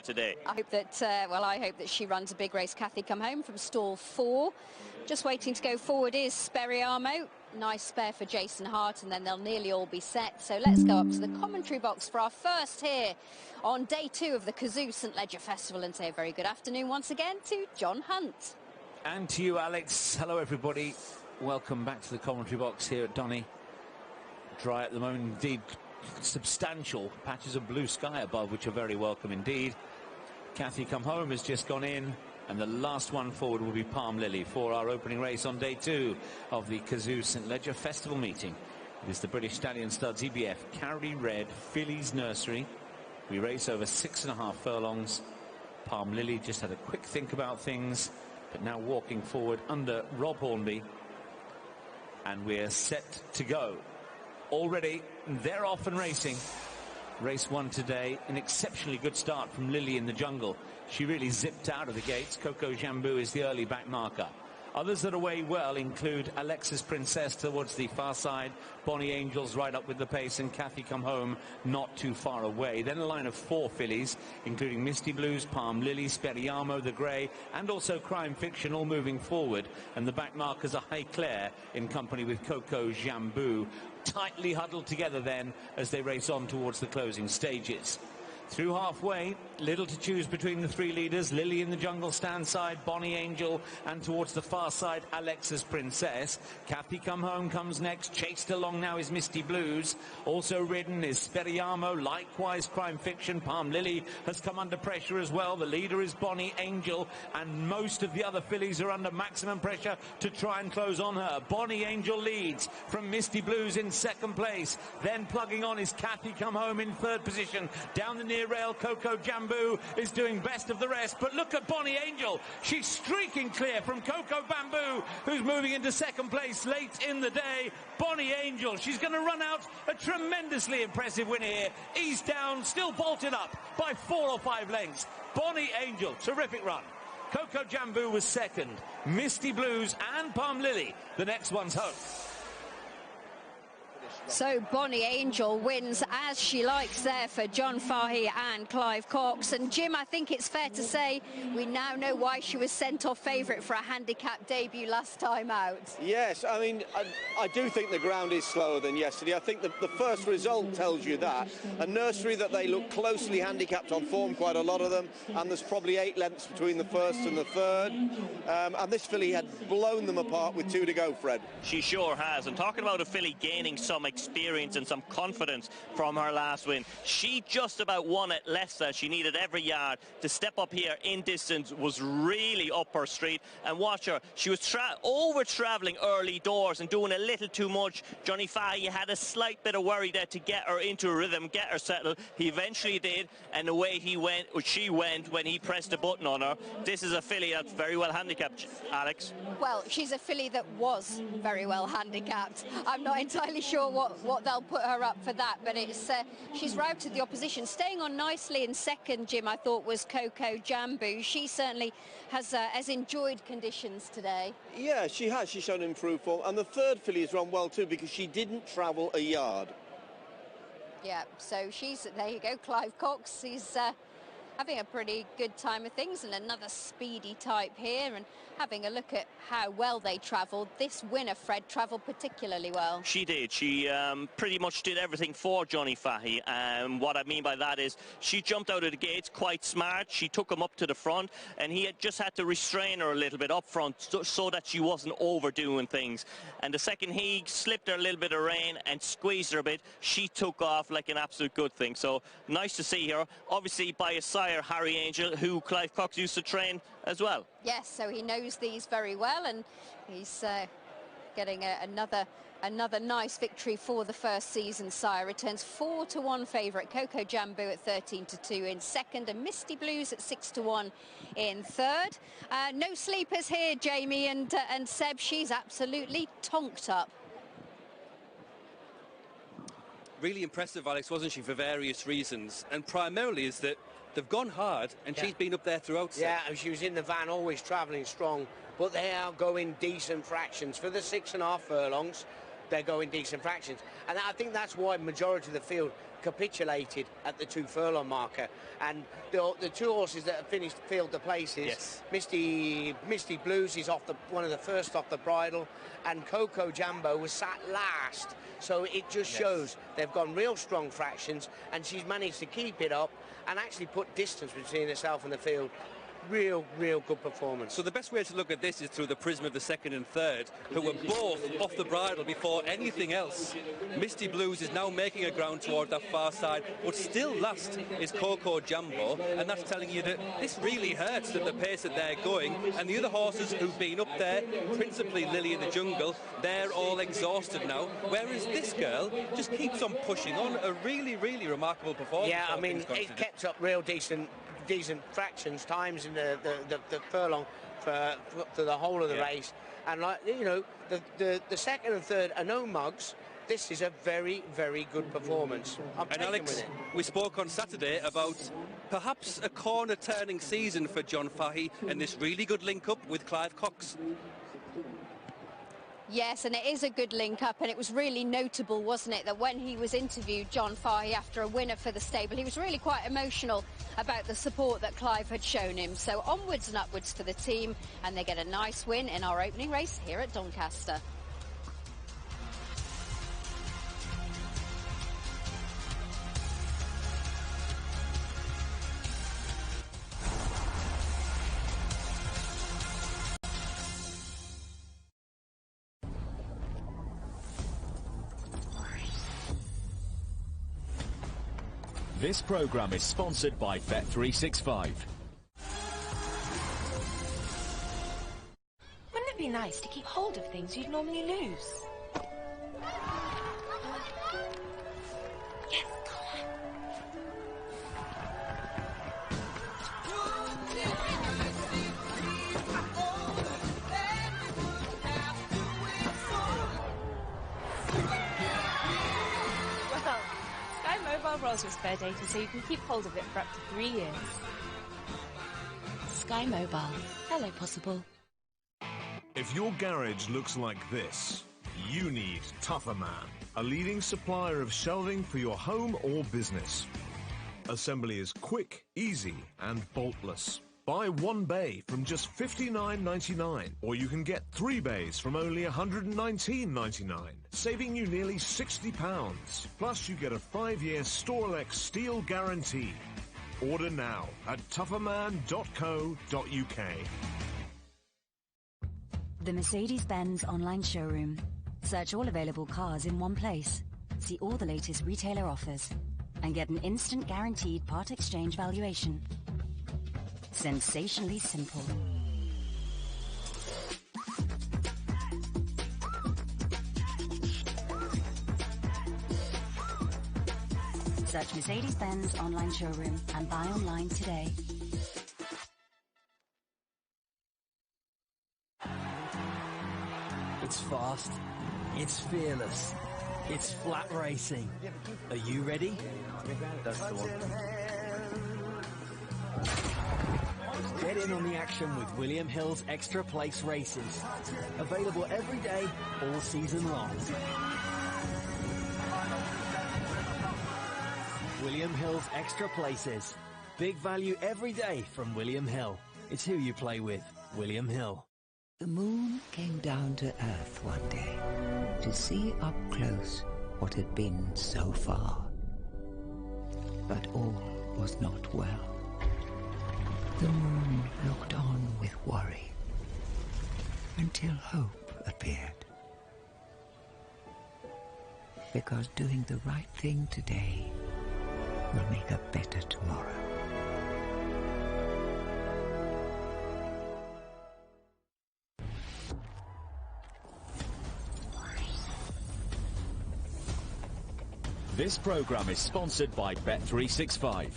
today. I hope that, I hope that she runs a big race. Kathy come home from stall 4. Just waiting to go forward is Speriamo. Nice spare for Jason Hart, and then they'll nearly all be set. So let's go up to the commentary box for our first here on day 2 of the Kazoo St Ledger Festival, and say a very good afternoon once again to John Hunt. And to you, Alex. Hello, everybody. Welcome back to the commentary box here at Donny. Dry at the moment, indeed. Substantial patches of blue sky above, which are very welcome indeed. Kathy come home has just gone in, and the last one forward will be Palm Lily for our opening race on day 2 of the Kazoo St Ledger Festival meeting. It is the British Stallion Studs EBF Carry Red Fillies Nursery. We race over 6.5 furlongs. Palm Lily just had a quick think about things, but now walking forward under Rob Hornby, and we're set to go. Already they're off and racing. Race 1 today, an exceptionally good start from Lily in the Jungle. She really zipped out of the gates. Coco Jambu is the early back marker. Others that are way well include Alexis Princess towards the far side, Bonnie Angels right up with the pace, and Kathy come home not too far away. Then a line of 4 fillies, including Misty Blues, Palm Lily, Speriamo, the Grey, and also Crime Fiction, all moving forward. And the back markers are High Claire in company with Coco Jambu, tightly huddled together then as they race on towards the closing stages. Through halfway, little to choose between the 3 leaders. Lily in the Jungle stand side, Bonnie Angel, and towards the far side, Alexis Princess. Kathy come home comes next. Chased along now is Misty Blues. Also ridden is Speriamo, likewise Crime Fiction. Palm Lily has come under pressure as well. The leader is Bonnie Angel, and most of the other fillies are under maximum pressure to try and close on her. Bonnie Angel leads from Misty Blues in 2nd place. Then plugging on is Kathy come home in 3rd position. Down the near rail, Coco Jambu is doing best of the rest, but look at Bonnie Angel. She's streaking clear from Coco Bamboo, who's moving into 2nd place late in the day. Bonnie Angel, she's going to run out a tremendously impressive win here. East down, still vaulted up by 4 or 5 lengths. Bonnie Angel, terrific run. Coco Jambu was 2nd. Misty Blues and Palm Lily, the next one's home. So Bonnie Angel wins as she likes there for John Fahey and Clive Cox. And Jim, I think it's fair to say we now know why she was sent off favourite for a handicap debut last time out. Yes, I mean, I do think the ground is slower than yesterday. I think the first result tells you that. A nursery that they look closely handicapped on form, quite a lot of them, and there's probably 8 lengths between the 1st and the 3rd. And this filly had blown them apart with 2 to go, Fred. She sure has. And talking about a filly gaining some experience and some confidence from her last win, she just about won at Leicester. She needed every yard to step up here in distance, was really up her street. And watch her, she was over-travelling early doors and doing a little too much. Johnny Fahey had a slight bit of worry there to get her into a rhythm, get her settled. He eventually did, and the way he went, or she went, when he pressed a button on her. This is a filly that's very well handicapped, Alex. Well, she's a filly that was very well handicapped. I'm not entirely sure what they'll put her up for that, but it's she's routed the opposition. Staying on nicely in 2nd, Jim, I thought was Coco Jambu. She certainly has enjoyed conditions today. Yeah, she has. She's shown improved form, and the 3rd filly has run well too because she didn't travel a yard. Yeah, so there you go, Clive Cox. He's having a pretty good time of things, and another speedy type here, and having a look at how well they travelled. This winner, Fred, travelled particularly well. She did. She pretty much did everything for Johnny Fahey. What I mean by that is she jumped out of the gates quite smart. She took him up to the front, and he just had to restrain her a little bit up front so that she wasn't overdoing things. And the second he slipped her a little bit of rein and squeezed her a bit, she took off like an absolute good thing. So nice to see her. Obviously by his sire, Harry Angel, who Clive Cox used to train as well. Yes, so he knows these very well, and he's getting another nice victory for the first season. Sire returns 4-1 favourite. Coco Jambu at 13-2 in 2nd, and Misty Blues at 6-1 in 3rd. No sleepers here, Jamie and Seb. She's absolutely tonked up. Really impressive, Alex, wasn't she, for various reasons, and primarily is that they've gone hard, and she's been up there throughout. Yeah, and she was in the van, always travelling strong, but they are going decent fractions for the 6.5 furlongs. they're going decent fractions. And I think that's why majority of the field capitulated at the 2 furlong marker. And the 2 horses that have finished field the places, yes. Misty Blues is one of the first off the bridle, and Coco Jambo was sat last. So it just shows they've gone real strong fractions, and she's managed to keep it up and actually put distance between herself and the field. Real good performance. So the best way to look at this is through the prism of the 2nd and 3rd, who were both off the bridle before anything else. Misty Blues is now making a ground toward that far side, but still last is Coco Jambo, and that's telling you that this really hurts at the pace that they're going, and the other horses who've been up there, principally Lily in the Jungle, they're all exhausted now, whereas this girl just keeps on pushing on. A really remarkable performance. Yeah, I mean, it kept up real decent fractions times in the furlong for the whole of the race, and like you know, the 2nd and 3rd are no mugs. This is a very good performance. And Alex, we spoke on Saturday about perhaps a corner turning season for John Fahey and this really good link up with Clive Cox. Yes, and it is a good link up, and it was really notable, wasn't it, that when he was interviewed, John Fahey, after a winner for the stable, he was really quite emotional about the support that Clive had shown him. So onwards and upwards for the team, and they get a nice win in our opening race here at Doncaster. This programme is sponsored by Bet365. Wouldn't it be nice to keep hold of things you'd normally lose? Yes, come on. Well, Sky Mobile rolls with spare data so you can keep hold of it for up to 3 years. Sky Mobile. Hello, possible. If your garage looks like this, you need Tougher Man, a leading supplier of shelving for your home or business. Assembly is quick, easy, and boltless. Buy 1 bay from just $59.99, or you can get 3 bays from only $119.99, saving you nearly £60. Plus, you get a 5-year Storelex steel guarantee. Order now at tougherman.co.uk. The Mercedes-Benz online showroom. Search all available cars in one place. See all the latest retailer offers. And get an instant guaranteed part exchange valuation. Sensationally simple. Search Mercedes-Benz online showroom and buy online today. It's fast, it's fearless, it's flat racing. Are you ready? That's the one. Get in on the action with William Hill's Extra Place races. Available every day, all season long. William Hill's Extra Places. Big value every day from William Hill. It's who you play with, William Hill. The moon came down to Earth one day to see up close what had been so far. But all was not well. The moon looked on with worry until hope appeared. Because doing the right thing today will make a better tomorrow. This programme is sponsored by Bet365.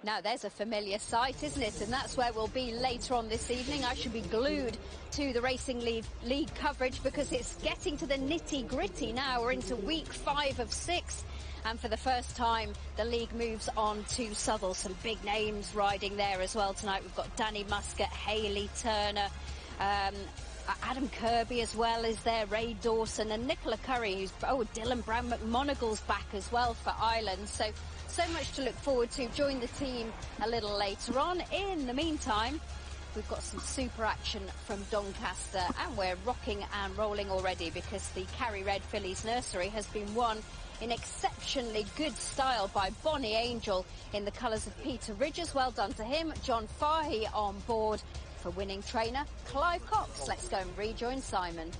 Now, there's a familiar sight, isn't it? And that's where we'll be later on this evening. I should be glued to the Racing League coverage because it's getting to the nitty-gritty now. We're into week 5 of 6. And for the first time, the league moves on to Southwell. Some big names riding there as well tonight. We've got Danny Muscat, Hayley Turner, Adam Kirby as well is there, Ray Dawson and Nicola Curry, who's, Dylan Brown McMonagall's back as well for Ireland. So much to look forward to. Join the team a little later on. In the meantime, we've got some super action from Doncaster, and we're rocking and rolling already because the Carry Red Fillies nursery has been won in exceptionally good style by Bonnie Angel in the colours of Peter Ridges. Well done to him. John Fahey on board for winning trainer Clive Cox. Let's go and rejoin Simon.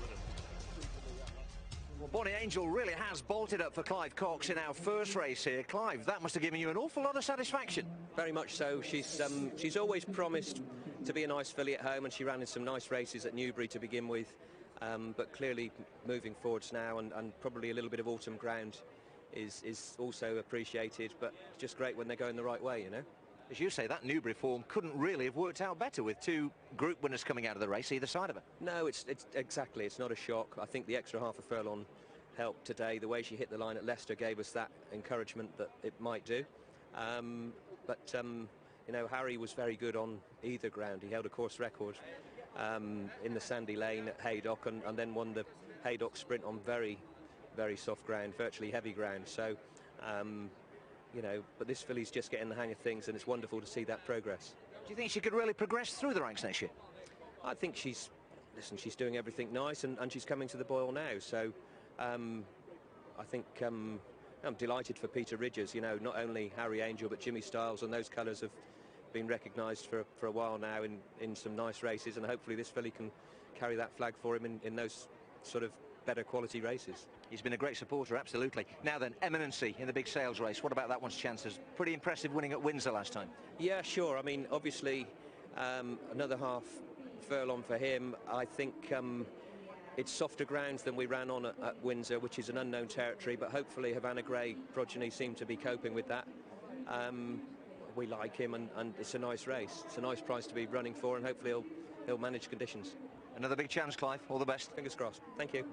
Well, Bonnie Angel really has bolted up for Clive Cox in our first race here. Clive, that must have given you an awful lot of satisfaction. Very much so. She's always promised to be a nice filly at home, and she ran in some nice races at Newbury to begin with. But clearly moving forwards now, and probably a little bit of autumn ground is also appreciated, but just great when they're going the right way, you know. As you say, that Newbury form couldn't really have worked out better with two group winners coming out of the race either side of her. No, it's exactly, it's not a shock. I think the extra half a furlong helped today. The way she hit the line at Leicester gave us that encouragement that it might do. You know, Harry was very good on either ground. He held a course record in the Sandy Lane at Haydock, and then won the Haydock Sprint on very, very soft ground, virtually heavy ground. So, you know, but this filly's just getting the hang of things, and it's wonderful to see that progress. Do you think she could really progress through the ranks next year? I think she's doing everything nice, and she's coming to the boil now. So, I think I'm delighted for Peter Ridges. You know, not only Harry Angel, but Jimmy Stiles, and those colours have been recognised for a while now in some nice races, and hopefully this filly can carry that flag for him in those sort of better quality races. He's been a great supporter, absolutely. Now then, Eminency in the big sales race. What about that one's chances? Pretty impressive winning at Windsor last time. Yeah, sure. I mean, obviously, another half furlong for him. I think it's softer grounds than we ran on at Windsor, which is an unknown territory, but hopefully Havana Grey progeny seem to be coping with that. We like him, and it's a nice race. It's a nice price to be running for, and hopefully he'll manage conditions. Another big chance, Clive. All the best. Fingers crossed. Thank you.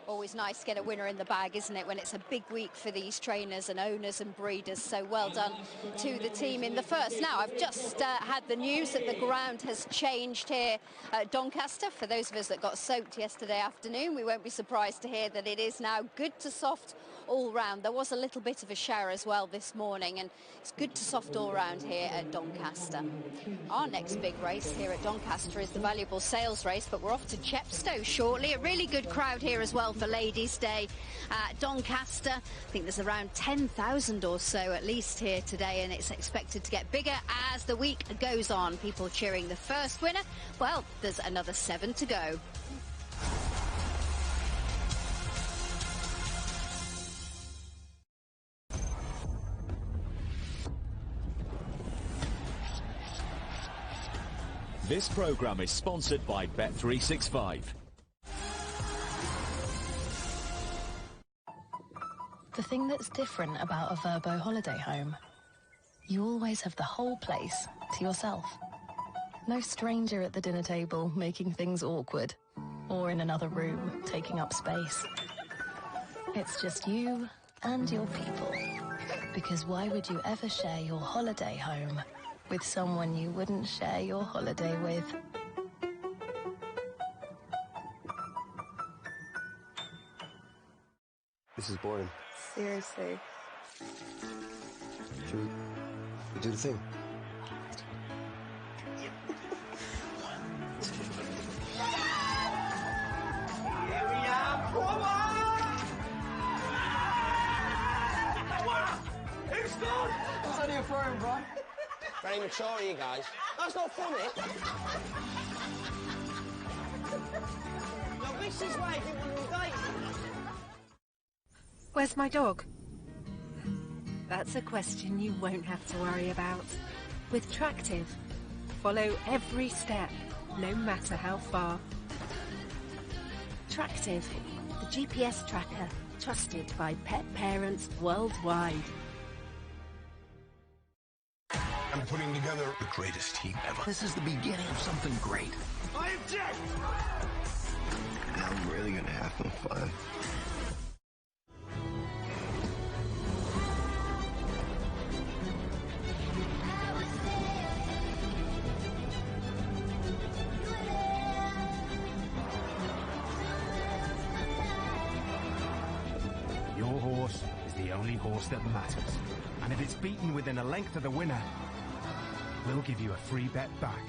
Always nice to get a winner in the bag, isn't it, when it's a big week for these trainers and owners and breeders. So well done to the team in the first. Now, I've just had the news that the ground has changed here at Doncaster. For those of us that got soaked yesterday afternoon, we won't be surprised to hear that it is now good to soft all round. There was a little bit of a shower as well this morning, and it's good to soft all round here at Doncaster. Our next big race here at Doncaster is the valuable sales race, but we're off to Chepstow shortly. A really good crowd here as well for Ladies' Day at Doncaster. I think there's around 10,000 or so at least here today, and it's expected to get bigger as the week goes on. People cheering the first winner. Well, there's another 7 to go. This program is sponsored by Bet365. The thing that's different about a Verbo holiday home, you always have the whole place to yourself. No stranger at the dinner table making things awkward, or in another room taking up space. It's just you and your people. Because why would you ever share your holiday home with someone you wouldn't share your holiday with? This is boring. Seriously. Should we do the thing? Here we are, come on! Who's gone? It's only a throw-in, bro. Very mature, you guys. That's not funny. No, this is why I didn't want to date. Where's my dog? That's a question you won't have to worry about. With Tractive, follow every step, no matter how far. Tractive, the GPS tracker, trusted by pet parents worldwide. I'm putting together the greatest team ever. This is the beginning of something great. I object! Now I'm really gonna have some fun. horse is the only horse that matters. And if it's beaten within a length of the winner, we'll give you a free bet back.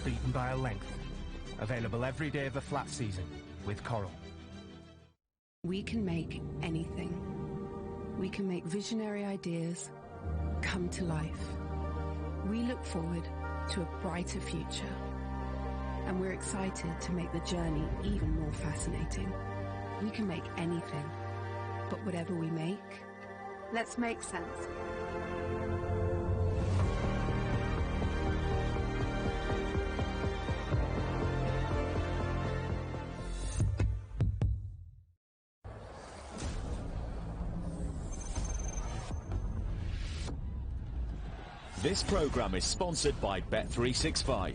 Beaten by a length. Available every day of the flat season with Coral. We can make anything. We can make visionary ideas come to life. We look forward to a brighter future. And we're excited to make the journey even more fascinating. We can make anything. But whatever we make, let's make sense. This program is sponsored by Bet365.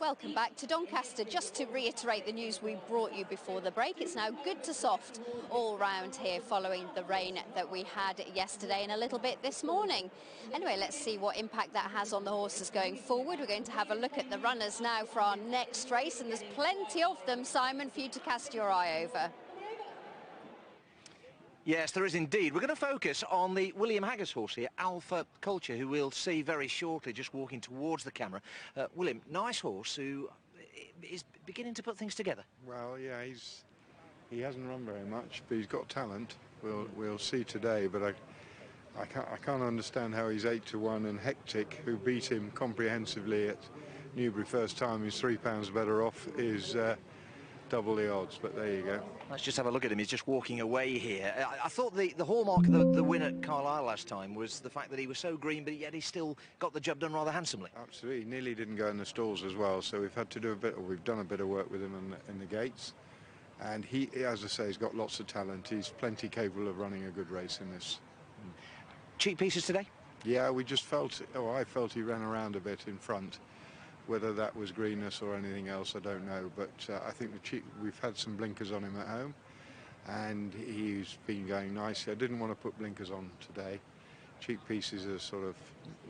Welcome back to Doncaster. Just to reiterate the news we brought you before the break, it's now good to soft all round here following the rain that we had yesterday and a little bit this morning. Anyway, let's see what impact that has on the horses going forward. We're going to have a look at the runners now for our next race, and there's plenty of them, Simon, for you to cast your eye over. Yes, there is indeed. We're going to focus on the William Haggis horse here, Alpha Culture, who we'll see very shortly, just walking towards the camera. William, nice horse who is beginning to put things together. Well, yeah, he hasn't run very much, but he's got talent. We'll see today, but I can't understand how he's 8-1, and Hectic, who beat him comprehensively at Newbury first time, who's £3 better off, is double the odds, but there you go. Let's just have a look at him. He's just walking away here. I thought the hallmark of the win at Carlisle last time was the fact that he was so green, but yet he still got the job done rather handsomely. Absolutely. He nearly didn't go in the stalls as well, so we've had to do we've done a bit of work with him in the gates. And he, as I say, he's got lots of talent. He's plenty capable of running a good race in this. Cheek pieces today? Yeah, we just felt, I felt he ran around a bit in front. Whether that was greenness or anything else, I don't know. But I think we've had some blinkers on him at home, and he's been going nicely. I didn't want to put blinkers on today. Cheek pieces are sort of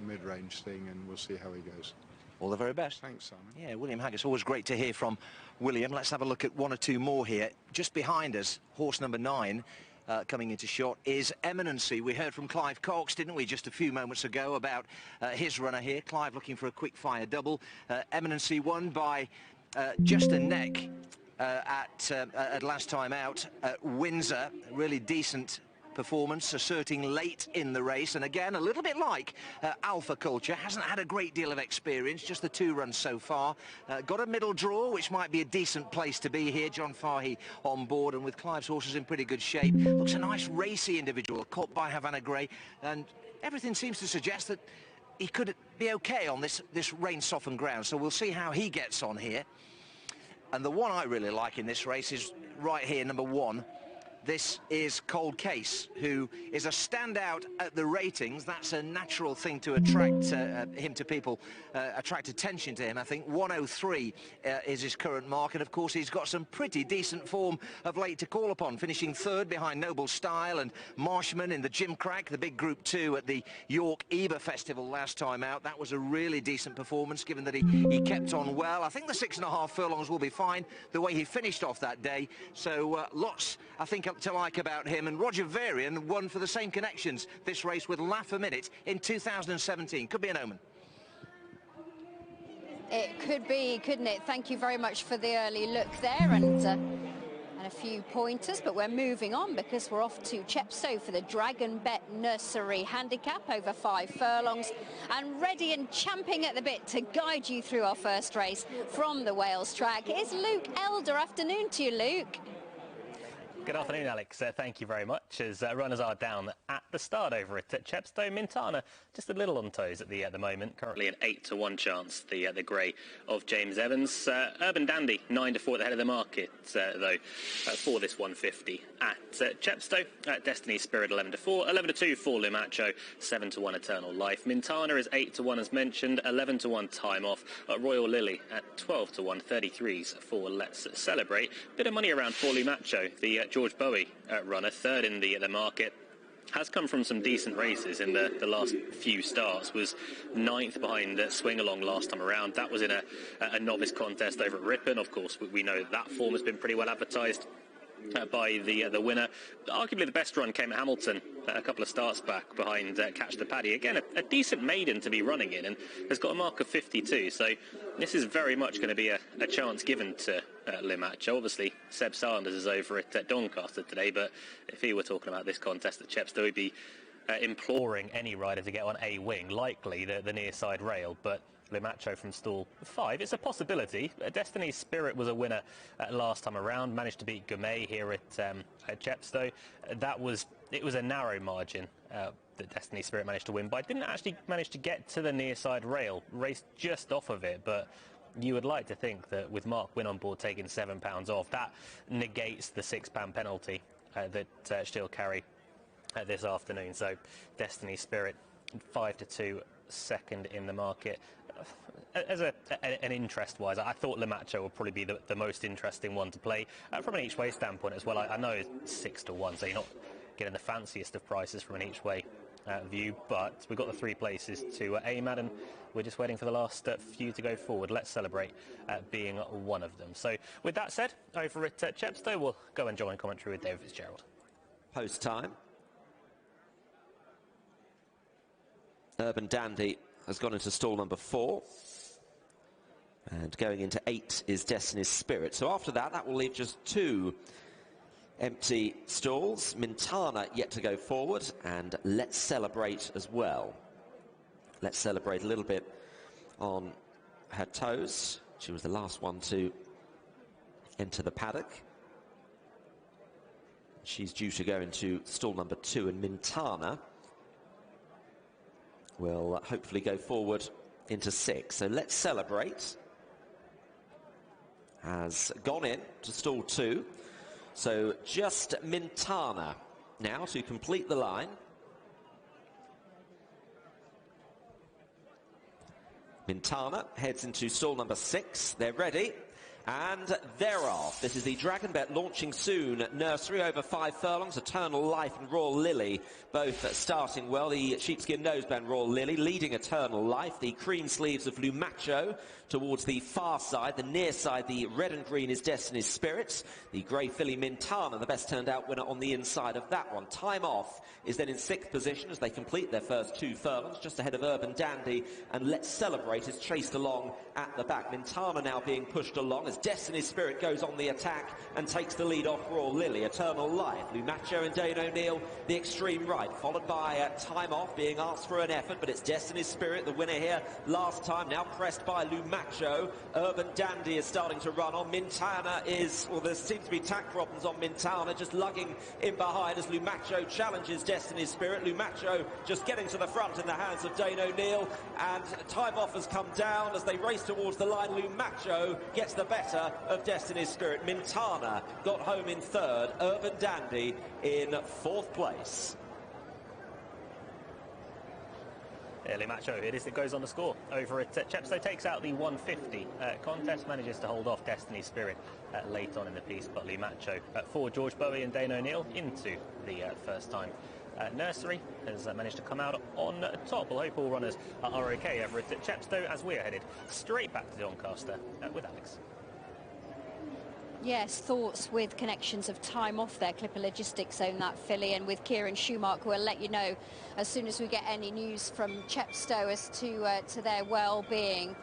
mid-range thing, and we'll see how he goes. All the very best. Thanks, Simon. Yeah, William Haggis, always great to hear from William. Let's have a look at one or two more here. Just behind us, horse number 9. Coming into shot is Eminency. We heard from Clive Cox, didn't we, just a few moments ago about his runner here. Clive looking for a quick fire double. Eminency won by just a neck at last time out at Windsor. Really decent performance, asserting late in the race, and again a little bit like Alpha Culture, hasn't had a great deal of experience, just the 2 runs so far. Got a middle draw, which might be a decent place to be here. John Fahey on board, and with Clive's horses in pretty good shape. Looks a nice racy individual, caught by Havana Grey, and everything seems to suggest that he could be okay on this rain softened ground, so we'll see how he gets on here. And the one I really like in this race is right here, number 1. This is Cold Case, who is a standout at the ratings. That's a natural thing to attract him to people, attract attention to him. I think 103 is his current mark, and of course he's got some pretty decent form of late to call upon, finishing 3rd behind Noble Style and Marshman in the Gimcrack, the big Group 2 at the York Eber Festival last time out. That was a really decent performance, given that he kept on well. I think the 6.5 furlongs will be fine, the way he finished off that day. So lots, I think, to like about him. And Roger Varian won for the same connections this race with Laugh a Minute in 2017. Could be an omen. It could be, couldn't it? Thank you very much for the early look there, and a few pointers, but we're moving on because we're off to Chepstow for the Dragon Bet Nursery Handicap over 5 furlongs, and ready and champing at the bit to guide you through our first race from the Wales track is Luke Elder. Afternoon to you, Luke. Good afternoon, Alex. Thank you very much. As runners are down at the start over at Chepstow, Mintana just a little on toes at the moment. Currently an 8-1 chance. The grey of James Evans. Urban Dandy 9-4 at the head of the market though for this 150 at Chepstow. Destiny Spirit 11-4, 11-2 for Limacho, 7-1 Eternal Life. Mintana is 8-1 as mentioned, 11-1 Time Off. Royal Lily at 12-1, 33s for Let's Celebrate. Bit of money around for Limacho, the George Bowie runner, 3rd in the market. has come from some decent races in the last few starts. Was 9th behind Swing Along last time around. That was in a novice contest over at Ripon. Of course, we know that form has been pretty well advertised by the winner. Arguably the best run came at Hamilton a couple of starts back behind Catch the Paddy. Again, a decent maiden to be running in, and has got a mark of 52. So this is very much going to be a chance given to Limacho. Obviously, Seb Sanders is over at Doncaster today, but if he were talking about this contest at Chepstow, he'd be imploring any rider to get on a wing, likely the near side rail. But Limacho from stall 5. It's a possibility. Destiny's Spirit was a winner last time around, managed to beat Gourmet here at Chepstow. It was a narrow margin that Destiny's Spirit managed to win, but didn't actually manage to get to the near side rail, raced just off of it. But you would like to think that with Mark Wynn on board taking £7 off, that negates the £6 penalty that she'll carry this afternoon. So Destiny's Spirit 5-2 second in the market. As an interest-wise, I thought Limacho would probably be the most interesting one to play from an each-way standpoint as well. I know it's 6-1, so you're not getting the fanciest of prices from an each-way view, but we've got the 3 places to aim at, and we're just waiting for the last few to go forward. Let's Celebrate being one of them. So with that said, over at Chepstow, we'll go and join commentary with David Fitzgerald. Post time. Urban Dandy has gone into stall number 4. And going into 8 is Destiny's Spirit. So after that will leave just 2 empty stalls. Mintana yet to go forward, and Let's Celebrate as well. Let's Celebrate a little bit on her toes. She was the last one to enter the paddock. She's due to go into stall number 2, and Mintana will hopefully go forward into 6. So Let's Celebrate has gone in to stall 2. So just Mintana now to complete the line. Mintana heads into stall number 6. They're ready. And they're off. This is the Dragon Bet Launching Soon nursery, over 5 furlongs. Eternal Life and Royal Lily both starting well. The sheepskin noseband Royal Lily leading Eternal Life. The cream sleeves of Lumacho towards the far side. The near side, the red and green, is Destiny's Spirits. The grey filly Mintana, the best turned out winner on the inside of that one. Time Off is then in 6th position as they complete their first 2 furlongs, just ahead of Urban Dandy, and Let's Celebrate is chased along at the back. Mintana now being pushed along as Destiny's Spirit goes on the attack and takes the lead off Royal Lily. Eternal Life, Lumacho and Dane O'Neill the extreme right, followed by Time Off being asked for an effort, but it's Destiny's Spirit, the winner here last time, now pressed by Lumacho. Urban Dandy is starting to run on. Mintana is, well, there seems to be tack problems on Mintana, just lugging in behind as Lumacho challenges Destiny's Spirit. Lumacho just getting to the front in the hands of Dane O'Neill, and Time Off has come down as they race towards the line. Lumacho gets the better of Destiny's Spirit. Mintana got home in 3rd, Urban Dandy in 4th place. Limacho, it goes on the score over at Chepstow, takes out the 150 contest, manages to hold off Destiny's Spirit late on in the piece, but Limacho for George Bowie and Dane O'Neill into the first time nursery has managed to come out on top. We'll hope all runners are okay over at Chepstow as we are headed straight back to Doncaster with Alex. Yes, thoughts with connections of Time Off there. Clipper Logistics own that filly, and with Kieran Schumacher, who will let you know as soon as we get any news from Chepstow as to their well-being.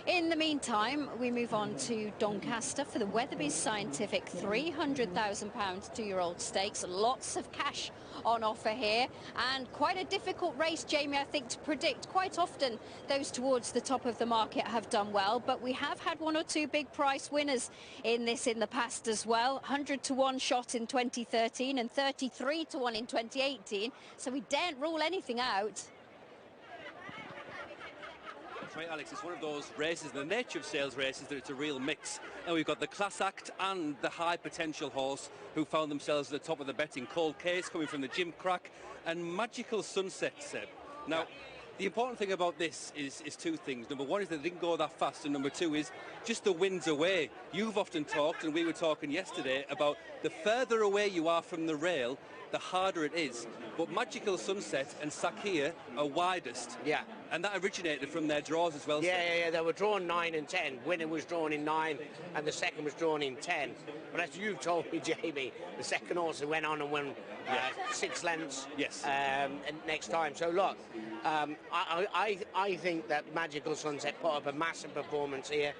In the meantime, we move on to Doncaster for the Weatherby's Scientific £300,000 2-year-old stakes. Lots of cash on offer here, and quite a difficult race, Jamie, I think, to predict. Quite often those towards the top of the market have done well, but we have had 1 or 2 big price winners in this in the past as well. 100-1 shot in 2013 and 33-1 in 2018, so we daren't rule anything out. Right, Alex, it's one of those races, the nature of sales races, that it's a real mix. And we've got the class act and the high potential horse who found themselves at the top of the betting. Cold Case coming from the Jim Crack and Magical Sunset, Seb. Now, The important thing about this is two things. Number one is that they didn't go that fast, and number two is just the wind's away. You've often talked, and we were talking yesterday, about the further away you are from the rail, the harder it is. But Magical Sunset and Sakia are widest. Yeah. And that originated from their draws as well. Yeah, they were drawn 9 and 10. Winner was drawn in 9 and the second was drawn in 10. But as you've told me, Jamie, the second also went on and won 6 lengths next time. So look, I think that Magical Sunset put up a massive performance here.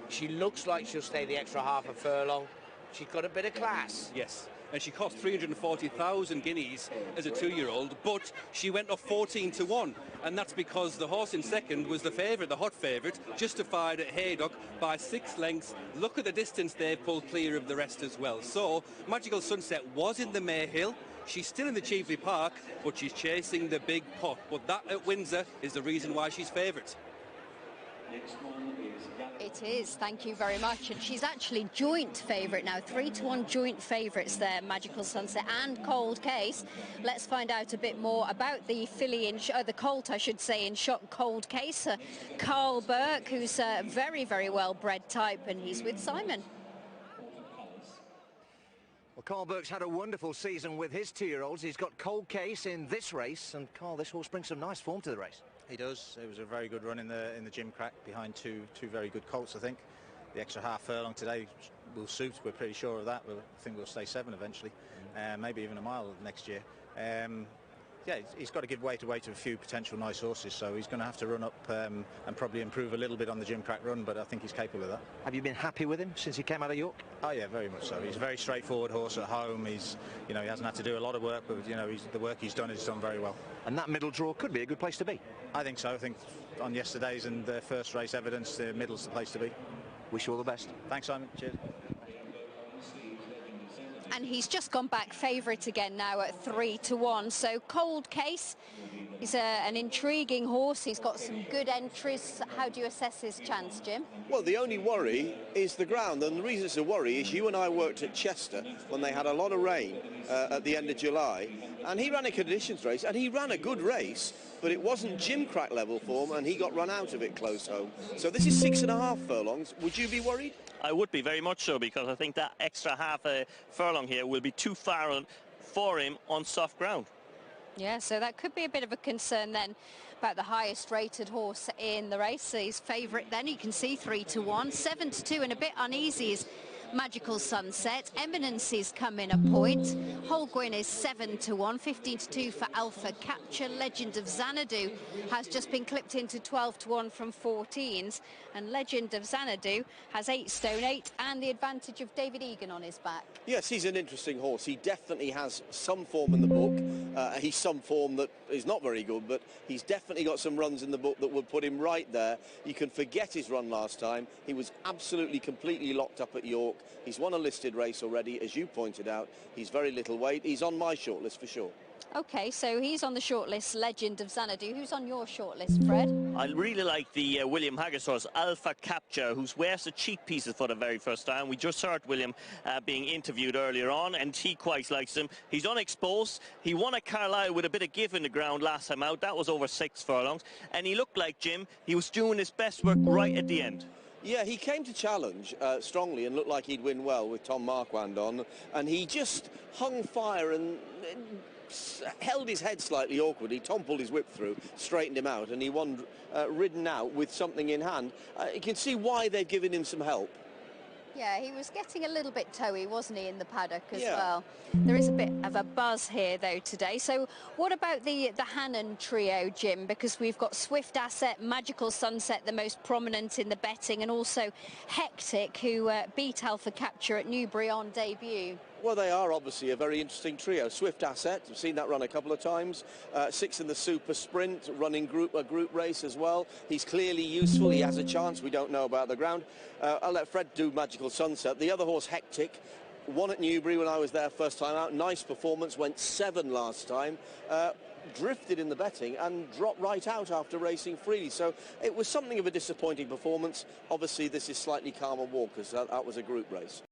She looks like she'll stay the extra half a furlong. She's got a bit of class. Yes. And she cost 340,000 guineas as a 2-year-old, but she went off 14 to 1, and that's because the horse in second was the favourite, the hot favourite, justified at Haydock by 6 lengths. Look at the distance they've pulled clear of the rest as well. So Magical Sunset was in the Mayhill. She's still in the Cheveley Park, but she's chasing the big pot. But that at Windsor is the reason why she's favourite. It is, thank you very much. And she's actually joint favourite now, 3 to 1 joint favourites there, Magical Sunset and Cold Case. Let's find out a bit more about the filly in, the colt, I should say, in shot Cold Case. Carl Burke, who's a very, very well-bred type, and he's with Simon. Well, Carl Burke's had a wonderful season with his 2-year-olds. He's got Cold Case in this race, and Carl, this horse brings some nice form to the race. He does. It was a very good run in the gym crack behind two very good colts, I think. The extra half furlong today will suit. We're pretty sure of that. I think we'll stay 7 eventually, maybe even a mile next year. Yeah, he's got to give weight to a few potential nice horses, so he's going to have to run up and probably improve a little bit on the gym crack run, but I think he's capable of that. Have you been happy with him since he came out of York? Oh yeah, very much so. He's a very straightforward horse at home. He's, he hasn't had to do a lot of work, but the work he's done very well. And that middle draw could be a good place to be. I think so. I think on yesterday's and the first race evidence, the middle's the place to be. Wish you all the best. Thanks, Simon. Cheers. And he's just gone back favourite again now at 3 to 1. So Cold Case is an intriguing horse. He's got some good entries. How do you assess his chance, Jim? Well, the only worry is the ground, and the reason it's a worry is you and I worked at Chepstow when they had a lot of rain at the end of July, and he ran a conditions race, and he ran a good race, but it wasn't gym crack level form, and he got run out of it close home. So this is 6.5 furlongs. Would you be worried? I would be, very much so, because I think that extra half a furlong here will be too far for him on soft ground. Yeah, so that could be a bit of a concern then about the highest rated horse in the race. So his favourite then, you can see 3 to 1, 7 to 2, and a bit uneasy is Magical Sunset. Eminency's come in a point. Holguin is 7 to 1, 15 to 2 for Alpha Capture. Legend of Xanadu has just been clipped into 12 to 1 from 14s, and Legend of Xanadu has 8 stone 8 and the advantage of David Egan on his back. Yes, he's an interesting horse. He definitely has some form in the book. He's some form that is not very good, but he's definitely got some runs in the book that would put him right there. You can forget his run last time. He was absolutely, completely locked up at York. He's won a listed race already, as you pointed out. He's very little weight. He's on my shortlist for sure. OK, so he's on the shortlist, Legend of Xanadu. Who's on your shortlist, Fred? I really like the William Haggis horse, Alpha Capture, who's wears the cheek pieces for the very first time. We just heard William being interviewed earlier on, and he quite likes him. He's unexposed. He won at Carlisle with a bit of give in the ground last time out. That was over 6 furlongs. And he looked like, Jim, he was doing his best work right at the end. Yeah, he came to challenge strongly and looked like he'd win well with Tom Marquand on, and he just hung fire and held his head slightly awkwardly. Tom pulled his whip through, straightened him out, and he won ridden out with something in hand. You can see why they've given him some help. Yeah, he was getting a little bit toey, wasn't he, in the paddock as well. There is a bit of a buzz here, though, today. So what about the Hannon trio, Jim? Because we've got Swift Asset, Magical Sunset, the most prominent in the betting, and also Hectic, who beat Alpha Capture at Newbury on debut. Well, they are obviously a very interesting trio. Swift Asset, we've seen that run a couple of times. 6 in the Super Sprint, running a group race as well. He's clearly useful. He has a chance. We don't know about the ground. I'll let Fred do Magical Sunset. The other horse, Hectic, won at Newbury when I was there first time out. Nice performance, went 7 last time. Drifted in the betting and dropped right out after racing freely. So it was something of a disappointing performance. Obviously, this is slightly calmer walk because that was a group race.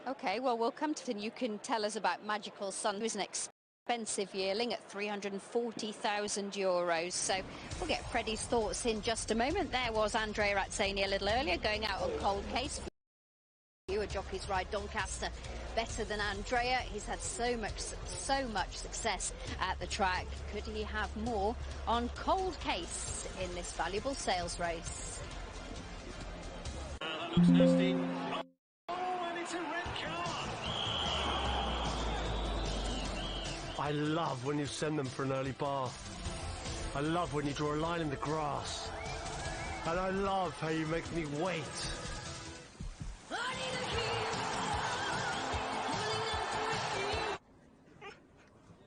Okay, well, we'll come to it. You can tell us about Magical Sun. There's an expensive yearling at €340,000. So we'll get Freddie's thoughts in just a moment. There was Andrea Razzani a little earlier going out on cold case. A jockey's ride Doncaster better than Andrea. He's had so much success at the track. Could he have more on cold case in this valuable sales race? That looks nasty. Oh, and it's a red card. I love when you send them for an early bath. I love when you draw a line in the grass. And I love how you make me wait.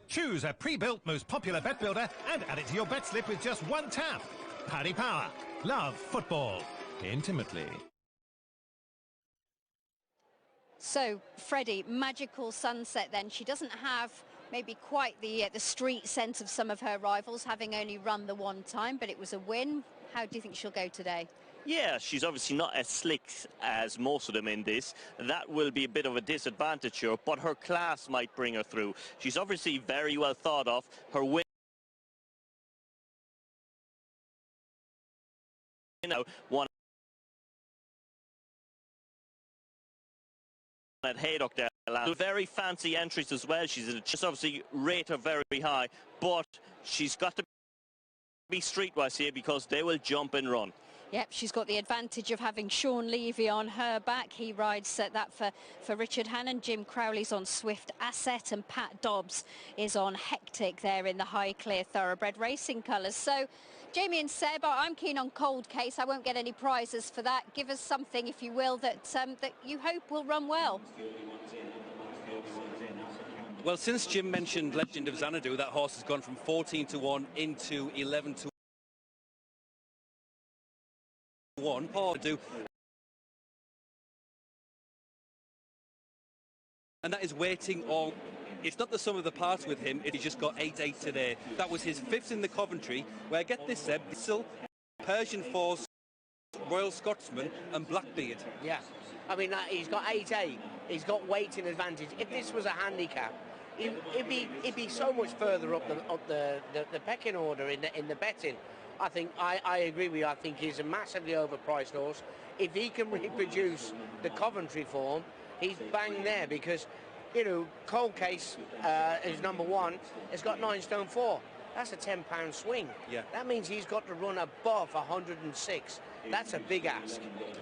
Choose a pre-built most popular bet builder and add it to your bet slip with just one tap. Paddy Power. Love football. Intimately. So, Freddie, Magical Sunset then. She doesn't have maybe quite the street sense of some of her rivals, having only run the one time, but it was a win. How do you think she'll go today? Yeah, she's obviously not as slick as most of them in this. That will be a bit of a disadvantage here, but her class might bring her through. She's obviously very well thought of. Her win, one at Haydock there. Very fancy entries as well. She's obviously rate her very high, but she's got to be streetwise here because they will jump and run. Yep, she's got the advantage of having Sean Levy on her back. He rides that for Richard Hannon. Jim Crowley's on Swift Asset, and Pat Dobbs is on Hectic there in the High Clear Thoroughbred Racing colours. So, Jamie and Seb, I'm keen on cold case. I won't get any prizes for that. Give us something, if you will, that you hope will run well. Well, since Jim mentioned Legend of Xanadu, that horse has gone from 14-1 into 11-1. And that is waiting on. It's not the sum of the parts with him. He just got 8-8 today. That was his 5th in the Coventry, where, get this, Seb, still Persian Force, Royal Scotsman and Blackbeard. Yeah, I mean, he's got 8-8. He's got weighting advantage. If this was a handicap, it'd be so much further up the pecking order in the betting. I think I agree with you. I think he's a massively overpriced horse. If he can reproduce the Coventry form, he's bang there, because, you know, Cold Case is number 1. It's got 9 stone 4. That's a £10 swing. Yeah. That means he's got to run above 106. That's a big ask.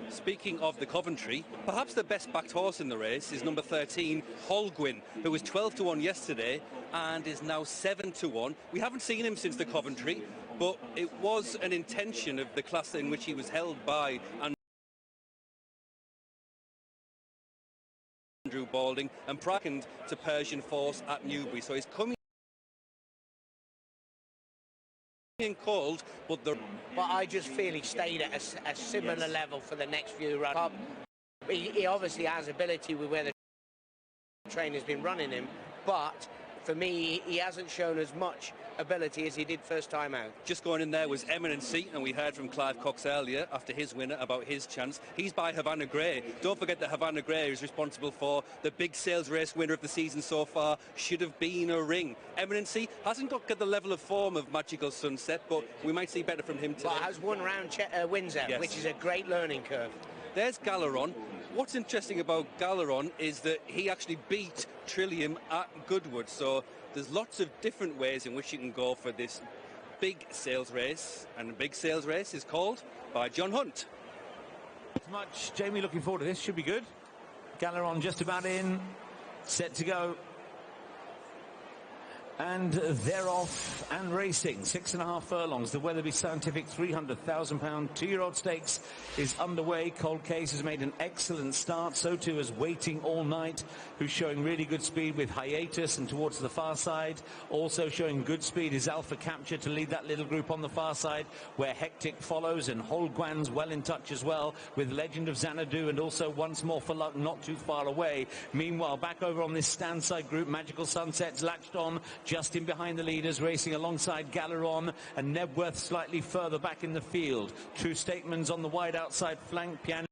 Speaking of the Coventry, perhaps the best backed horse in the race is number 13, Holguin, who was 12-1 yesterday and is now 7-1. We haven't seen him since the Coventry, but it was an intention of the class in which he was held by Andrew Balding and second to Persian Force at Newbury. So he's coming in cold, but I just feel he stayed at a similar level for the next few runs. He obviously has ability with where the trainer's been running him, but for me, he hasn't shown as much ability as he did first time out. Just going in there was Eminency, and we heard from Clive Cox earlier after his winner about his chance. He's by Havana Grey. Don't forget that Havana Grey is responsible for the big sales race winner of the season so far. Should have been a ring. Eminency hasn't got the level of form of Magical Sunset, but we might see better from him today. But has won round Windsor, yes, which is a great learning curve. There's Galeron. What's interesting about Galeron is that he actually beat Trillium at Goodwood, so there's lots of different ways in which you can go for this big sales race, and the big sales race is called by John Hunt. Much, Jamie, looking forward to this. Should be good. Galeron just about in, set to go. And they're off and racing. 6.5 furlongs. The Weatherby Scientific £300,000 2-year-old stakes is underway. Cold Case has made an excellent start. So too is Waiting All Night, who's showing really good speed with Hiatus and towards the far side. Also showing good speed is Alpha Capture to lead that little group on the far side, where Hectic follows, and Holguin's well in touch as well with Legend of Xanadu, and also Once More for Luck not too far away. Meanwhile, back over on this stand side group, Magical Sunset's latched on just in behind the leaders, racing alongside Galeron, and Nebworth slightly further back in the field. True Statements on the wide outside flank. Piano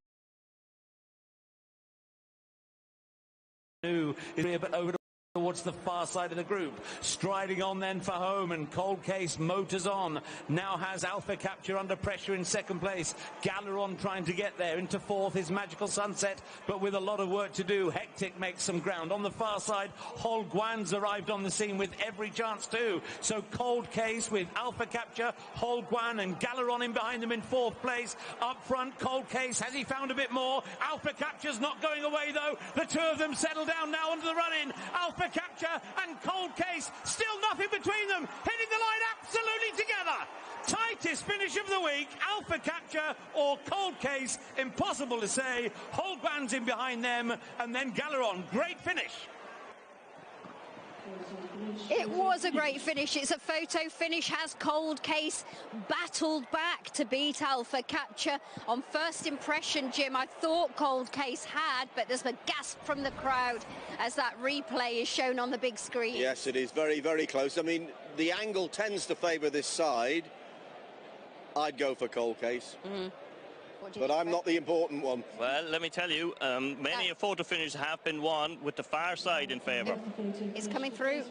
but over towards the far side of the group. Striding on then for home, and Cold Case motors on. Now has Alpha Capture under pressure in second place. Galeron trying to get there. Into fourth is Magical Sunset, but with a lot of work to do. Hectic makes some ground. On the far side, Hol Guan's arrived on the scene with every chance too. So Cold Case with Alpha Capture, Hol Guan and Galeron in behind them in fourth place. Up front, Cold Case, has he found a bit more? Alpha Capture's not going away though. The two of them settle down now under the run-in. Alpha Capture and Cold Case, still nothing between them, hitting the line absolutely together. Tightest finish of the week, Alpha Capture or Cold Case, impossible to say. Hol Guan's in behind them, and then Galeron. Great finish. It was a great finish. It's a photo finish. Has Cold Case battled back to beat Alpha Capture? On first impression, Jim, I thought Cold Case had, but there's a gasp from the crowd as that replay is shown on the big screen. Yes, it is very, very close. I mean, the angle tends to favour this side. I'd go for Cold Case. But I'm not the important one. Well, let me tell you, many a photo finish have been won with the far side in favour. It's coming through.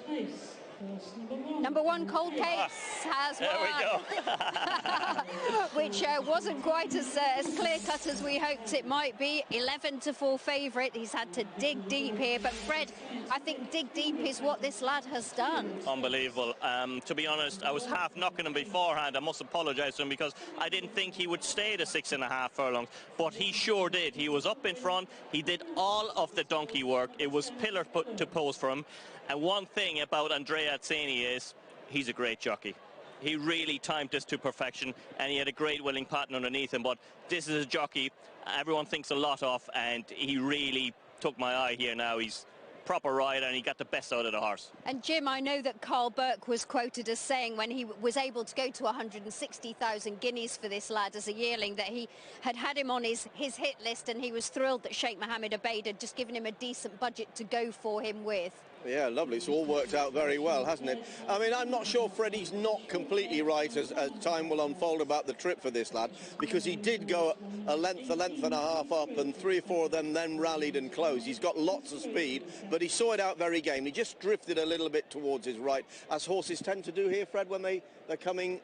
Number one, Cold Case has won. There we go. Which wasn't quite as clear-cut as we hoped it might be. 11-4 favourite. He's had to dig deep here. But Fred, I think dig deep is what this lad has done. Unbelievable. To be honest, I was half knocking him beforehand. I must apologise to him because I didn't think he would stay the 6.5 furlongs. But he sure did. He was up in front. He did all of the donkey work. It was pillar to post for him. And one thing about Andrea Azzeni is he's a great jockey. He really timed this to perfection, and he had a great willing partner underneath him. But this is a jockey everyone thinks a lot of, and he really took my eye here now. He's proper rider, and he got the best out of the horse. And Jim, I know that Carl Burke was quoted as saying when he was able to go to 160,000 guineas for this lad as a yearling that he had him on his hit list, and he was thrilled that Sheikh Mohammed Obeid had just given him a decent budget to go for him with. Yeah, lovely. It's all worked out very well, hasn't it? I mean, I'm not sure Freddie's not completely right as time will unfold about the trip for this lad, because he did go a length and a half up, and 3 or 4 of them then rallied and closed. He's got lots of speed, but he saw it out very gamely. He just drifted a little bit towards his right, as horses tend to do here, Fred, when they're coming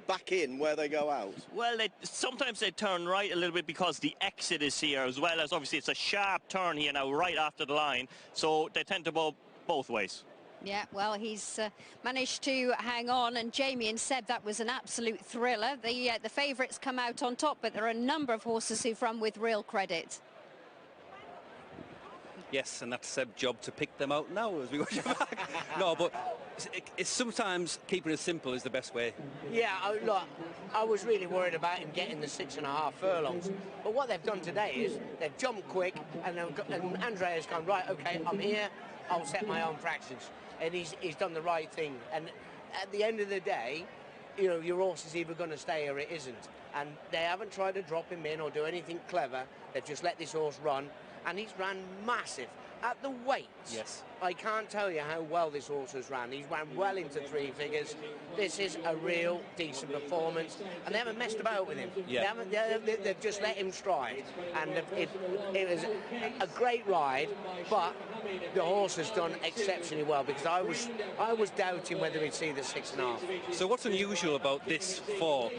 back in where they go out. Well, sometimes they turn right a little bit because the exit is here, as well as obviously it's a sharp turn here now right after the line, so they tend to go both ways. Yeah, well, he's managed to hang on, and Jamie and Seb, that was an absolute thriller. The favourites come out on top, but there are a number of horses who've run with real credit. Yes, and that's Seb's job to pick them out now as we watch back. No, but it's sometimes keeping it simple is the best way. Yeah, look, I was really worried about him getting the 6.5 furlongs. But what they've done today is they've jumped quick, and Andrea's gone, right, OK, I'm here, I'll set my own fractions. And he's done the right thing. And at the end of the day, you know, your horse is either going to stay or it isn't. And they haven't tried to drop him in or do anything clever. They've just let this horse run. And he's ran massive. At the weights, yes, I can't tell you how well this horse has ran. He's ran well into 3 figures. This is a real decent performance, and they haven't messed about with him. Yeah. They've just let him stride, and it was a great ride. But the horse has done exceptionally well, because I was doubting whether he'd see the 6.5. So what's unusual about this fall?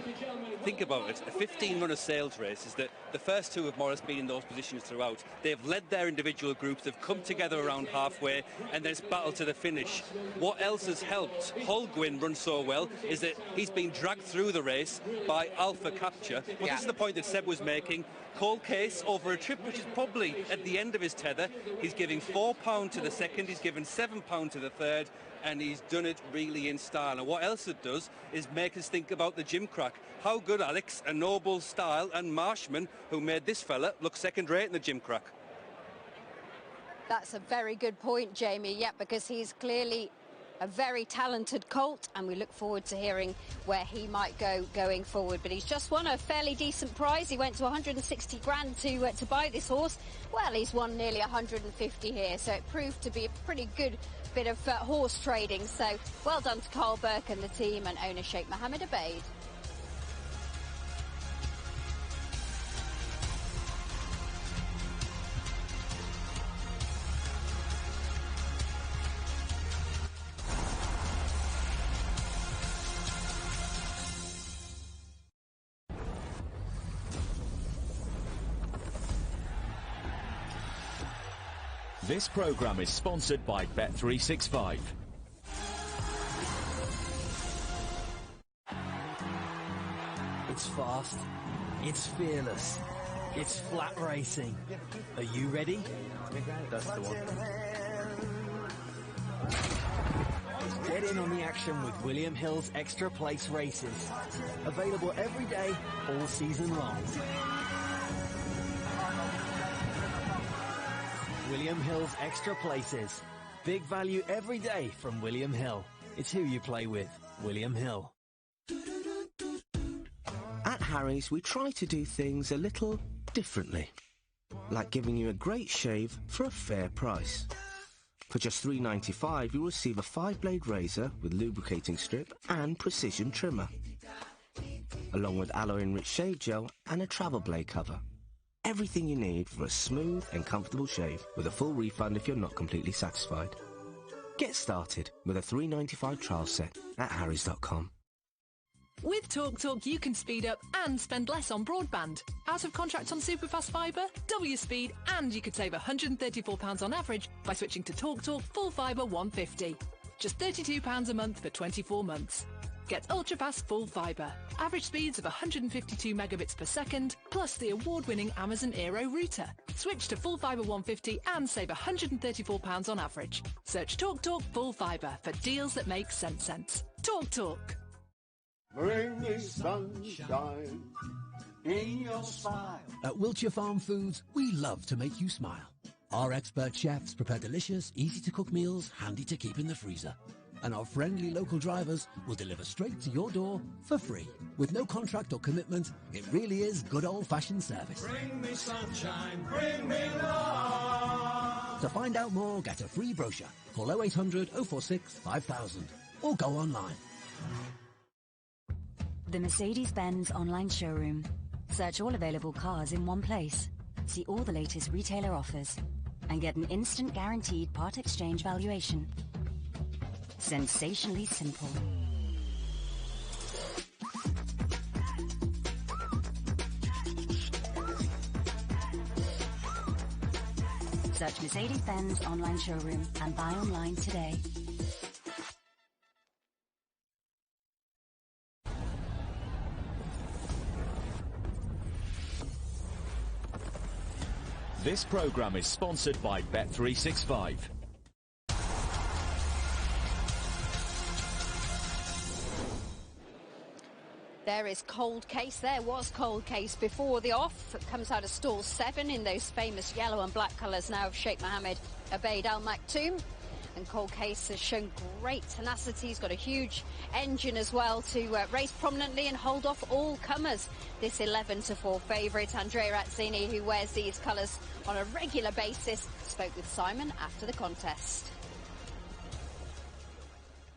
Think about it. A 15-runner sales race is that the first two have more or less been in those positions throughout. They've led their individual groups. They've come together around halfway, and there's battle to the finish. What else has helped Hol Guan run so well is that he's been dragged through the race by Alpha Capture. Well, this is the point that Seb was making. Cold Case, over a trip which is probably at the end of his tether, he's giving £4 to the second, he's given £7 to the third, and he's done it really in style. And what else it does is make us think about the gym crack. How good, Alex, a Noble, Style and Marshman, who made this fella look second-rate in the gym crack. That's a very good point, Jamie. Yeah, because he's clearly a very talented colt, and we look forward to hearing where he might go going forward. But he's just won a fairly decent prize. He went to 160 grand to buy this horse. Well, he's won nearly 150 here, so it proved to be a pretty good bit of horse trading. So well done to Carl Burke and the team, and owner Sheikh Mohammed Obeid. This programme is sponsored by Bet365. It's fast, it's fearless, it's flat racing. Are you ready? That's the one. Get in on the action with William Hill's Extra Place races. Available every day, all season long. William Hill's Extra Places. Big value every day from William Hill. It's who you play with. William Hill. At Harry's, we try to do things a little differently. Like giving you a great shave for a fair price. For just $3.95, you'll receive a 5-blade razor with lubricating strip and precision trimmer, along with alloy-enriched shave gel and a travel blade cover. Everything you need for a smooth and comfortable shave with a full refund if you're not completely satisfied. Get started with a $3.95 trial set at harrys.com. With TalkTalk, you can speed up and spend less on broadband. Out of contract on superfast fibre? Double your speed and you could save £134 on average by switching to TalkTalk Full Fibre 150. Just £32 a month for 24 months. Get ultra-fast full fibre. Average speeds of 152 megabits per second, plus the award-winning Amazon Aero router. Switch to Full Fibre 150 and save £134 on average. Search TalkTalk Full Fibre for deals that make sense. TalkTalk. Bring me sunshine in your smile. At Wiltshire Farm Foods, we love to make you smile. Our expert chefs prepare delicious, easy-to-cook meals handy to keep in the freezer. And our friendly local drivers will deliver straight to your door for free. With no contract or commitment, it really is good old-fashioned service. Bring me sunshine, bring me love. To find out more, get a free brochure. Call 0800 046 5000 or go online. The Mercedes-Benz online showroom. Search all available cars in one place. See all the latest retailer offers. And get an instant guaranteed part exchange valuation. Sensationally simple. Search Mercedes-Benz online showroom and buy online today. This programme is sponsored by Bet365. There is Cold Case. There was Cold Case before the off. It comes out of stall 7 in those famous yellow and black colours now of Sheikh Mohammed Obeid Al Maktoum. And Cold Case has shown great tenacity. He's got a huge engine as well to race prominently and hold off all comers. This 11-4 favourite, Andrea Razzini, who wears these colours on a regular basis, spoke with Simon after the contest.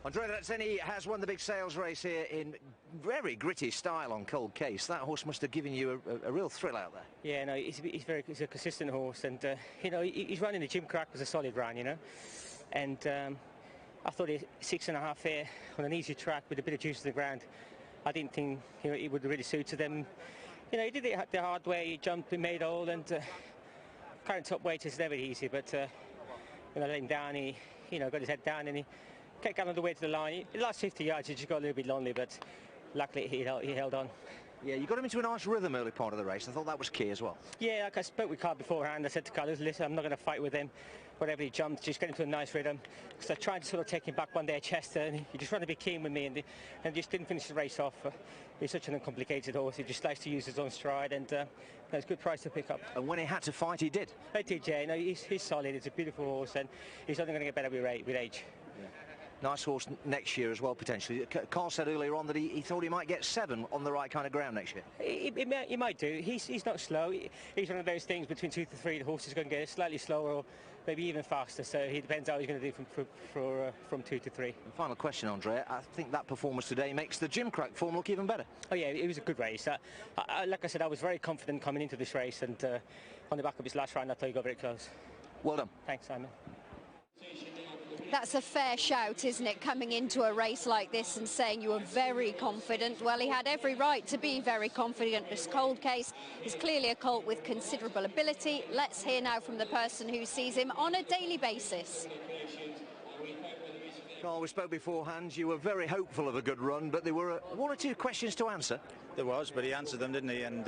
Andrea Razzini has won the big sales race here in very gritty style on Cold Case. That horse must have given you a real thrill out there. Yeah, no, he's a consistent horse, and you know, he's running the Jim Crack was a solid run, you know. And I thought 6.5 here on an easy track with a bit of juice to the ground. I didn't think it would really suit to them. You know, he did it the hard way. He jumped, he made all, and current top weight is never easy. But you know, let him down. He got his head down, and he kept going all the way to the line. The last 50 yards, he just got a little bit lonely, but luckily he held on. Yeah, you got him into a nice rhythm early part of the race. I thought that was key as well. Yeah, like I spoke with Carl beforehand. I said to Carl, listen, I'm not going to fight with him. Whatever he jumped, just get into a nice rhythm. Because I tried to sort of take him back one day at Chester, and he just wanted to be keen with me, and just didn't finish the race off. He's such an uncomplicated horse. He just likes to use his own stride, and it's a good price to pick up. And when he had to fight, he did. He did, yeah. No, he's solid. It's a beautiful horse, and he's only going to get better with age. Yeah. Nice horse next year as well, potentially. Carl said earlier on that he thought he might get 7 on the right kind of ground next year. He might do. He's not slow. He's one of those things between 2 to 3. The horse is going to get slightly slower or maybe even faster. So he depends how he's going to do from 2 to 3. And final question, Andrea. I think that performance today makes the Jim Crack form look even better. Oh yeah, it was a good race. Like I said, I was very confident coming into this race, and on the back of his last round, I thought he got very close. Well done. Thanks, Simon. That's a fair shout, isn't it, coming into a race like this and saying you were very confident. Well, he had every right to be very confident. This Cold Case is clearly a colt with considerable ability. Let's hear now from the person who sees him on a daily basis. Carl, we spoke beforehand. You were very hopeful of a good run, but there were one or two questions to answer. There was, but he answered them, didn't he? And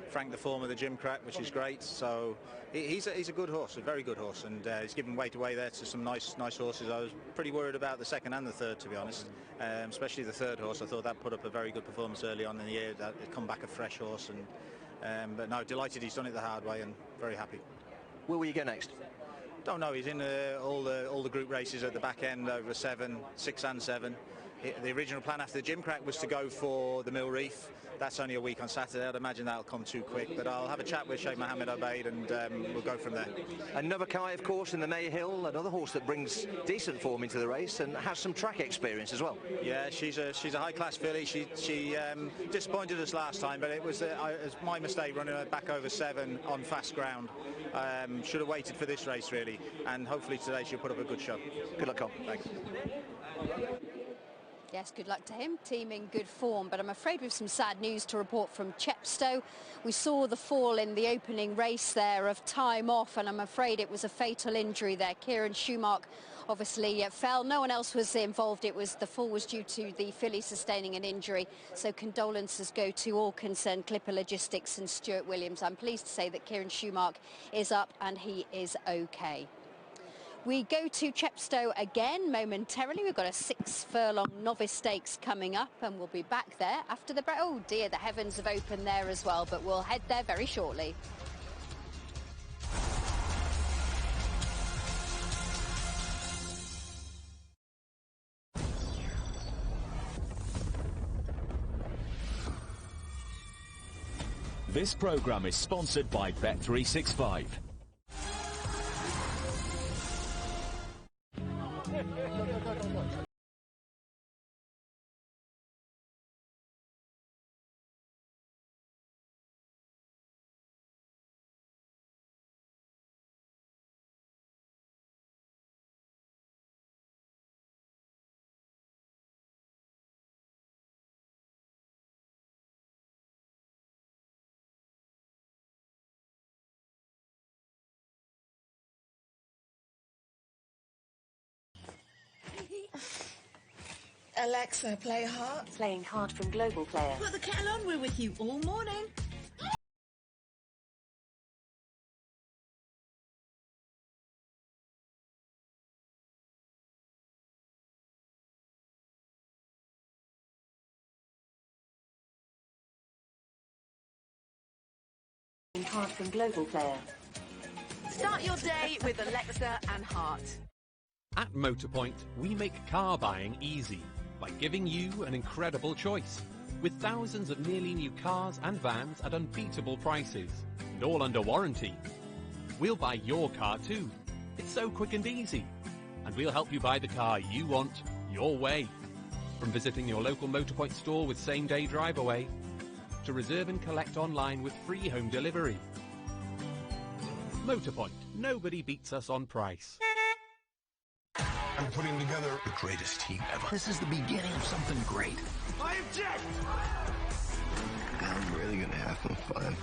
franked the form of the Jim Crack, which is great. So he's a good horse, a very good horse, and he's given weight away there to some nice horses. I was pretty worried about the second and the third, to be honest, especially the third horse. I thought that put up a very good performance early on in the year. That it come back a fresh horse, and but no, delighted he's done it the hard way, and very happy. Where will you go next? Don't know. He's in all the group races at the back end over 7, 6 and 7. The original plan after the Jim Crack was to go for the Mill Reef. That's only a week on Saturday. I'd imagine that'll come too quick, but I'll have a chat with Sheikh Mohammed Obeid and we'll go from there. And Novakai, of course, in the Mayhill, another horse that brings decent form into the race and has some track experience as well. Yeah, she's a high-class filly. She disappointed us last time, but it was my mistake running her back over 7 on fast ground. Should have waited for this race, really, and hopefully today she'll put up a good show. Good luck, Carl. Thanks. Yes, good luck to him. Team in good form, but I'm afraid we've some sad news to report from Chepstow. We saw the fall in the opening race there of Time Off, and I'm afraid it was a fatal injury there. Kieran Schumacher obviously fell. No one else was involved. The fall was due to the filly sustaining an injury. So condolences go to all concerned, Clipper Logistics and Stuart Williams. I'm pleased to say that Kieran Schumacher is up and he is okay. We go to Chepstow again momentarily. We've got a 6-furlong novice stakes coming up, and we'll be back there after the break. Oh dear, the heavens have opened there as well, but we'll head there very shortly. This programme is sponsored by Bet365. Alexa, play Heart. Playing Heart from Global Player. Put the kettle on, we're with you all morning. Playing Heart from Global Player. Start your day with Alexa and Heart. At Motorpoint, we make car buying easy by giving you an incredible choice. With thousands of nearly new cars and vans at unbeatable prices, and all under warranty. We'll buy your car too. It's so quick and easy. And we'll help you buy the car you want, your way. From visiting your local Motorpoint store with same-day drive-away, to reserve and collect online with free home delivery. Motorpoint, nobody beats us on price. I'm putting together the greatest team ever. This is the beginning of something great. I object! I'm really gonna have some fun.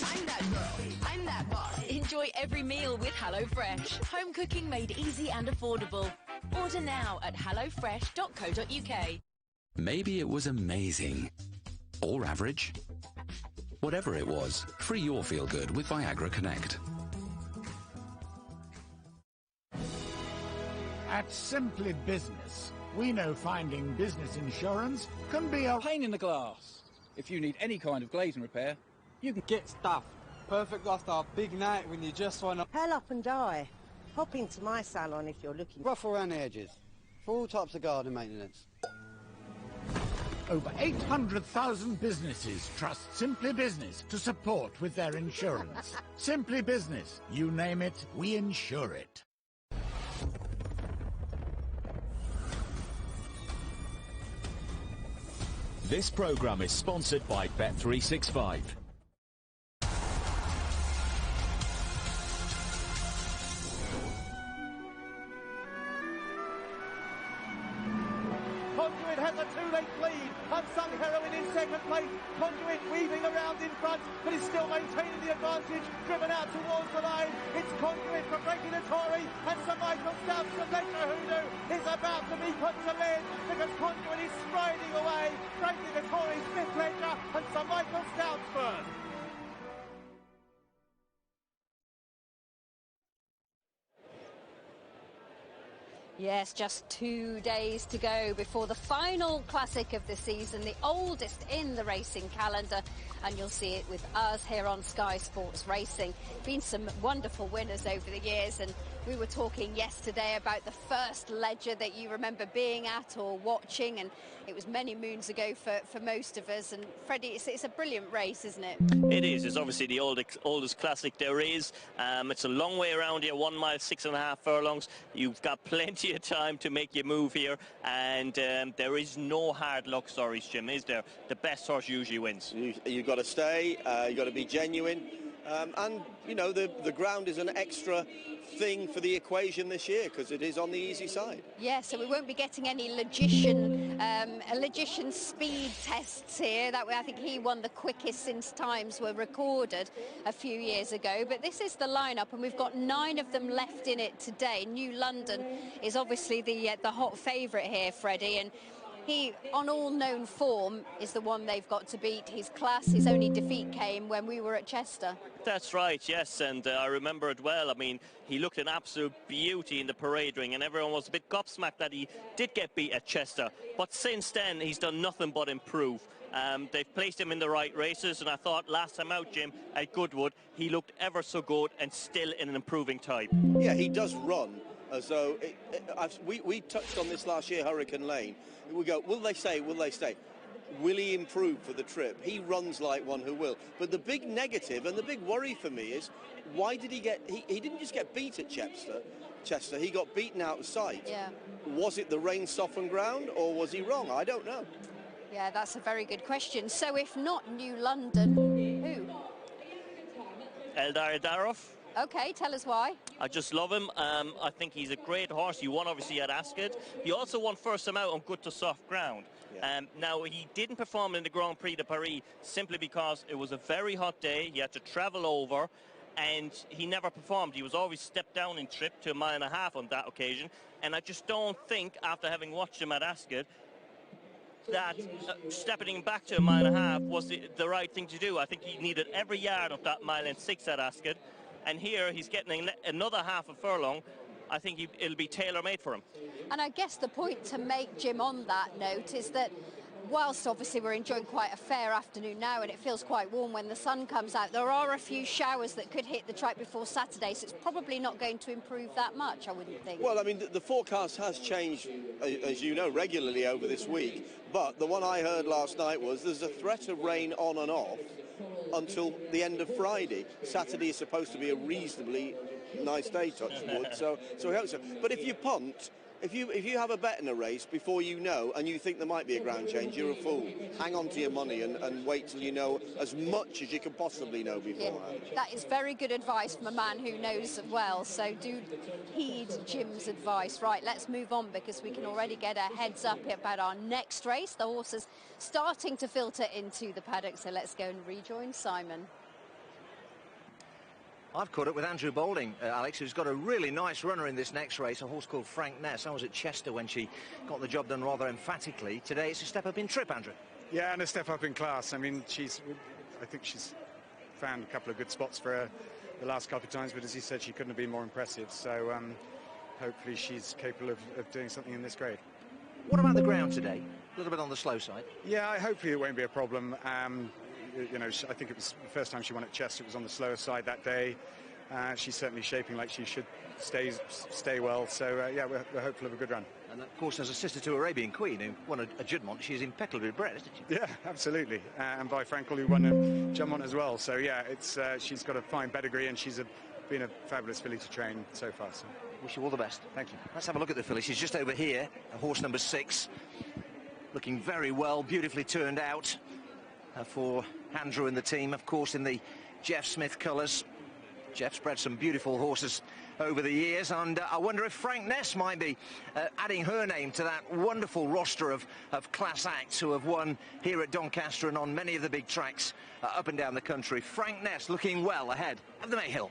I'm that girl. I'm that boss. Enjoy every meal with HelloFresh. Home cooking made easy and affordable. Order now at hellofresh.co.uk. Maybe it was amazing. Or average. Whatever it was, free your feel-good with Viagra Connect. At Simply Business, we know finding business insurance can be a pain in the glass. If you need any kind of glazing repair, you can get stuff. Perfect after a big night when you just want to hell up and die. Hop into my salon if you're looking. Rough around the edges for all types of garden maintenance. Over 800,000 businesses trust Simply Business to support with their insurance. Simply Business, you name it, we insure it. This programme is sponsored by Bet365. Conduit weaving around in front, but is still maintaining the advantage. Driven out towards the line. It's Conduit from Regulatory, and Sir Michael Stouts from Ledger Hoodoo is about to be put to bed because Conduit is striding away. Regulatory, Smith Ledger, and Sir Michael Stouts first. Yes, just 2 days to go before the final classic of the season, the oldest in the racing calendar, and you'll see it with us here on Sky Sports Racing. Been some wonderful winners over the years, and we were talking yesterday about the first Ledger that you remember being at or watching, and it was many moons ago for most of us. And Freddie, it's a brilliant race, isn't it? It is. It's obviously the oldest classic there is. It's a long way around here, 1 mile, 6.5 furlongs. You've got plenty of time to make your move here, and there is no hard luck stories, Jim, is there? The best horse usually wins. You've got to stay, you've got to be genuine, and, you know, the ground is an extra thing for the equation this year because it is on the easy side. Yeah, so we won't be getting any logician speed tests here. That way, I think he won the quickest since times were recorded a few years ago. But this is the lineup, and we've got 9 of them left in it today. New London is obviously the hot favourite here, Freddie, and he, on all known form, is the one they've got to beat. His class, his only defeat came when we were at Chester. That's right, yes, and I remember it well. I mean, he looked an absolute beauty in the parade ring, and everyone was a bit gobsmacked that he did get beat at Chester. But since then, he's done nothing but improve. They've placed him in the right races, and I thought last time out, Jim, at Goodwood, he looked ever so good and still in an improving type. Yeah, he does run. So we touched on this last year, Hurricane Lane. We go, will they stay, will they stay? Will he improve for the trip? He runs like one who will. But the big negative and the big worry for me is, why did he get... He didn't just get beat at Chester, he got beaten out of sight. Yeah. Was it the rain-softened ground, or was he wrong? I don't know. Yeah, that's a very good question. So if not New London, who? Eldar Darov. OK, tell us why. I just love him. I think he's a great horse. He won, obviously, at Ascot. He also won first time out on good to soft ground. Yeah. Now, he didn't perform in the Grand Prix de Paris simply because it was a very hot day. He had to travel over, and he never performed. He was always stepped down in trip to 1.5 miles on that occasion. And I just don't think, after having watched him at Ascot, that stepping back to 1.5 miles was the right thing to do. I think he needed every yard of that 1.6 miles at Ascot. And here he's getting another half a furlong. I think it'll be tailor-made for him. And I guess the point to make, Jim, on that note is that whilst obviously we're enjoying quite a fair afternoon now and it feels quite warm when the sun comes out, there are a few showers that could hit the track before Saturday, so it's probably not going to improve that much, I wouldn't think. Well, I mean, the forecast has changed, as you know, regularly over this week. But the one I heard last night was there's a threat of rain on and off until the end of Friday. Saturday is supposed to be a reasonably nice day, touch wood, so we hope so. But if you punt, if you have a bet in a race before you know and you think there might be a ground change, you're a fool. Hang on to your money and wait till you know as much as you can possibly know beforehand. Yeah, that is very good advice from a man who knows well, so do heed Jim's advice. Right, let's move on because we can already get a heads up about our next race. The horses starting to filter into the paddock, so let's go and rejoin Simon. I've caught up with Andrew Boulding, Alex, who's got a really nice runner in this next race, a horse called Frank Ness. I was at Chester when she got the job done rather emphatically. Today it's a step up in trip, Andrew. Yeah, and a step up in class. I mean, I think she's found a couple of good spots for her the last couple of times, but as you said, she couldn't have been more impressive. So hopefully she's capable of doing something in this grade. What about the ground today? A little bit on the slow side. Yeah, hopefully it won't be a problem. You know, I think it was the first time she won at Chester, it was on the slower side that day. She's certainly shaping like she should stay well. So, yeah, we're hopeful of a good run. And, of course, as a sister to Arabian Queen, who won a Juddmonte, she's impeccably bred, isn't she? Yeah, absolutely. And by Frankel, who won a Juddmonte as well. So, yeah, she's got a fine pedigree, and she's been a fabulous filly to train so far. So. Wish you all the best. Thank you. Let's have a look at the filly. She's just over here, horse number 6. Looking very well, beautifully turned out for Andrew and the team, of course, in the Jeff Smith colours. Jeff's bred some beautiful horses over the years, and I wonder if Frank Ness might be adding her name to that wonderful roster of class acts who have won here at Doncaster and on many of the big tracks up and down the country. Frank Ness looking well ahead of the Mayhill.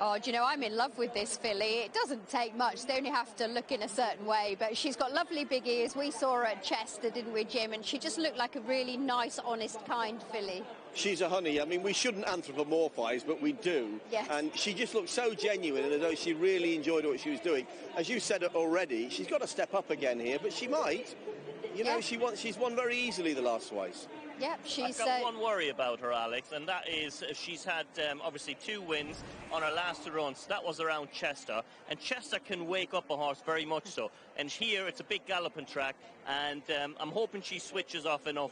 Oh, do you know, I'm in love with this filly. It doesn't take much. They only have to look in a certain way, but she's got lovely big ears. We saw her at Chester, didn't we, Jim? And she just looked like a really nice, honest, kind filly. She's a honey. I mean, we shouldn't anthropomorphise, but we do. Yes. And she just looked so genuine, and as though she really enjoyed what she was doing. As you said already, she's got to step up again here, but she might. You know, she's won very easily the last twice. Yep, she's... I've got one worry about her, Alex, and that is she's had obviously 2 wins on her last 2 runs. That was around Chester, and Chester can wake up a horse very much so. And here it's a big galloping track, and I'm hoping she switches off enough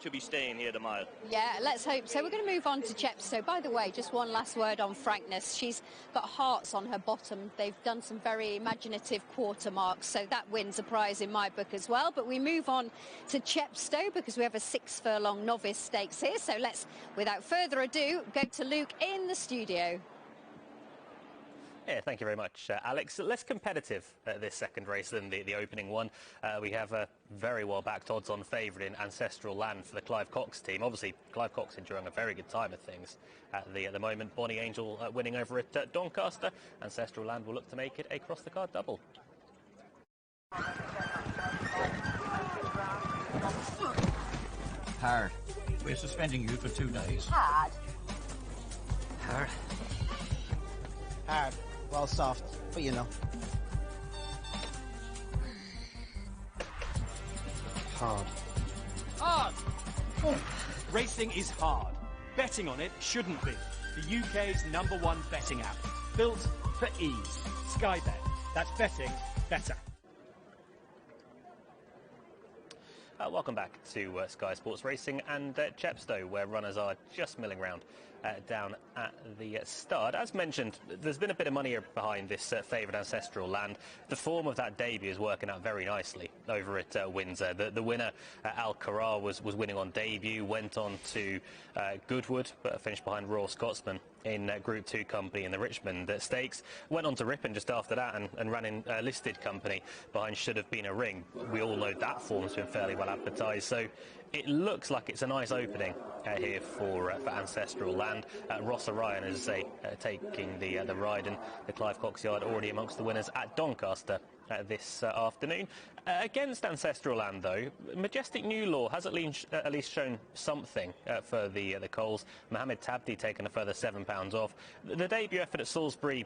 to be staying here the mile. Yeah, let's hope so. We're going to move on to Chepstow. By the way, just one last word on Frank Ness. She's got hearts on her bottom. They've done some very imaginative quarter marks, so that wins a prize in my book as well. But we move on to Chepstow because we have a 6-furlong novice stakes here. So let's, without further ado, go to Luke in the studio. Yeah, thank you very much, Alex. Less competitive this second race than the opening one. We have a very well-backed odds-on favourite in Ancestral Land for the Clive Cox team. Obviously, Clive Cox enjoying a very good time of things at the moment. Bonnie Angel winning over at Doncaster. Ancestral Land will look to make it a cross-the-card double. Hard. We're suspending you for 2 days. Hard. Hard. Hard. Well, soft, but you know. Hard. Hard! Racing is hard. Betting on it shouldn't be. The UK's #1 betting app. Built for ease. Sky Bet. That's betting better. Welcome back to Sky Sports Racing and Chepstow, where runners are just milling around down at the start. As mentioned, there's been a bit of money behind this favourite Ancestral Land. The form of that debut is working out very nicely over at Windsor. The winner, Al Carrar, was winning on debut, went on to Goodwood, but finished behind Royal Scotsman in Group 2 company in the Richmond Stakes. Went on to Ripon just after that and ran in listed company behind Should Have Been a Ring. We all know that form's been fairly well advertised, so it looks like it's a nice opening here for Ancestral Land. Ross Orion, as I say, taking the ride, and the Clive Cox yard already amongst the winners at Doncaster this afternoon. Against Ancestral Land, though, Majestic New Law has at least shown something for the Coles. Mohammed Tabdi taking a further £7 off. The debut effort at Salisbury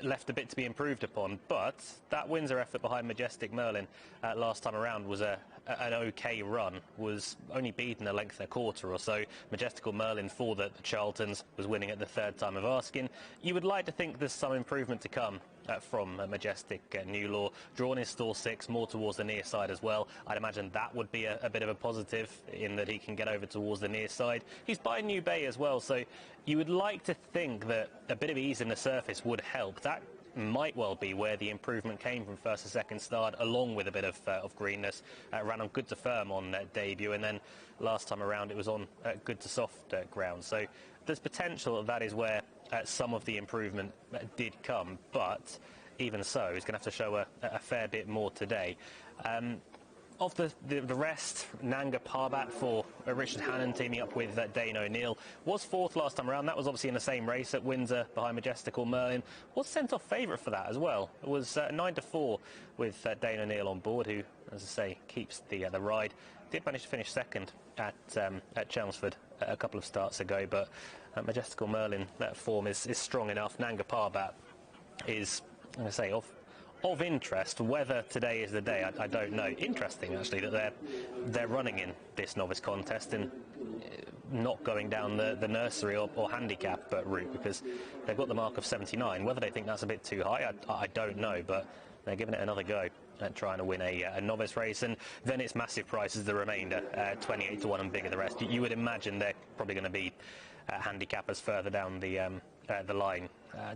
left a bit to be improved upon, but that Windsor effort behind Majestic Merlin last time around was an OK run, was only beaten a length and a quarter or so. Majestical Merlin for the Charltons was winning at the 3rd time of asking. You would like to think there's some improvement to come from Majestic New Law. Drawn in stall 6, more towards the near side as well. I'd imagine that would be a bit of a positive in that he can get over towards the near side. He's by New Bay as well, so you would like to think that a bit of ease in the surface would help. That might well be where the improvement came from first to second start, along with a bit of greenness. Ran on good to firm on debut, and then last time around it was on good to soft ground. So there's potential that is where some of the improvement did come, but even so, he's going to have to show a fair bit more today. Of the rest, Nanga Parbat for Richard Hannon teaming up with Dane O'Neill was 4th last time around. That was obviously in the same race at Windsor behind Majestical Merlin. Was sent off favourite for that as well. It was 9-4 with Dane O'Neill on board, who, as I say, keeps the ride. Did manage to finish 2nd at Chelmsford a couple of starts ago, but Majestical Merlin, that form is strong enough. Nanga Parbat is, I'm going to say, of interest. Whether today is the day, I don't know. Interesting, actually, that they're running in this novice contest and not going down the nursery or handicap route, because they've got the mark of 79. Whether they think that's a bit too high, I don't know, but they're giving it another go at trying to win a novice race. And then it's massive prices, the remainder, 28 to 1 and bigger the rest. You would imagine they're probably going to be handicappers further down the line.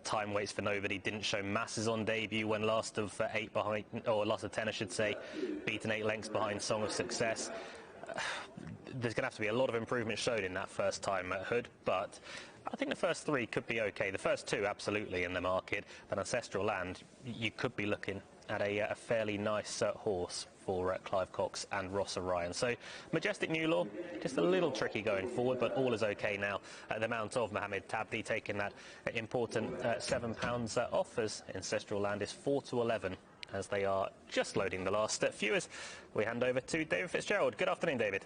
Time waits for nobody. Didn't show masses on debut when last of 8 behind, or last of 10 I should say, beaten 8 lengths behind Song of Success. There's going to have to be a lot of improvement shown in that first time at Hood, but I think the first 3 could be okay. The first 2 absolutely in the market, but Ancestral Land, you could be looking at a fairly nice horse for Clive Cox and Ross Orion. So Majestic New Law, just a little tricky going forward, but all is okay now. The mount of Mohammed Tabdi taking that important £7 off, as Ancestral Land is 4-11 as they are just loading the last few. As we hand over to David Fitzgerald. Good afternoon, David.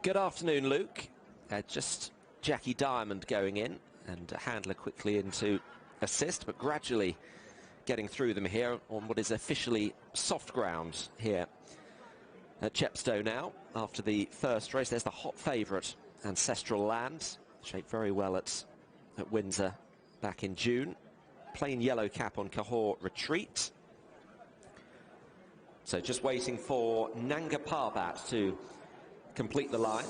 Good afternoon, Luke. Just Jackie Diamond going in, and Handler quickly into assist, but gradually getting through them here on what is officially soft ground here at Chepstow now. After the first race, there's the hot favourite, Ancestral Land, shaped very well at Windsor back in June. Plain yellow cap on Cahors Retreat. So just waiting for Nanga Parbat to complete the line.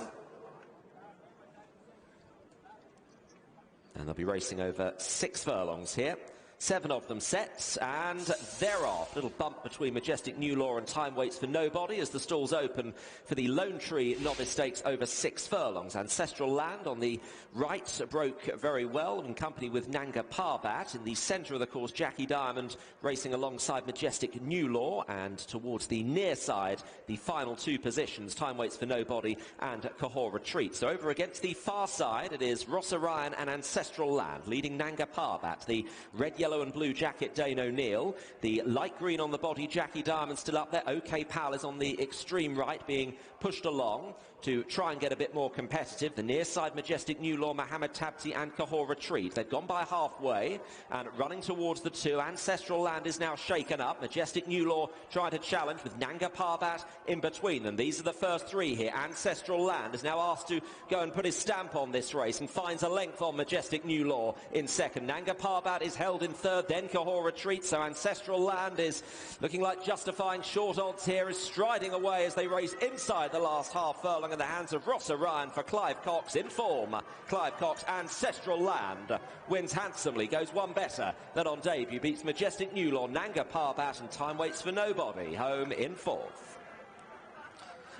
And they'll be racing over 6 furlongs here. 7 of them sets, and they're off. Little bump between Majestic New Law and Time Waits for Nobody as the stalls open for the Lone Tree Novice Stakes over 6 furlongs. Ancestral Land on the right broke very well in company with Nanga Parbat. In the centre of the course, Jackie Diamond racing alongside Majestic New Law, and towards the near side, the final 2 positions, Time Waits for Nobody and Cahors Retreat. So over against the far side, it is Ross Orion and Ancestral Land, leading Nanga Parbat. The red, yellow and blue jacket, Dane O'Neill. The light green on the body, Jackie Diamond still up there. OK Pal is on the extreme right, being pushed along to try and get a bit more competitive. The near side, Majestic New Law, Mohammed Tabti and Cahors Retreat. They've gone by halfway and running towards the 2. Ancestral Land is now shaken up. Majestic New Law trying to challenge with Nanga Parbat in between them. These are the first 3 here. Ancestral Land is now asked to go and put his stamp on this race and finds a length on Majestic New Law in second. Nanga Parbat is held in third, then Cahors Retreat. So Ancestral Land is looking like justifying short odds here, is striding away as they race inside the last half furlong in the hands of Ross Orion for Clive Cox in form. Clive Cox, Ancestral Land, wins handsomely, goes one better than on debut, beats Majestic New Law, Nanga Parbat and Time Waits for Nobody, home in 4th.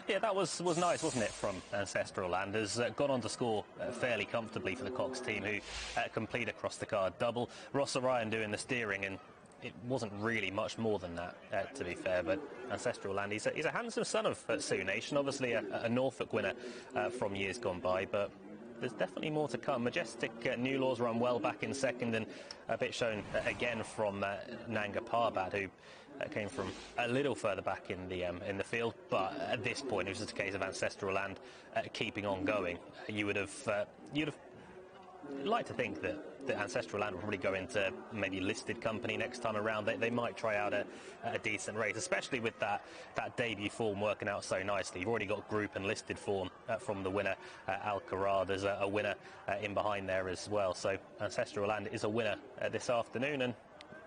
Yeah, that was nice, wasn't it, from Ancestral Land. Has gone on to score fairly comfortably for the Cox team, who complete across the card double. Ross Orion doing the steering, and it wasn't really much more than that, to be fair. But Ancestral Land, he's a handsome son of Sioux Nation, obviously a Norfolk winner from years gone by, but there's definitely more to come. Majestic New Law's run well back in second, and a bit shown again from Nanga Parbat, who came from a little further back in the field. But at this point, it was just a case of Ancestral Land keeping on going. You'd have liked to think that Ancestral Land will probably go into maybe listed company next time around. They might try out a decent race, especially with that debut form working out so nicely. You've already got group and listed form from the winner, Alcaraz. There's a winner in behind there as well. So Ancestral Land is a winner this afternoon, and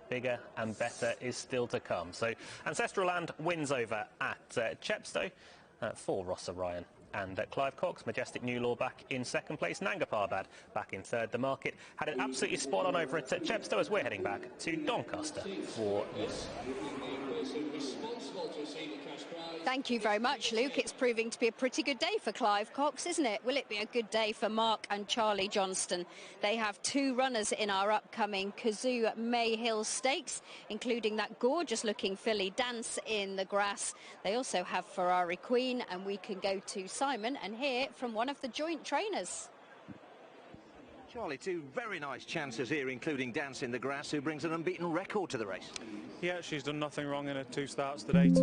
bigger and better is still to come. So Ancestral Land wins over at Chepstow for Ross Orion and Clive Cox. Majestic New Law back in second place. Nanga Parbat back in third. The market had it absolutely spot on over at Chepstow, as we're heading back to Doncaster for news. Thank you very much, Luke. It's proving to be a pretty good day for Clive Cox, isn't it? Will it be a good day for Mark and Charlie Johnston? They have 2 runners in our upcoming Kazoo Mayhill Stakes, including that gorgeous-looking filly Dance in the Grass. They also have Ferrari Queen, and we can go to Simon and hear from one of the joint trainers. Charlie, 2 very nice chances here, including Dance in the Grass, who brings an unbeaten record to the race. Yeah, she's done nothing wrong in her 2 starts to date.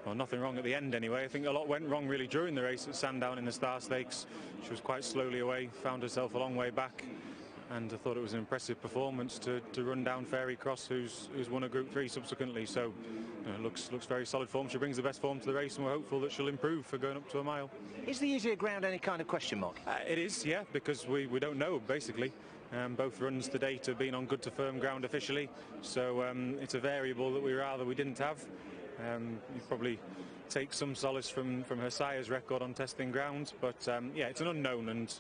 Well, nothing wrong at the end anyway. I think a lot went wrong really during the race at Sandown in the Star Stakes. She was quite slowly away, found herself a long way back, and I thought it was an impressive performance to run down Fairy Cross, who's won a Group 3 subsequently. So looks very solid form. She brings the best form to the race, and we're hopeful that she'll improve for going up to a mile. Is the easier ground any kind of question mark? It is, yeah, because we don't know, basically. Both runs to date have been on good to firm ground officially, so it's a variable that we didn't have. You probably take some solace from her sire's record on testing ground, but yeah, it's an unknown, and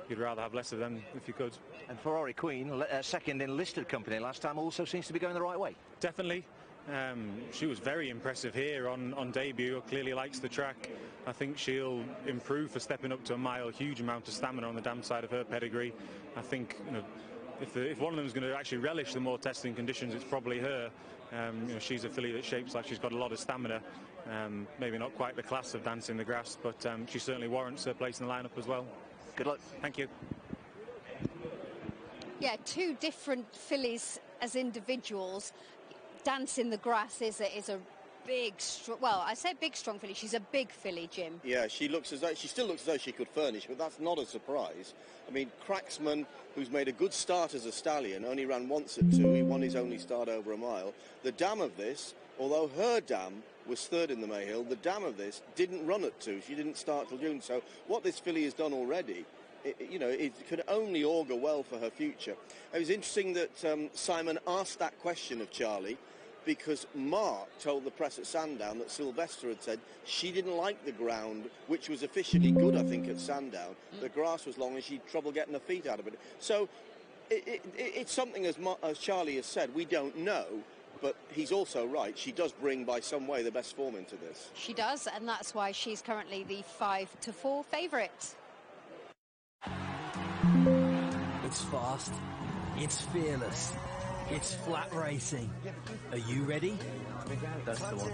you'd rather have less of them if you could. And Ferrari Queen, second in listed company last time, also seems to be going the right way. Definitely. She was very impressive here on debut. Clearly likes the track. I think she'll improve for stepping up to a mile. Huge amount of stamina on the damn side of her pedigree. I think, you know, if one of them is going to actually relish the more testing conditions, it's probably her. You know, she's a filly that shapes like she's got a lot of stamina. Maybe not quite the class of Dance in the Grass, but she certainly warrants her place in the lineup as well. Good luck. Thank you. Yeah, two different fillies as individuals. Dance in the Grass is a big, well, I say big, strong filly. She's a big filly, Jim. Yeah, she still looks as though she could furnish, but that's not a surprise. I mean, Cracksman, who's made a good start as a stallion, only ran once at 2. He won his only start over a mile. The dam of this, although her dam was third in the Mayhill, the dam of this didn't run at 2. She didn't start till June. So what this filly has done already, you know, it could only augur well for her future. It was interesting that Simon asked that question of Charlie, because Mark told the press at Sandown that Sylvester had said she didn't like the ground, which was officially good, I think, at Sandown. The grass was long and she had trouble getting her feet out of it. So it's something, as Charlie has said, we don't know, but he's also right. She does bring, by some way, the best form into this. She does, and that's why she's currently the 5-4 favourite. It's fast. It's fearless. It's flat racing. Are you ready? That's the one.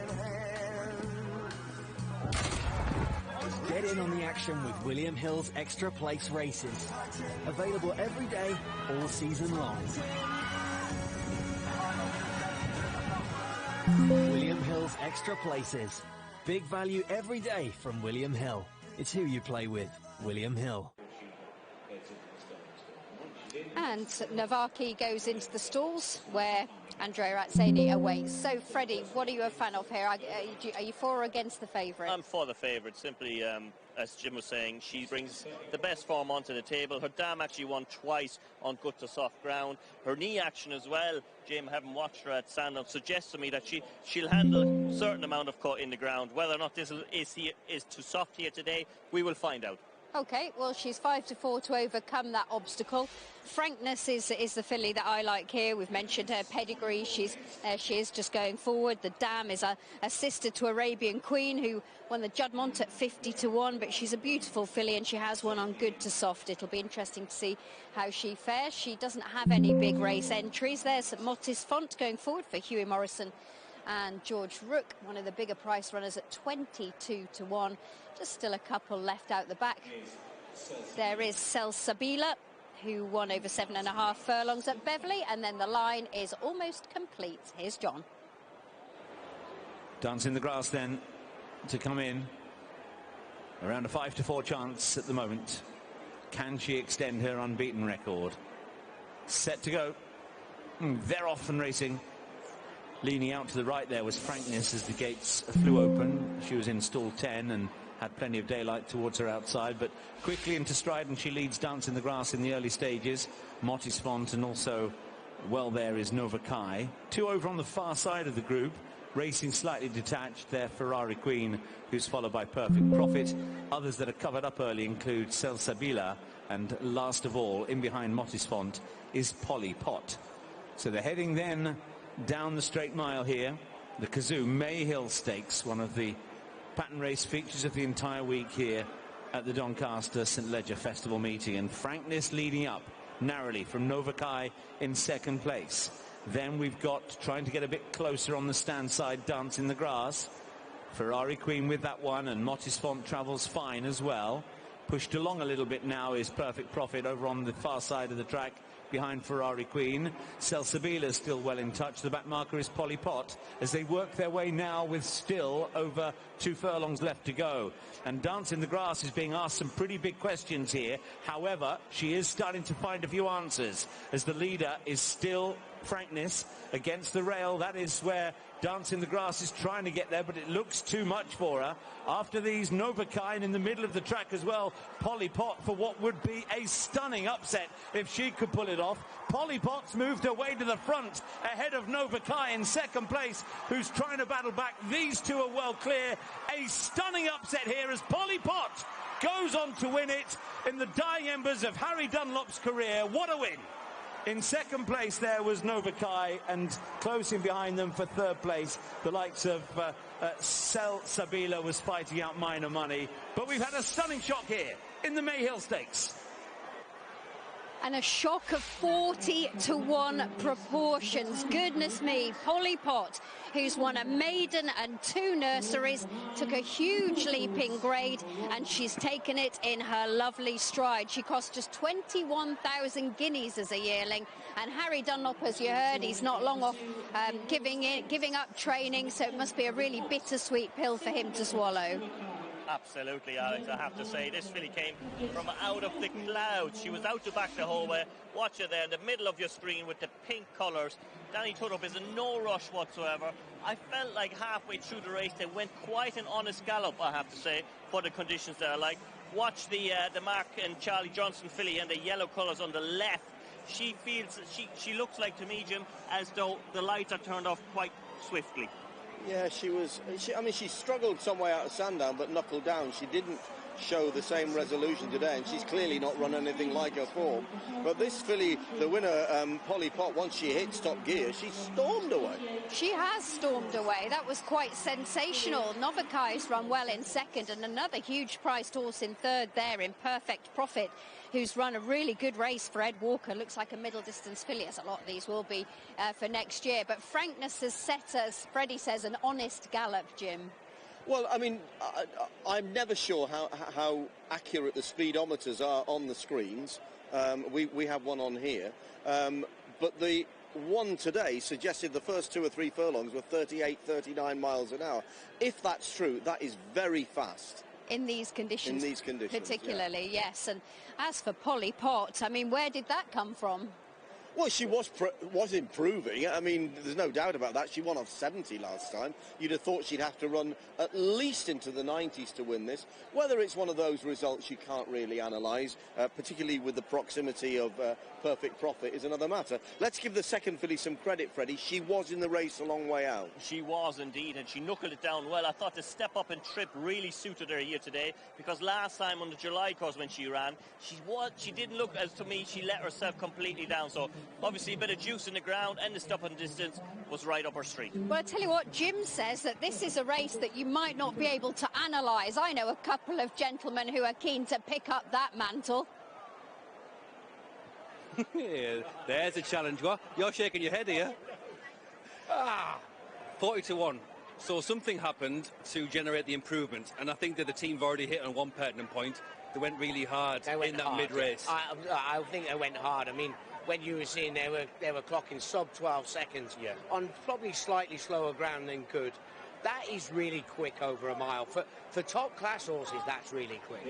Get in on the action with William Hill's Extra Place races. Available every day, all season long. William Hill's Extra Places. Big value every day from William Hill. It's who you play with. William Hill. And Navaki goes into the stalls where Andrea Razzani awaits. So, Freddie, what are you a fan of here? Are you for or against the favourite? I'm for the favourite. Simply, as Jim was saying, she brings the best form onto the table. Her dam actually won twice on good to soft ground. Her knee action as well, Jim, having watched her at Sandown, suggests to me that she'll handle a certain amount of cut in the ground. Whether or not this is too soft here today, we will find out. OK, well, she's 5-4 to overcome that obstacle. Frankness is the filly that I like here. We've mentioned her pedigree. She is just going forward. The dam is a sister to Arabian Queen, who won the Juddmonte at 50-1, but she's a beautiful filly and she has one on good to soft. It'll be interesting to see how she fares. She doesn't have any big race entries. There's Motis Font going forward for Hughie Morrison and George Rook, one of the bigger price runners at 22-1. Just still a couple left out the back. There is Salsabila, who won over 7.5 furlongs at Beverley, and then the line is almost complete. Here's John. Dance in the Grass then to come in. Around a 5-4 chance at the moment. Can she extend her unbeaten record? Set to go. They're off and racing. Leaning out to the right there was Frankness as the gates flew open. She was in stall 10 and had plenty of daylight towards her outside, but quickly into stride, and she leads Dance in the Grass in the early stages. Motis Font, and also well there is Nova Kai. 2 over on the far side of the group, racing slightly detached there, Ferrari Queen, who's followed by Perfect Profit. Others that are covered up early include Salsabila, and last of all, in behind Motis Font, is Polly Pot. So they're heading then down the straight mile here. The Kazoo Mayhill Stakes, one of the pattern race features of the entire week here at the Doncaster St Leger Festival meeting, and Frankness leading up narrowly from Nova Kai in second place. Then we've got, trying to get a bit closer on the stand side, Dance in the Grass. Ferrari Queen with that one, and Motis Font travels fine as well. Pushed along a little bit now is Perfect Profit over on the far side of the track behind Ferrari Queen. Salsabila still well in touch. The back marker is Polly Pot as they work their way now with still over 2 furlongs left to go. And Dance in the Grass is being asked some pretty big questions here. However, she is starting to find a few answers as the leader is still Frankness against the rail. That is where Dance in the Grass is trying to get there, but it looks too much for her. After these, Nova Kai in the middle of the track as well. Polly Pot for what would be a stunning upset if she could pull it off. Polly Pot's moved her way to the front ahead of Nova Kai in second place, who's trying to battle back. These two are well clear. A stunning upset here as Polly Pot goes on to win it in the dying embers of Harry Dunlop's career. What a win! In second place there was Novakai, and close in behind them for third place, the likes of Sel Sabila was fighting out minor money. But we've had a stunning shock here in the Mayhill Stakes. And a shock of 40-to-1 proportions. Goodness me, Polly Pott, who's won a maiden and 2 nurseries, took a huge leap in grade, and she's taken it in her lovely stride. She cost just 21,000 guineas as a yearling, and Harry Dunlop, as you heard, he's not long off giving up training, so it must be a really bittersweet pill for him to swallow. Absolutely, Alex, I have to say, this filly came from out of the clouds. She was out to back the whole way. Watch her there in the middle of your screen with the pink colours. Danny Tudhope is in no rush whatsoever. I felt like halfway through the race they went quite an honest gallop, I have to say, for the conditions that I like. Watch the Mark and Charlie Johnson filly and the yellow colours on the left. She feels, she looks like to me, Jim, as though the lights are turned off quite swiftly. Yeah, I mean, she struggled some way out of Sandown, but knuckled down. She didn't show the same resolution today, and she's clearly not run anything like her form. But this filly, the winner, Polly Pott, once she hits top gear, she stormed away. She has stormed away. That was quite sensational. Novakai's run well in second, and another huge priced horse in third there in Perfect Profit, who's run a really good race for Ed Walker. Looks like a middle distance filly, as a lot of these will be for next year. But Frankness has set us, Freddie says, an honest gallop, Jim. Well, I mean, I'm never sure how accurate the speedometers are on the screens. We have one on here. But the one today suggested the first 2 or 3 furlongs were 38, 39 miles an hour. If that's true, that is very fast. In these conditions. In these conditions, particularly, yeah. Yes. And as for Polly Pott, I mean, where did that come from? Well, she was improving. I mean, there's no doubt about that. She won off 70 last time. You'd have thought she'd have to run at least into the 90s to win this. Whether it's one of those results you can't really analyse, particularly with the proximity of Perfect Profit, is another matter. Let's give the second filly some credit, Freddie. She was in the race a long way out. She was indeed, and she knuckled it down well. I thought the step up and trip really suited her here today, because last time on the July course when she ran, she didn't look, as to me, she let herself completely down. So obviously a bit of juice in the ground, and the stop and distance was right up her street. Well, I tell you what, Jim says that this is a race that you might not be able to analyse. I know a couple of gentlemen who are keen to pick up that mantle. Yeah, there's a challenge. What? You're shaking your head here. 40-1. So something happened to generate the improvement, and I think that the team have already hit on one pertinent point. They went really hard in that mid-race. I think they went hard. I mean, when you were seeing they were clocking sub 12 seconds on probably slightly slower ground than good. That is really quick over a mile. For top-class horses, that's really quick.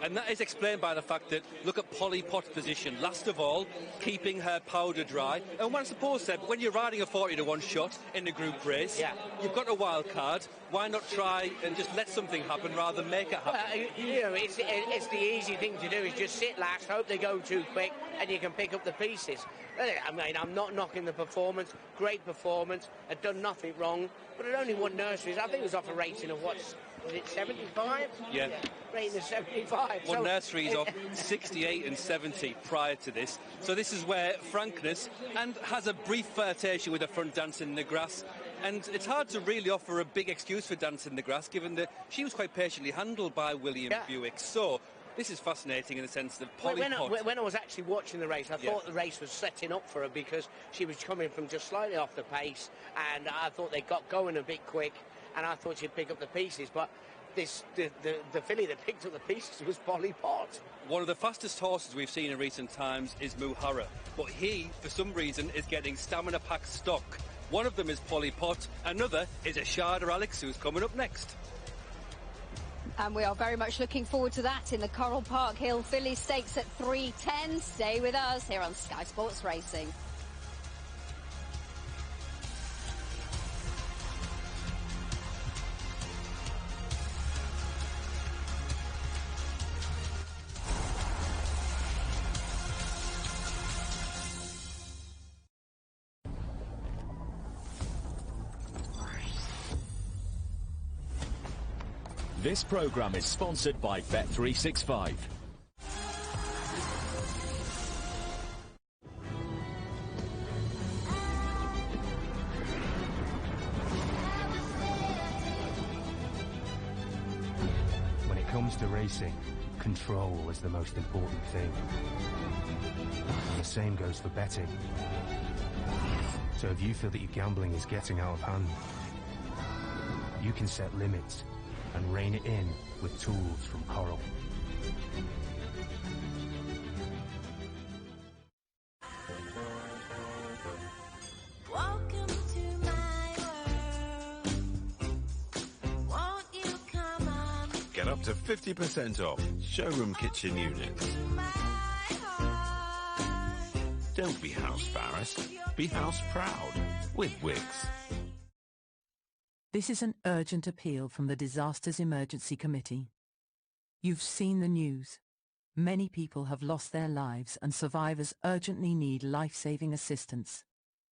And that is explained by the fact that, look at Polly Pott's position. Last of all, keeping her powder dry. And when I suppose, Seb, when you're riding a 40-1 shot in a group race, you've got a wild card. Why not try and just let something happen rather than make it happen? You know, it's the easy thing to do is just sit last, hope they go too quick, and you can pick up the pieces. I mean, I'm not knocking the performance. Great performance. Had done nothing wrong, but it only won nurseries. I think it was off a rating of was it 75? Yeah. Rating of 75. Won nurseries of 68 and 70 prior to this. So this is where Frankness and has a brief flirtation with the front dancing in the grass. And it's hard to really offer a big excuse for dancing in the grass, given that she was quite patiently handled by William Buick. So this is fascinating in the sense that Polly Pott... When I was actually watching the race, I thought the race was setting up for her because she was coming from just slightly off the pace, and I thought they got going a bit quick, and I thought she'd pick up the pieces, but the filly that picked up the pieces was Polly Pott. One of the fastest horses we've seen in recent times is Muhara, but he, for some reason, is getting stamina pack stock. One of them is Polly Pott, another is Ashada Alex, who's coming up next. And we are very much looking forward to that in the Coral Park Hill Filly Stakes at 3:10. Stay with us here on Sky Sports Racing. This program is sponsored by Bet365. to racing, control is the most important thing. And the same goes for betting. So if you feel that your gambling is getting out of hand, you can set limits and rein it in with tools from Coral. Get up to 50% off showroom kitchen units. Don't be house embarrassed, be house proud with Wickes. This is an urgent appeal from the Disasters Emergency Committee. You've seen the news. Many people have lost their lives and survivors urgently need life-saving assistance.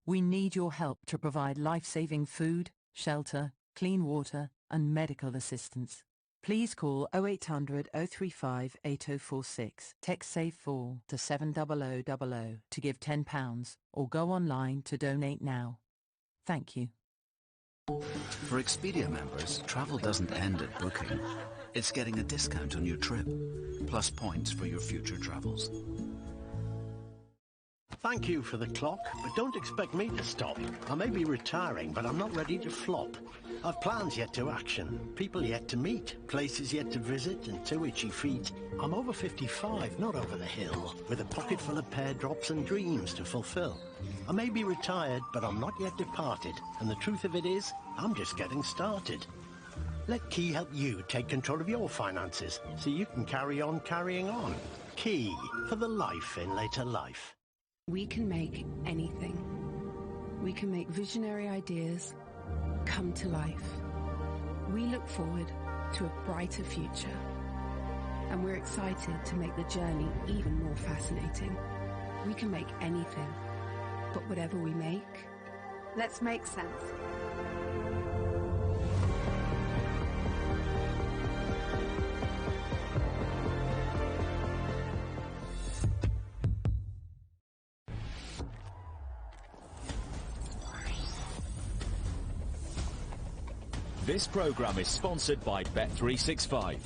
We need your help to provide life-saving food, shelter, clean water and medical assistance. Please call 0800 035 8046, text SAVE4 to 70000 to give £10 or go online to donate now. Thank you. For Expedia members, travel doesn't end at booking. It's getting a discount on your trip, plus points for your future travels. Thank you for the clock, but don't expect me to stop. I may be retiring, but I'm not ready to flop. I've plans yet to action, people yet to meet, places yet to visit, and 2 itchy feet. I'm over 55, not over the hill, with a pocket full of pear drops and dreams to fulfill. I may be retired, but I'm not yet departed, and the truth of it is, I'm just getting started. Let Key help you take control of your finances, so you can carry on carrying on. Key, for the life in later life. We can make anything. We can make visionary ideas come to life. We look forward to a brighter future. And we're excited to make the journey even more fascinating. We can make anything. But whatever we make, let's make sense. This programme is sponsored by Bet365.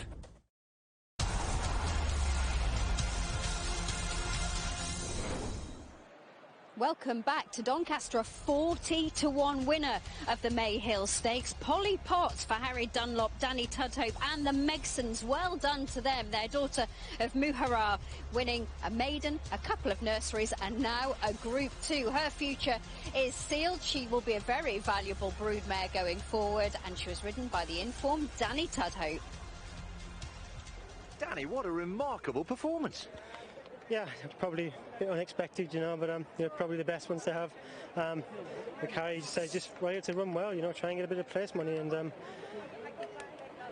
Welcome back to Doncaster, a 40-1 winner of the Mayhill Stakes. Polly Potts for Harry Dunlop, Danny Tudhope and the Megsons. Well done to them. Their daughter of Muharrar winning a maiden, a couple of nurseries and now a Group 2. Her future is sealed. She will be a very valuable broodmare going forward, and she was ridden by the informed Danny Tudhope. Danny, what a remarkable performance. Yeah, probably a bit unexpected, you know, but probably the best ones to have. Harry says just ready to run well, you know, try and get a bit of place money. And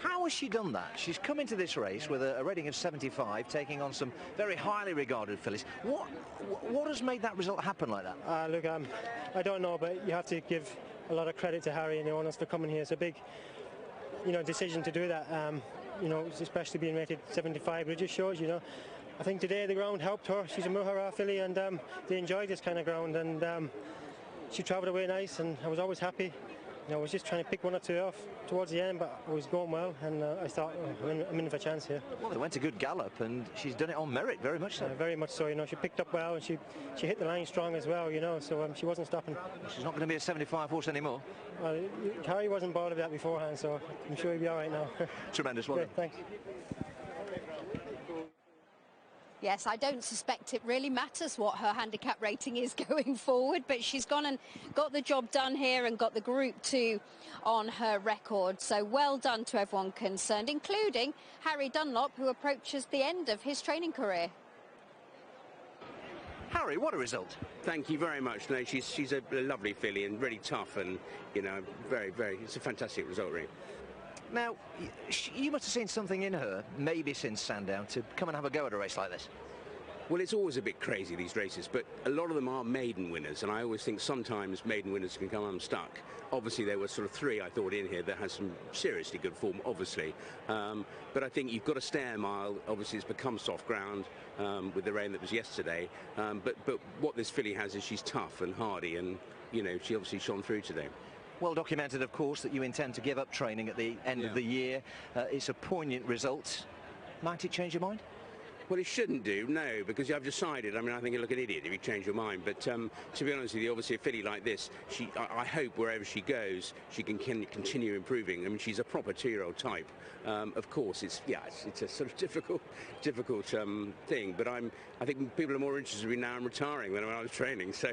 how has she done that? She's come into this race with a rating of 75, taking on some very highly regarded fillies. What has made that result happen like that? Look, I don't know, but you have to give a lot of credit to Harry and the owners for coming here. It's a big, you know, decision to do that. You know, especially being rated 75, but it just shows, you know. I think today the ground helped her. She's a Muharrar filly, and they enjoyed this kind of ground, and she travelled away nice, and I was always happy. You know, I was just trying to pick one or two off towards the end, but I was going well, and I thought, I'm in for a chance here. Well, they went a good gallop, and she's done it on merit, very much so. Very much so, you know. She picked up well, and she hit the line strong as well, you know, so she wasn't stopping. She's not going to be a 75 horse anymore. Harry wasn't bothered of that beforehand, so I'm sure he'll be all right now. Tremendous, well done. Thanks. Yes, I don't suspect it really matters what her handicap rating is going forward, but she's gone and got the job done here and got the Group 2 on her record. So well done to everyone concerned, including Harry Dunlop, who approaches the end of his training career. Harry, what a result. Thank you very much. No, she's a lovely filly and really tough, and, you know, it's a fantastic result, really. Now, you must have seen something in her, maybe since Sandown, to come and have a go at a race like this. Well, it's always a bit crazy, these races, but a lot of them are maiden winners, and I always think sometimes maiden winners can come unstuck. Obviously, there were sort of 3, I thought, in here that has some seriously good form, obviously. But I think you've got to stay a mile. Obviously, it's become soft ground with the rain that was yesterday. But what this filly has is she's tough and hardy, and, you know, she obviously shone through today. Well documented, of course, that you intend to give up training at the end of the year. It's a poignant result. Might it change your mind? Well, it shouldn't do, no, because I've decided, I mean, I think you look an idiot if you change your mind, but to be honest with you, obviously a filly like this, I hope wherever she goes, she can continue improving. I mean, she's a proper 2-year-old type. Of course, it's a sort of difficult thing, but I think people are more interested in me now I'm retiring than when I was training. So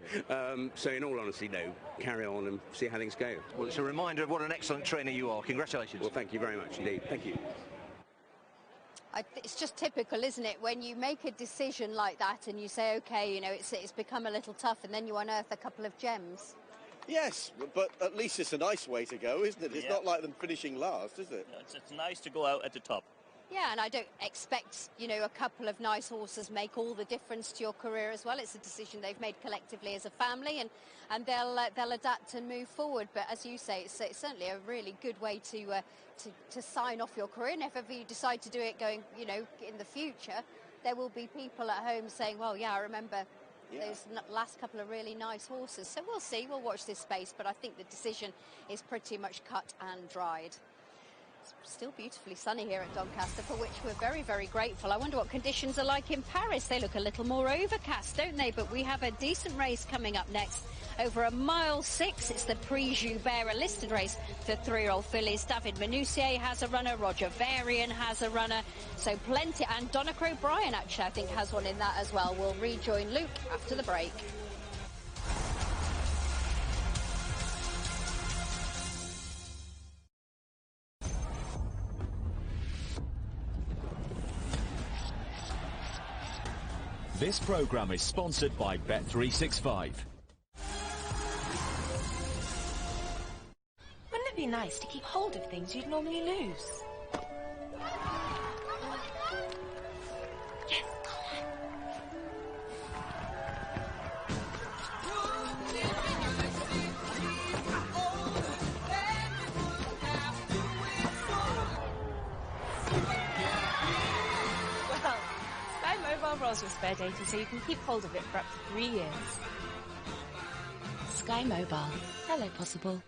in all honesty, no, carry on and see how things go. Well, it's a reminder of what an excellent trainer you are. Congratulations. Well, thank you very much indeed. Thank you. It's just typical, isn't it, when you make a decision like that and you say, OK, you know, it's become a little tough, and then you unearth a couple of gems. Yes, but at least it's a nice way to go, isn't it? It's not like them finishing last, is it? It's nice to go out at the top. Yeah, and I don't expect, you know, a couple of nice horses make all the difference to your career as well. It's a decision they've made collectively as a family, and they'll adapt and move forward. But as you say, it's certainly a really good way to sign off your career. And if ever you decide to do it going, you know, in the future, there will be people at home saying, well, yeah, I remember those last couple of really nice horses. So we'll see. We'll watch this space. But I think the decision is pretty much cut and dried. It's still beautifully sunny here at Doncaster, for which we're very, very grateful. I wonder what conditions are like in Paris. They look a little more overcast, don't they? But we have a decent race coming up next. Over 1.6 miles, it's the Prix Joubert, a listed race for 3-year-old fillies. David Manoussier has a runner, Roger Varian has a runner, so plenty. And Donna O'Brien, actually, I think, has one in that as well. We'll rejoin Luke after the break. This programme is sponsored by Bet365. Wouldn't it be nice to keep hold of things you'd normally lose? Yes, rolls with spare data so you can keep hold of it for up to 3 years. Sky Mobile. Hello, possible.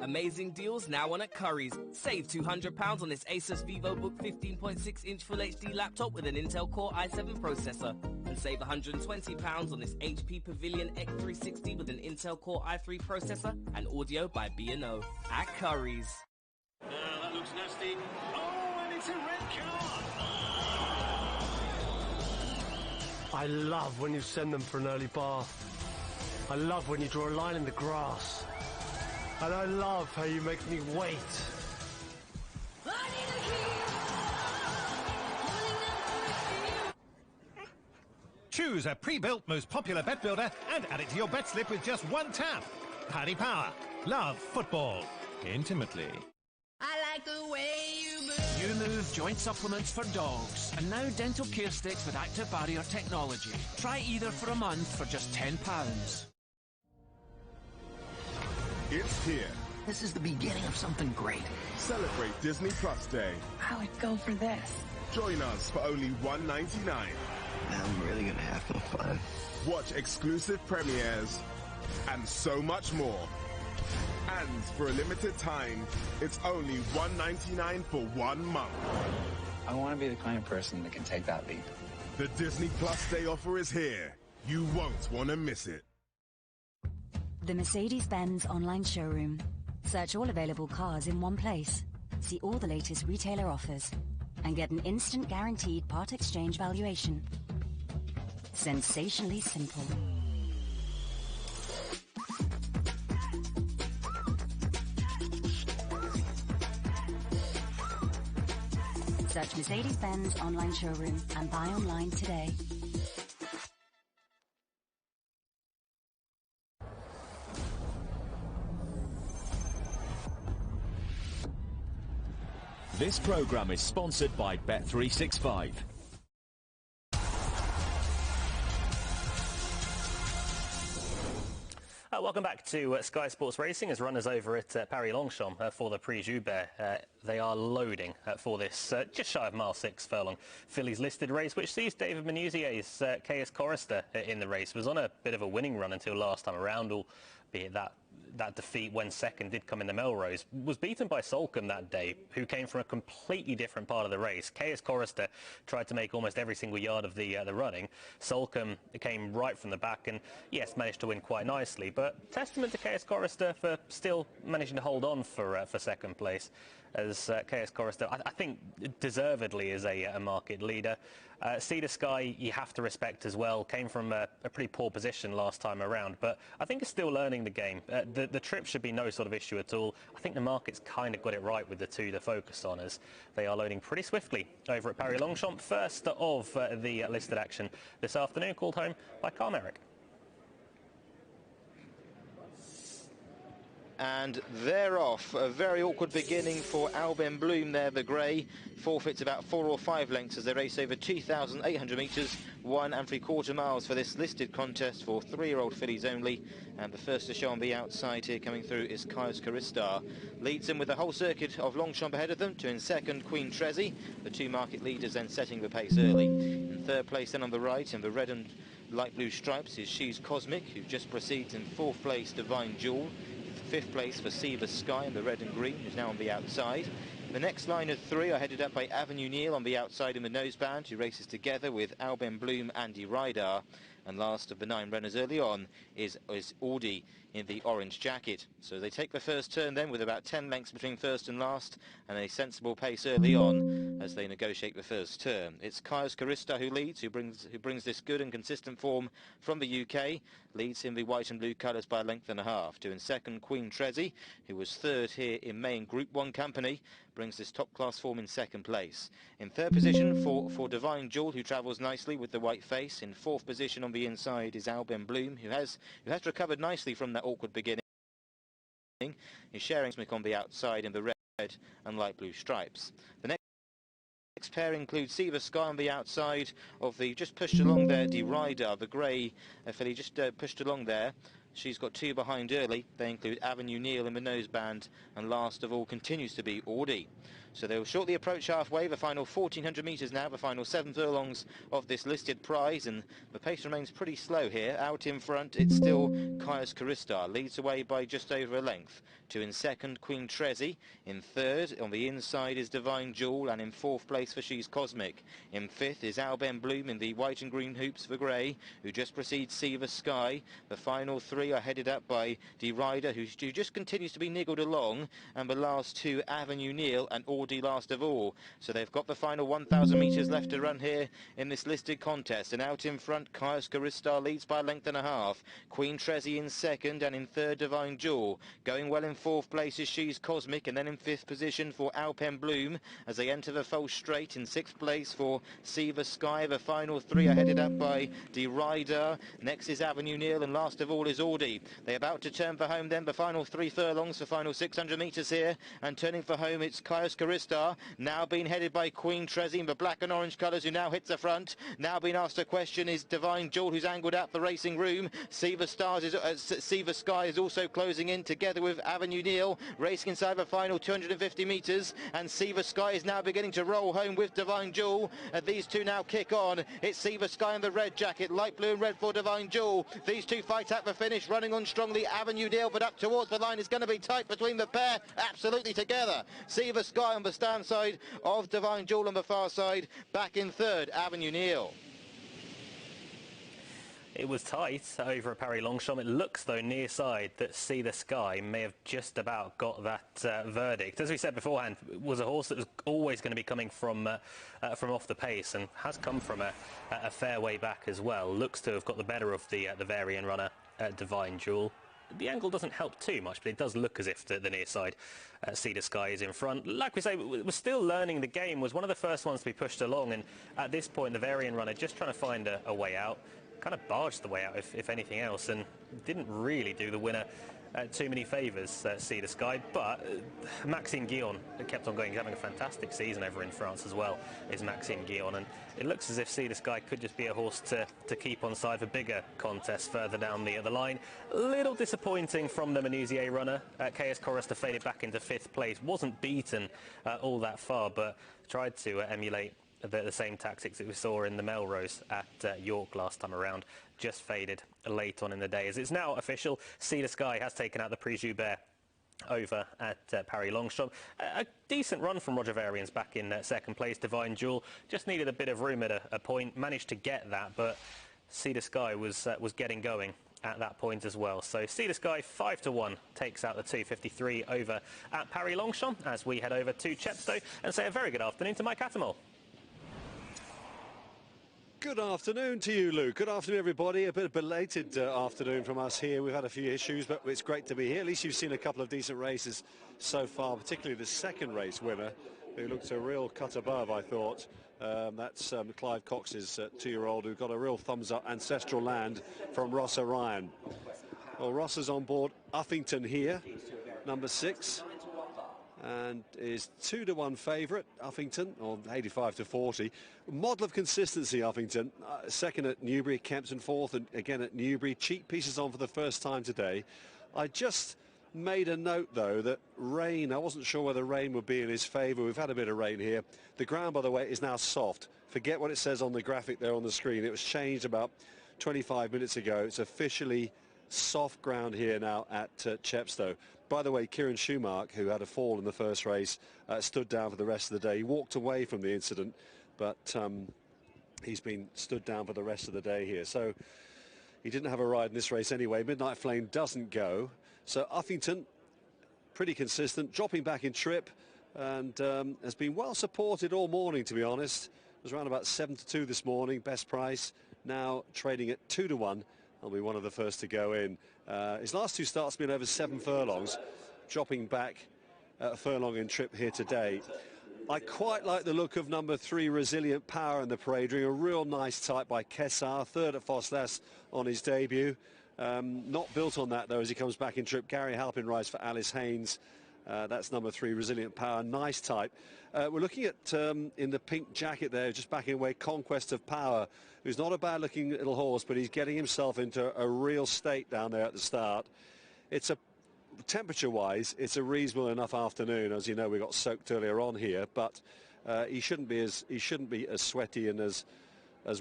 Amazing deals now on at Curry's. Save £200 on this Asus VivoBook 15.6-inch Full HD laptop with an Intel Core i7 processor. And save £120 on this HP Pavilion X360 with an Intel Core i3 processor and audio by B&O. At Curry's. That looks nasty. It's a red card. I love when you send them for an early bath. I love when you draw a line in the grass. And I love how you make me wait. Choose a pre-built most popular bet builder and add it to your bet slip with just one tap. Paddy Power. Love football. Intimately. I like the way you move. You move joint supplements for dogs, and now dental care sticks with active barrier technology. Try either for a month for just £10. It's here. This is the beginning of something great. Celebrate Disney Plus Day. I would go for this. Join us for only $1.99. Now I'm really gonna have some fun. Watch exclusive premieres and so much more. And for a limited time, it's only $1.99 for 1 month. I want to be the kind of person that can take that leap. The Disney Plus Day offer is here. You won't want to miss it. The Mercedes-Benz online showroom. Search all available cars in one place. See all the latest retailer offers. And get an instant guaranteed part exchange valuation. Sensationally simple. Search Mercedes-Benz online showroom and buy online today. This programme is sponsored by Bet365. Welcome back to Sky Sports Racing as runners over at Paris-Longchamp for the Prix Joubert. They are loading for this just shy of 1.6 mile furlong fillies listed race, which sees David Manussier's Chaos Chorister in the race. Was on a bit of a winning run until last time around, albeit that that defeat when second did come in the Melrose, was beaten by Solcombe that day, who came from a completely different part of the race. Caius Chorister tried to make almost every single yard of the running. Solcombe came right from the back and, yes, managed to win quite nicely. But testament to Caius Chorister for still managing to hold on for second place, as Caius Chorister, I think, deservedly is a market leader. Sea to Sky, you have to respect as well. Came from a pretty poor position last time around, but I think is still learning the game. The trip should be no sort of issue at all. I think the market's kind of got it right with the two to focus on, as they are loading pretty swiftly over at Paris Longchamp. First of the listed action this afternoon, called home by Carl Merrick. And they're off. A very awkward beginning for Alben Bloom there, the grey. Forfeits about 4 or 5 lengths as they race over 2,800 metres, 1 3/4 miles for this listed contest for 3-year-old fillies only. And the first to show on the outside here coming through is Caius Chorister. Leads them with the whole circuit of Longchamp ahead of them, to in second Queen Trezzy. The two market leaders then setting the pace early. In third place then on the right, in the red and light blue stripes, is She's Cosmic, who just proceeds in fourth place Divine Jewel. Fifth place for Sea to Sky in the red and green, who's now on the outside. The next line of 3 are headed up by Avenue Neil on the outside in the noseband, who races together with Alben Bloom and Derrida. And last of the 9 runners early on is Audi in the orange jacket. So they take the first turn then with about 10 lengths between first and last, and a sensible pace early on as they negotiate the first turn. It's Caius Chorister who leads, who brings this good and consistent form from the UK. Leads in the white and blue colours by a length and a half. To in second Queen Trezzy, who was third here in May in Group 1 company, brings this top-class form in second place. In third position for Divine Jewel, who travels nicely with the white face. In fourth position on the inside is Alben Bloom, who has recovered nicely from that awkward beginning. He's sharing Smith on the outside in the red and light blue stripes. The next pair includes Sea to Sky on the outside of the just pushed along there Derrida, the grey filly just pushed along there. She's got 2 behind early. They include Avenue Neil in the noseband, and last of all continues to be Audi. So they will shortly approach halfway, the final 1,400 metres now, the final 7 furlongs of this listed prize, and the pace remains pretty slow here. Out in front, it's still Caius Chorister, leads away by just over a length. To in second, Queen Trezzy. In third, on the inside, is Divine Jewel, and in fourth place for She's Cosmic. In fifth is Alben Bloom in the white and green hoops for grey, who just precedes Sea to Sky. The final 3 are headed up by Derrida, who just continues to be niggled along, and the last 2, Avenue Neil and Audi last of all. So they've got the final 1,000 metres left to run here in this listed contest, and out in front Caius Chorister leads by a length and a half. Queen Trezzy in second, and in third Divine Jewel. Going well in fourth place is She's Cosmic, and then in fifth position for Alben Bloom as they enter the false straight. In sixth place for Sea to Sky. The final 3 are headed up by Derrida. Next is Avenue Neil, and last of all is Audi. They're about to turn for home then, the final 3 furlongs, the final 600 metres here, and turning for home it's Caius Chorister, now being headed by Queen Trezzy in the black and orange colours, who now hits the front. Now being asked a question is Divine Jewel, who's angled out the racing room. Sea to Sky is also closing in together with Avenue Neil, racing inside the final 250 metres, and Sea to Sky is now beginning to roll home with Divine Jewel. These two now kick on. It's Sea to Sky in the red jacket, light blue and red for Divine Jewel. These two fight at the finish, running on strongly. Avenue Neil, but up towards the line is going to be tight between the pair, absolutely together. Sea to Sky on the stand side of Divine Jewel on the far side. Back in third, Avenue Neil. It was tight over at Paris Longchamp. It looks, though, near side that Sea to Sky may have just about got that verdict. As we said beforehand, it was a horse that was always going to be coming from off the pace, and has come from a fair way back as well. Looks to have got the better of the Varian runner, Divine Jewel. The angle doesn't help too much, but it does look as if the near side, Sea to Sky, is in front. Like we say, we're still learning the game. Was one of the first ones to be pushed along, and at this point the Varian runner just trying to find a way out. Kind of barged the way out, if anything else, and didn't really do the winner too many favours, Sea to Sky. But Maxime Guillon kept on going. He's having a fantastic season over in France as well, is Maxime Guillon, and it looks as if Sea to Sky could just be a horse to keep on side for bigger contests further down the line. A little disappointing from the Menuisier runner. Caius Chorister faded back into 5th place, wasn't beaten all that far, but tried to emulate the same tactics that we saw in the Melrose at York last time around. just faded late on in the day. As it's now official, Sea to Sky has taken out the Prix-Joubert over at Paris Longchamp. A decent run from Roger Varian's back in second place. Divine Jewel just needed a bit of room at a point, managed to get that, but Sea to Sky was getting going at that point as well. So Sea to Sky 5-1 takes out the 253 over at Paris Longchamp as we head over to Chepstow and say a very good afternoon to Mike Cattermole. Good afternoon to you, Luke. Good afternoon, everybody. A bit of belated afternoon from us here. We've had a few issues, but it's great to be here. At least you've seen a couple of decent races so far, particularly the second race winner, who looked a real cut above, I thought. That's Clive Cox's 2-year-old, who got a real thumbs-up Ancestral Land from Ross Orion. Well, Ross is on board Uffington here, number 6. And is 2-1 favourite, Uffington, or 85-40. Model of consistency, Uffington. Second at Newbury, Kempton fourth, and again at Newbury. Cheap pieces on for the first time today. I just made a note, though, that rain, I wasn't sure whether rain would be in his favour. We've had a bit of rain here. The ground, by the way, is now soft. Forget what it says on the graphic there on the screen. It was changed about 25 minutes ago. It's officially soft ground here now at Chepstow. By the way, Kieran Schumacher, who had a fall in the first race, stood down for the rest of the day. He walked away from the incident, but he's been stood down for the rest of the day here. So he didn't have a ride in this race anyway. Midnight Flame doesn't go. So Uffington, pretty consistent, dropping back in trip, and has been well supported all morning, to be honest. It was around about 7-2 this morning, best price. Now trading at 2-1. He'll be one of the first to go in. His last 2 starts have been over 7 furlongs, dropping back a furlong in trip here today. I quite like the look of number 3, Resilient Power, in the parade ring. A real nice type by Kessar, third at Fosslas on his debut. Not built on that, though, as he comes back in trip. Gary Halpin rides for Alice Haynes. That's number 3, Resilient Power. Nice type. We're looking at, in the pink jacket there, just backing away, Conquest of Power, who's not a bad-looking little horse, but he's getting himself into a real state down there at the start. It's a temperature-wise, it's a reasonable enough afternoon. As you know, we got soaked earlier on here, but he shouldn't be as sweaty and as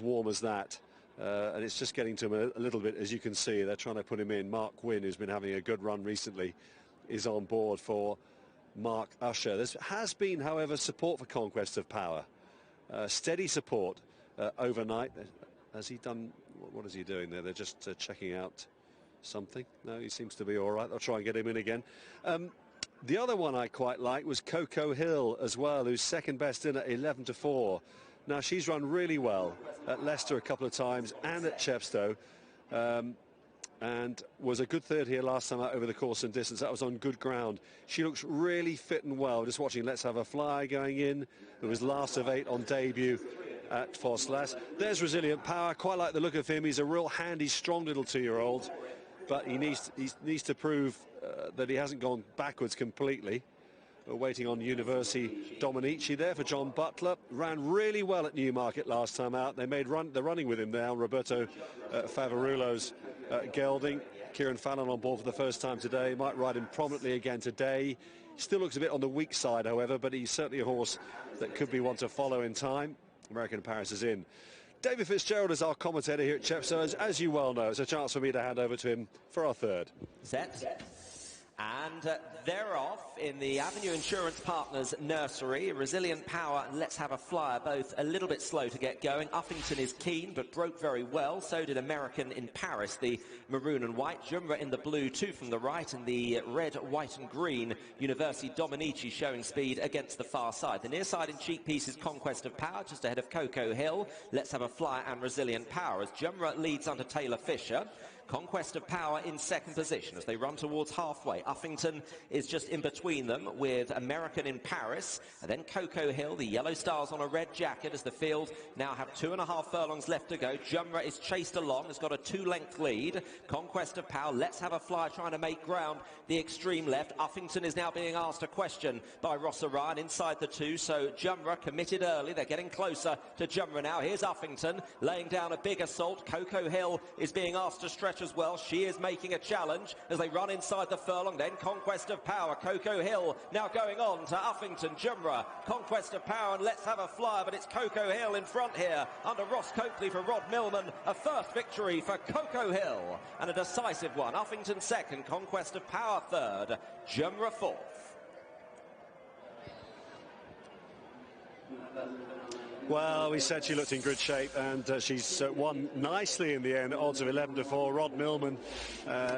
warm as that. And it's just getting to him a little bit, as you can see. They're trying to put him in. Mark Gwynn, who's been having a good run recently, is on board for Mark Usher. There has been, however, support for Conquest of Power. Steady support overnight. Has he done... What is he doing there? They're just checking out something. No, he seems to be all right. I'll try and get him in again. The other one I quite like was Coco Hill as well, who's second best in at 11-4. Now, she's run really well at Leicester a couple of times and at Chepstow. And was a good third here last time out over the course and distance. That was on good ground. She looks really fit and well. Just watching Let's Have a Fly going in. It was last of 8 on debut at Fosslas. There's Resilient Power. Quite like the look of him. He's a real handy, strong little 2-year-old. But he needs to prove that he hasn't gone backwards completely. We're waiting on Universi Dominici there for John Butler. Ran really well at Newmarket last time out. They're running with him now. Roberto Favorulo's gelding. Kieran Fallon on board for the first time today. Might ride him prominently again today. Still looks a bit on the weak side, however, but he's certainly a horse that could be one to follow in time. American Paris is in. David Fitzgerald is our commentator here at Chepstow. As you well know, it's a chance for me to hand over to him for our third. Set. And they're off in the Avenue Insurance Partners nursery. Resilient Power and Let's Have a Flyer, both a little bit slow to get going. Uffington is keen, but broke very well. So did American in Paris, the maroon and white. Jumra in the blue, 2 from the right, and the red, white and green. Universi Dominici showing speed against the far side. The near side in cheap pieces, Conquest of Power, just ahead of Coco Hill. Let's Have a Flyer and Resilient Power, as Jumra leads under Taylor Fisher. Conquest of Power in second position as they run towards halfway. Uffington is just in between them with American in Paris, and then Coco Hill, the yellow stars on a red jacket, as the field now have 2.5 furlongs left to go. Jumra is chased along, has got a 2-length lead. Conquest of Power, Let's Have a Flyer trying to make ground the extreme left. Uffington is now being asked a question by Ross Orion inside the 2, so Jumra committed early. They're getting closer to Jumra now. Here's Uffington laying down a big assault. Coco Hill is being asked to stretch stretch as well. She is making a challenge as they run inside the furlong. Then Conquest of Power. Coco Hill now going on to Uffington, Jumra. Conquest of Power and Let's Have a Flyer, but it's Coco Hill in front here under Ross Coakley for Rod Millman. A first victory for Coco Hill and a decisive one. Uffington second, Conquest of Power third, Jumra fourth. Well, we said she looked in good shape, and she's won nicely in the end. Odds of 11-4. Rod Millman,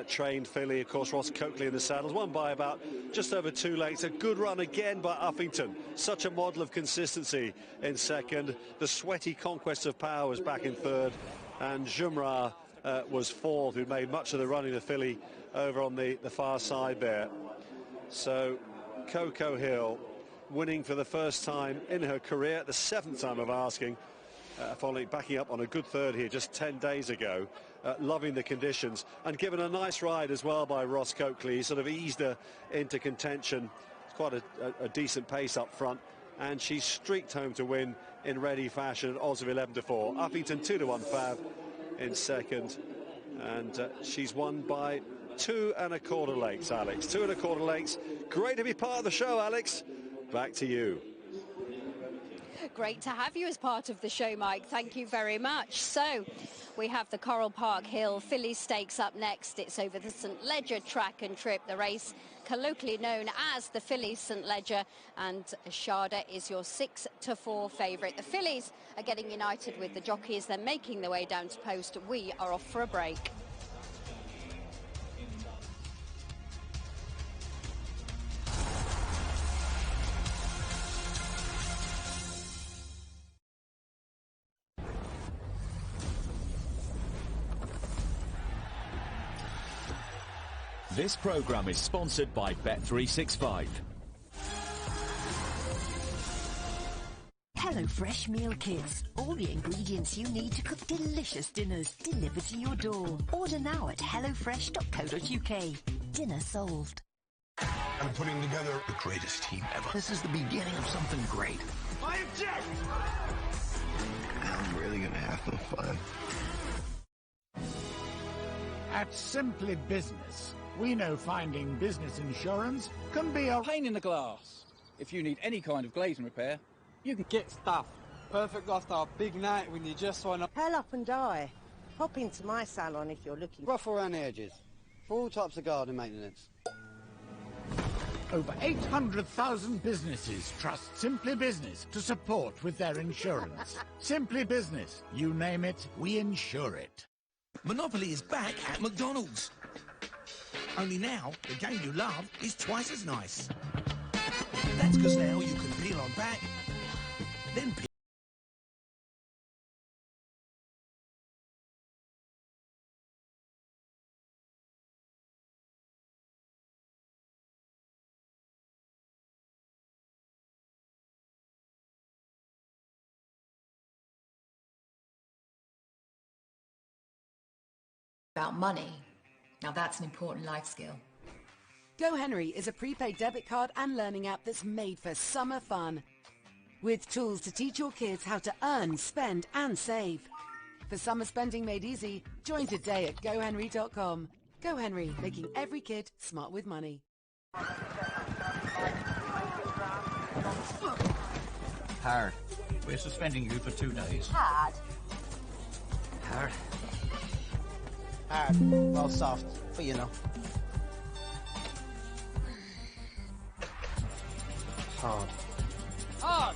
trained filly, of course. Ross Coakley in the saddles, won by about just over 2 lengths. A good run again by Uffington. Such a model of consistency in second. The sweaty Conquest of Power was back in third, and Jumra was fourth, who made much of the running the filly over on the far side there. So Coco Hill winning for the first time in her career, the 7th time of asking, following backing up on a good third here just 10 days ago, loving the conditions, and given a nice ride as well by Ross Coakley. He sort of eased her into contention. It's quite a decent pace up front, and she streaked home to win in ready fashion at odds of 11-4. Uffington 2-1 fav in second, and she's won by 2 1/4 lengths, Alex. 2 1/4 lengths. Great to be part of the show, Alex. Back to you. Great to have you as part of the show, Mike. Thank you very much. So we have the Coral Park Hill Filly Stakes up next. It's over the St Ledger track and trip, the race colloquially known as the Filly St Ledger, and Sharda is your 6-4 favourite. The fillies are getting united with the jockeys. They're making their way down to post. We are off for a break. This programme is sponsored by Bet365. HelloFresh meal kits. All the ingredients you need to cook delicious dinners delivered to your door. Order now at hellofresh.co.uk. Dinner solved. I'm putting together the greatest team ever. This is the beginning of something great. I object! I'm really gonna have some fun. At Simply Business, we know finding business insurance can be a pain in the glass. If you need any kind of glazing repair, you can get stuff. Perfect after a big night when you just want to hell up and die. Hop into my salon if you're looking. Rough around the edges. For all types of garden maintenance. Over 800,000 businesses trust Simply Business to support with their insurance. Simply Business, you name it, we insure it. Monopoly is back at McDonald's. Only now, the game you love is twice as nice. That's because now you can peel on back, then peel. About money. Now that's an important life skill. GoHenry is a prepaid debit card and learning app that's made for summer fun. With tools to teach your kids how to earn, spend and save. For summer spending made easy, join today at GoHenry.com. GoHenry, making every kid smart with money. Hard. We're suspending you for 2 days. Hard. Hard. Hard. Well, soft. But you know. Hard. Hard!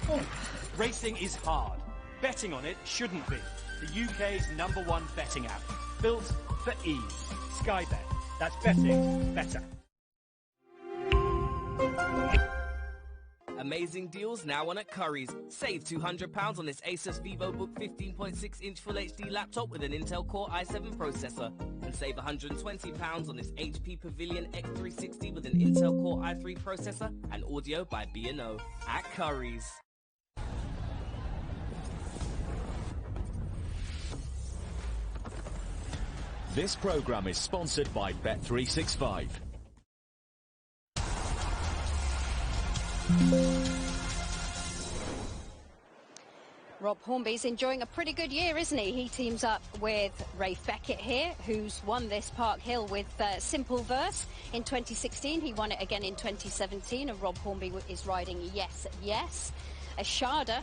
Oh. Racing is hard. Betting on it shouldn't be. The UK's #1 betting app. Built for ease. Sky Bet. That's betting better. Amazing deals now on at Curry's. Save £200 on this Asus VivoBook 15.6-inch Full HD laptop with an Intel Core i7 processor. And save £120 on this HP Pavilion X360 with an Intel Core i3 processor and audio by B&O. At Curry's. This programme is sponsored by Bet365. Rob Hornby's enjoying a pretty good year, isn't he? He teams up with Rafe Beckett here, who's won this Park Hill with Simple Verse in 2016. He won it again in 2017, and Rob Hornby is riding Yes Yes. Ashada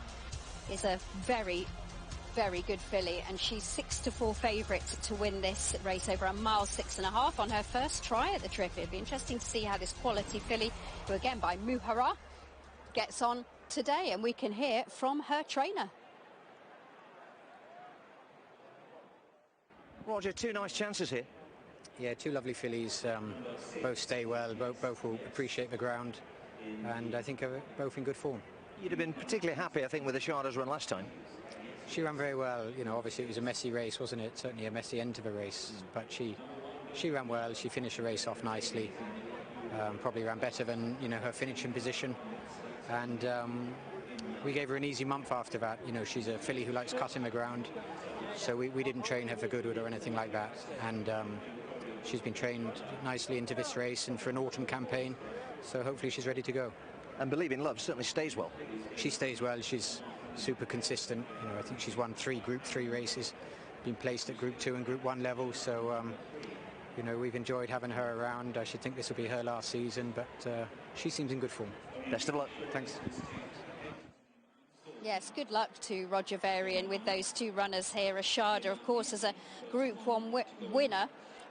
is a very good filly, and she's 6-4 favourite to win this race over a mile 6.5 on her first try at the trip. It'd be interesting to see how this quality filly, who again by Muhara, gets on today, and we can hear from her trainer. Roger, two nice chances here. Yeah, two lovely fillies. Both stay well, both will appreciate the ground, and I think are both in good form. You'd have been particularly happy, I think, with Ashada's run last time. She ran very well. You know, obviously it was a messy race, wasn't it? Certainly a messy end to the race, but she ran well. She finished the race off nicely. Probably ran better than, you know, her finishing position, and we gave her an easy month after that. You know, she's a filly who likes cutting the ground, so we didn't train her for Goodwood or anything like that, and she's been trained nicely into this race and for an autumn campaign, so hopefully she's ready to go. And Believe in Love certainly stays well. She stays well. She's super consistent. You know, I think she's won 3 Group 3 races, been placed at Group 2 and Group 1 level, so you know, we've enjoyed having her around. I should think this will be her last season, but she seems in good form. Best of luck. Thanks. Yes, good luck to Roger Varian with those two runners here. Ashada, of course, as a Group 1 winner,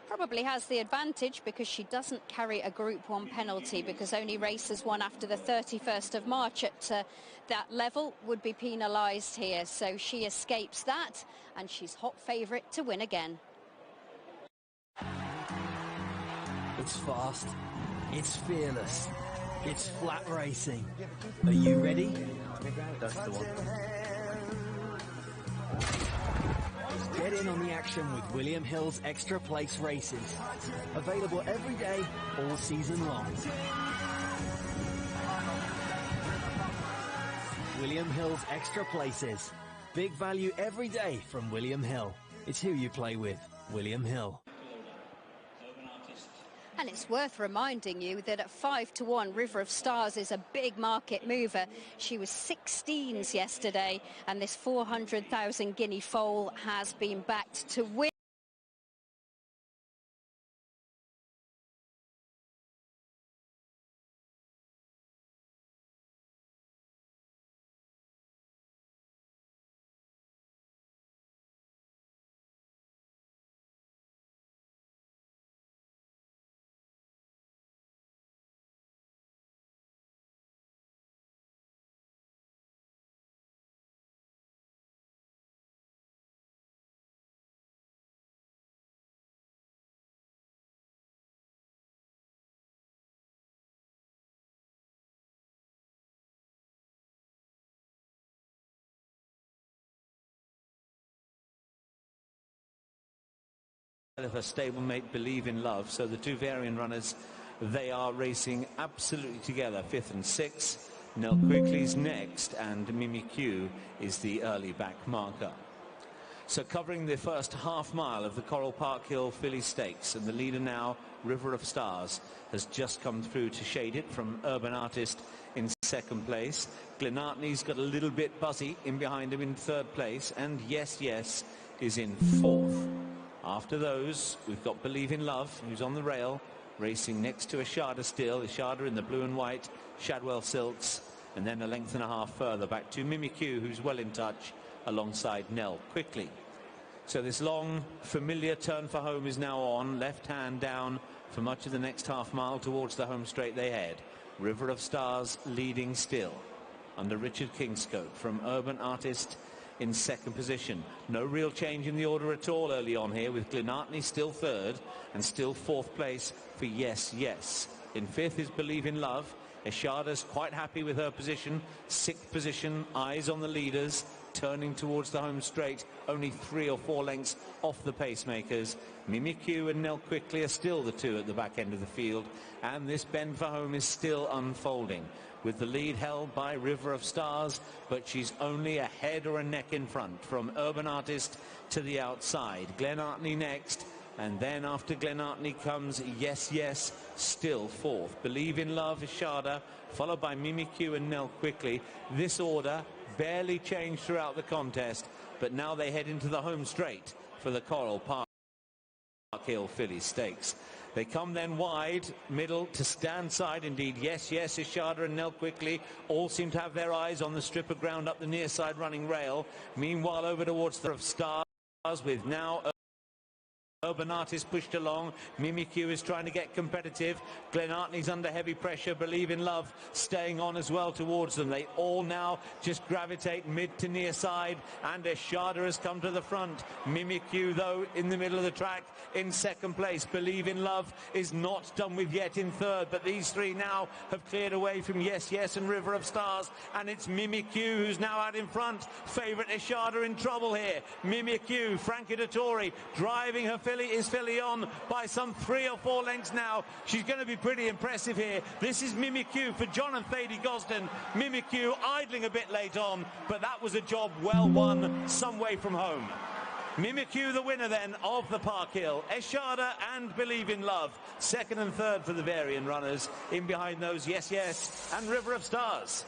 probably has the advantage because she doesn't carry a Group 1 penalty, because only races won after the 31st of March at that level would be penalised here. So she escapes that, and she's hot favourite to win again. It's fast, it's fearless, it's flat racing. Are you ready? That's the one. Get in on the action with William Hill's Extra Place races. Available every day, all season long. William Hill's Extra Places. Big value every day from William Hill. It's who you play with. William Hill. And it's worth reminding you that at 5-1, River of Stars is a big market mover. She was 16s yesterday, and this 400,000 guinea foal has been backed to win. Of her stablemate Believe in Love, so the two Varian runners, they are racing absolutely together, 5th and 6th. Nell Quickly's next, and Mimi Q is the early back marker. So covering the first half mile of the Coral Park Hill Filly Stakes, and the leader now, River of Stars, has just come through to shade it from Urban Artist in 2nd place. Glenartney's got a little bit buzzy in behind him in 3rd place, and Yes Yes is in 4th. After those, we've got Believe in Love, who's on the rail, racing next to Ashada still. Ashada in the blue and white, Shadwell silks, and then a length and a half further back to Mimi Q, who's well in touch, alongside Nell Quickly. So this long, familiar turn for home is now on. Left hand down for much of the next half mile towards the home straight they head. River of Stars leading still, under Richard Kingscote from Urban Artist in 2nd position. No real change in the order at all early on here, with Glenartney still 3rd and still 4th place for Yes Yes. In 5th is Believe in Love. Ashada's quite happy with her position. 6th position, eyes on the leaders, turning towards the home straight, only 3 or 4 lengths off the pacemakers. Mimi Q and Nell Quickly are still the two at the back end of the field, and this bend for home is still unfolding, with the lead held by River of Stars, but she's only a head or a neck in front from Urban Artist to the outside. Glenartney next, and then after Glenartney comes Yes Yes, still 4th. Believe in Love, Ashada, followed by Mimi Q and Nell Quickly. This order barely changed throughout the contest, but now they head into the home straight for the Coral Park Hill Filly Stakes. They come then wide, middle to stand side indeed. Yes, Ishada and Nell Quickly all seem to have their eyes on the strip of ground up the near side running rail. Meanwhile, over towards the Stars with now Urbanartis pushed along. Mimikyu is trying to get competitive. Glenartney's under heavy pressure. Believe in Love staying on as well towards them. They all now just gravitate mid to near side, and Ishada has come to the front. Mimikyu, though, in the middle of the track in second place. Believe in Love is not done with yet in third, but these three now have cleared away from Yes and River of Stars, and it's Mimikyu who's now out in front. Favourite Ishada in trouble here. Mimikyu, Frankie Dettori driving her filly. Is filly on by some 3 or 4 lengths now. She's going to be pretty impressive here. This is Mimikyu for John and Thady Gosden. Mimikyu idling a bit late on, but that was a job well won some way from home. Mimikyu the winner then of the Park Hill. Ishada and Believe in Love, second and third for the Varian runners. In behind those, Yes and River of Stars.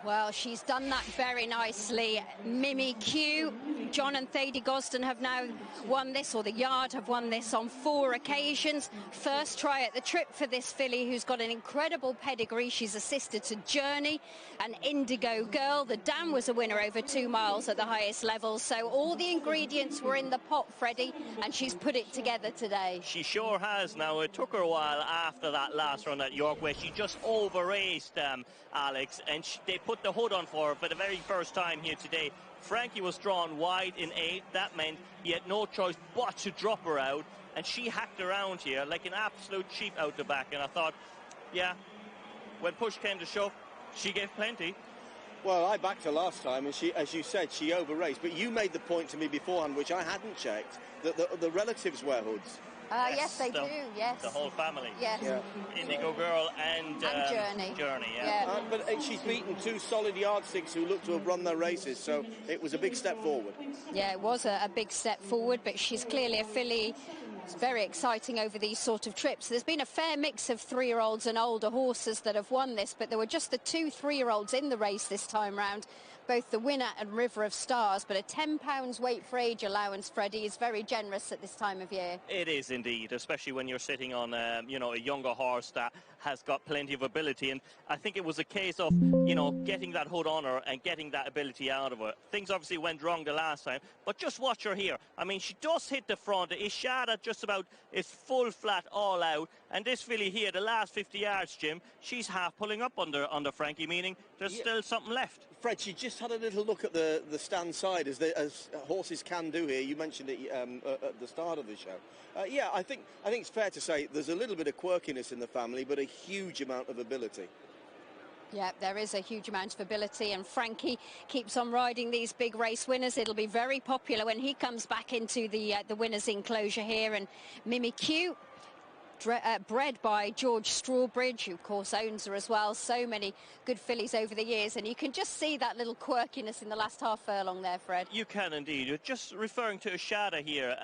Well, she's done that very nicely. Mimikyu, John and Thady Gosden have now won this, or the Yard have won this on 4 occasions. First try at the trip for this filly, who's got an incredible pedigree. She's a sister to Journey, an Indigo Girl. The Dam was a winner over 2 miles at the highest level. So all the ingredients were in the pot, Freddie, and she's put it together today. She sure has. Now, it took her a while after that last run at York, where she just over-raced Alex, and they put the hood on for her for the very first time here today. Frankie was drawn wide in 8. That meant he had no choice but to drop her out, and she hacked around here like an absolute sheep out the back. And I thought, yeah, when push came to shove, she gave plenty. Well, I backed her last time, and she, as you said, she over-raced. But you made the point to me beforehand, which I hadn't checked, that the relatives wear hoods. Yes, they do, yes. The whole family. Yes. Yeah. Indigo Girl and Journey. Journey, yeah. But she's beaten 2 solid yardsticks who look to have run their races, so it was a big step forward. Yeah, it was a big step forward, but she's clearly a filly. It's very exciting over these sort of trips. There's been a fair mix of 3-year-olds and older horses that have won this, but there were just the 2 3-year-olds in the race this time round. Both the winner and River of Stars, but a £10 weight for age allowance, Freddie, is very generous at this time of year. It is indeed, especially when you're sitting on, you know, a younger horse that has got plenty of ability. And I think it was a case of, you know, getting that hood on her and getting that ability out of her. Things obviously went wrong the last time, but just watch her here. I mean, she does hit the front. Ishada just about is full flat all out. And this filly here, the last 50 yards, Jim, she's half pulling up under Frankie, meaning there's still something left. Fred, she just had a little look at the stand side, as horses can do here. You mentioned it at the start of the show. Yeah, I think it's fair to say there's a little bit of quirkiness in the family, but a huge amount of ability. Yeah, there is a huge amount of ability, and Frankie keeps on riding these big race winners. It'll be very popular when he comes back into the winners' enclosure here. And Mimikyu, bred by George Strawbridge, who of course owns her as well. So many good fillies over the years, and you can just see that little quirkiness in the last half furlong there, Fred. You can indeed. You're just referring to Ishada here,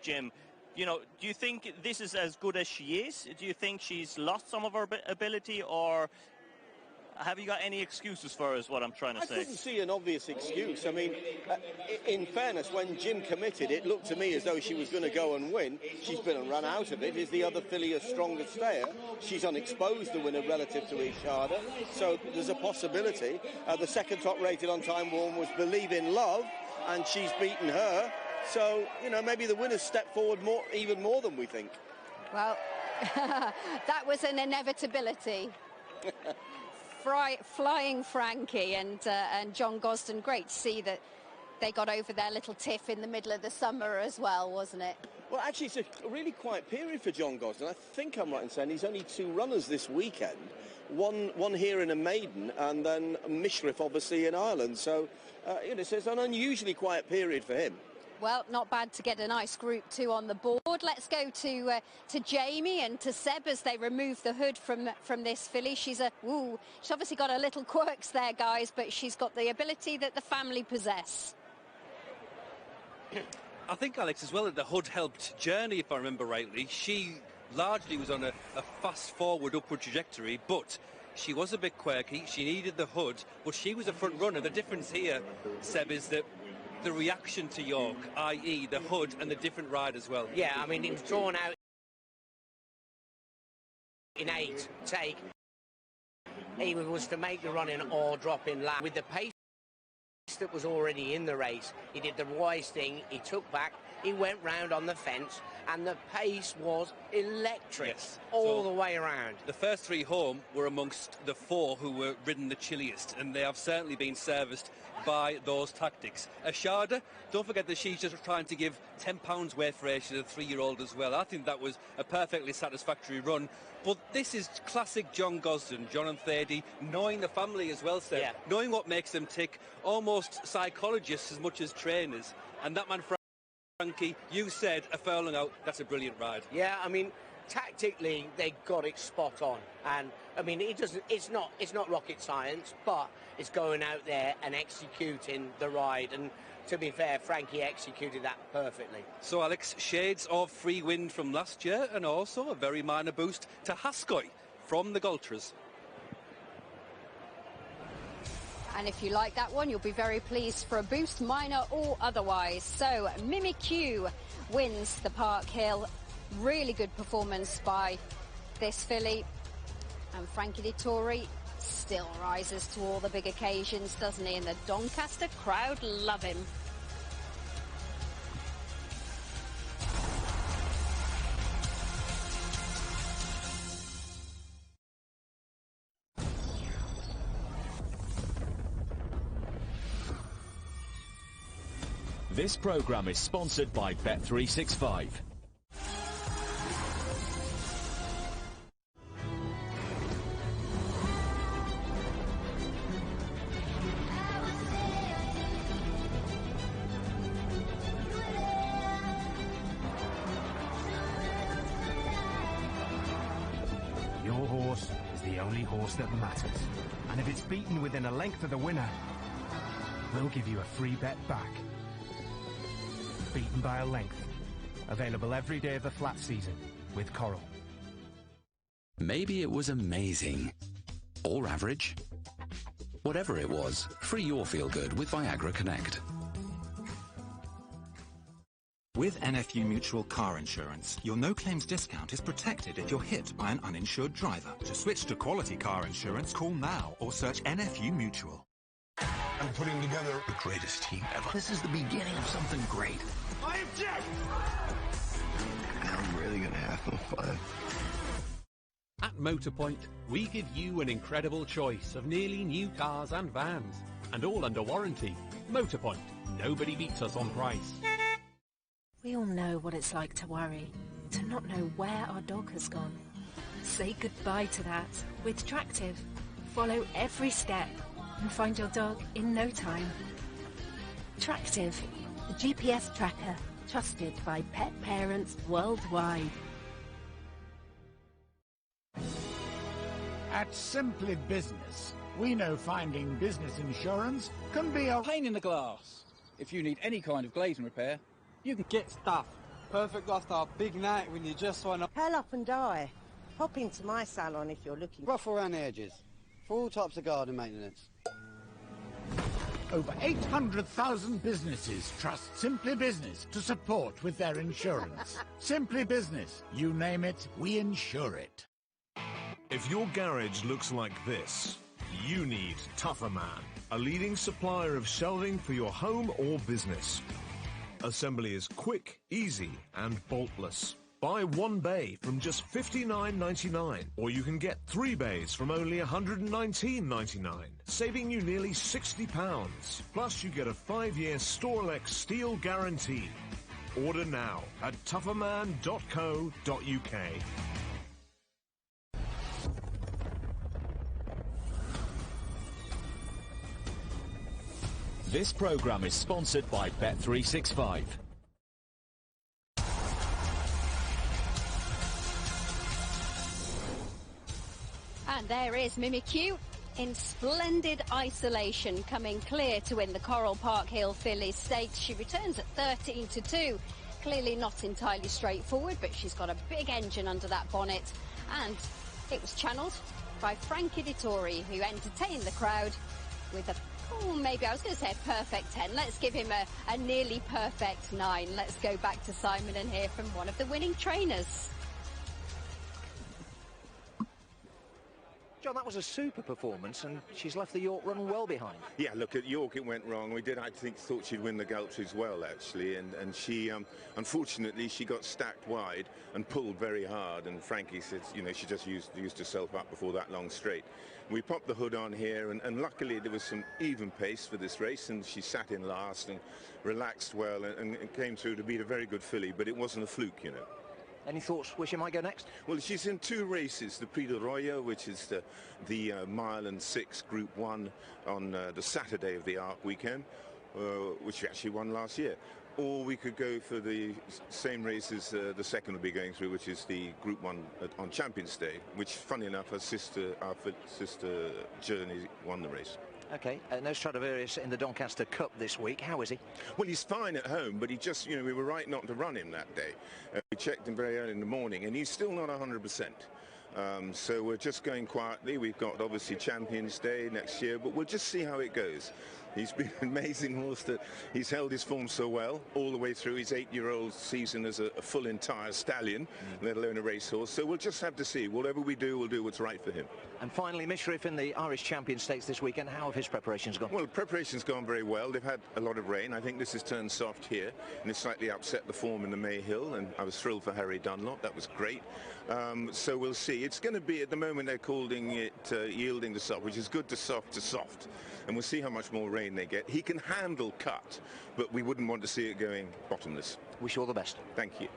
Jim. You know, do you think this is as good as she is? Do you think she's lost some of her ability, or have you got any excuses for her, is what I'm trying to say? I couldn't see an obvious excuse. I mean, in fairness, when Jim committed, it looked to me as though she was going to go and win. She's been and run out of it. Is the other filly a stronger stayer? She's unexposed, the winner, relative to Ishada. So there's a possibility. The second top rated on Time Warm was Believe in Love, and she's beaten her. So, you know, maybe the winners step forward even more than we think. Well, that was an inevitability. Flying Frankie and John Gosden, great to see that they got over their little tiff in the middle of the summer as well, wasn't it? Well, actually, it's a really quiet period for John Gosden. I think I'm right in saying he's only 2 runners this weekend. One here in a maiden, and then Mishriff, obviously, in Ireland. So, you know, so it's an unusually quiet period for him. Well, not bad to get a nice group 2 on the board. Let's go to Jamie and to Seb as they remove the hood from this filly. She's obviously got her little quirks there, guys, but she's got the ability that the family possess. I think, Alex, as well, that the hood helped Journey, if I remember rightly. She largely was on a fast-forward upward trajectory, but She was a bit quirky. She needed the hood, but she was a front runner. The difference here, Seb, is that the reaction to York, i.e. the hood and the different ride as well. Yeah, I mean, it was drawn out in 8 take. He was to make the run in or drop in lap. With the pace that was already in the race, he did the wise thing. He took back, he went round on the fence, and the pace was electric all the way around. The first 3 home were amongst the 4 who were ridden the chilliest, and they have certainly been serviced by those tactics. Ashada, don't forget that she's just trying to give £10 weight for her. She's a 3-year-old as well. I think that was a perfectly satisfactory run. But this is classic John Gosden, John and Thady, knowing the family as well, Seth, knowing what makes them tick, almost psychologists as much as trainers. And that man, Frankie, you said a furlong out, that's a brilliant ride. Yeah, I mean, tactically, they got it spot on. And, I mean, it's not rocket science, but it's going out there and executing the ride. And to be fair, Frankie executed that perfectly. So, Alex, shades of free wind from last year and also a very minor boost to Haskoy from the Gultras. And if you like that one, you'll be very pleased for a boost, minor or otherwise. So, Mimikyu wins the Park Hill. Really good performance by this filly. And Frankie Dettori still rises to all the big occasions, doesn't he? And the Doncaster crowd love him. This programme is sponsored by Bet365. Your horse is the only horse that matters. And if it's beaten within a length of the winner, we'll give you a free bet back. Beaten by a length. Available every day of the flat season with Coral. Maybe it was amazing. Or average. Whatever it was, free your feel-good with Viagra Connect. With NFU Mutual car insurance, your no-claims discount is protected if you're hit by an uninsured driver. To switch to quality car insurance, call now or search NFU Mutual. I'm putting together the greatest team ever. This is the beginning of something great. I object! Now I'm really gonna have some fun. At Motorpoint, we give you an incredible choice of nearly new cars and vans, and all under warranty. Motorpoint, nobody beats us on price. We all know what it's like to worry, to not know where our dog has gone. Say goodbye to that with Tractive. Follow every step and find your dog in no time. Tractive, the GPS tracker trusted by pet parents worldwide. At Simply Business, we know finding business insurance can be a pain in the glass. If you need any kind of glazing repair, you can get stuff. Perfect after a big night when you just want to Hell up and die. Hop into my salon if you're looking. rough around the edges for all types of garden maintenance. Over 800,000 businesses trust Simply Business to support with their insurance. Simply Business, you name it, we insure it. If your garage looks like this, you need Tougher Man, a leading supplier of shelving for your home or business. Assembly is quick, easy, and boltless. Buy one bay from just $59.99, or you can get 3 bays from only $119.99, saving you nearly £60. Plus, you get a 5-year Storelex steel guarantee. Order now at tougherman.co.uk. This programme is sponsored by Bet365. And there is Mimikyu in splendid isolation, coming clear to win the Coral Park Hill Fillies Stakes. She returns at 13-2. Clearly not entirely straightforward, but she's got a big engine under that bonnet. And it was channelled by Frankie Dettori, who entertained the crowd with a, maybe I was going to say a perfect 10. Let's give him a nearly perfect 9. Let's go back to Simon and hear from one of the winning trainers. John, that was a super performance, and she's left the York run well behind. Yeah, look, at York it went wrong. We did, I think, thought she'd win the Gulch as well, actually, and she, unfortunately, she got stacked wide and pulled very hard, and Frankie said, you know, she just used herself up before that long straight. We popped the hood on here, and luckily there was some even pace for this race, and she sat in last and relaxed well, and came through to beat a very good filly, but it wasn't a fluke, you know. Any thoughts where she might go next? Well, she's in 2 races, the Prix de Roya, which is the mile and 6 Group 1 on the Saturday of the Arc weekend, which she actually won last year. Or we could go for the same race as the second will be going through, which is the Group 1 on Champions Day, which, funny enough, our sister Journey won the race. OK, no Stradivarius in the Doncaster Cup this week. How is he? Well, he's fine at home, but he just, you know, we were right not to run him that day. We checked him very early in the morning, and he's still not 100%. So we're just going quietly. We've got, obviously, Champions Day next year, but we'll just see how it goes. He's been an amazing horse that he's held his form so well all the way through his 8-year-old season as a full entire stallion, let alone a racehorse. So we'll just have to see. Whatever we do, we'll do what's right for him. And finally, Mishrif in the Irish Champion Stakes this weekend. How have his preparations gone? Well, preparation's gone very well. They've had a lot of rain. I think this has turned soft here, and it's slightly upset the form in the Mayhill, and I was thrilled for Harry Dunlop. That was great. So we'll see. It's going to be, at the moment, they're calling it yielding to soft, which is good to soft, and we'll see how much more rain they get. He can handle cut, but we wouldn't want to see it going bottomless. Wish you all the best. Thank you.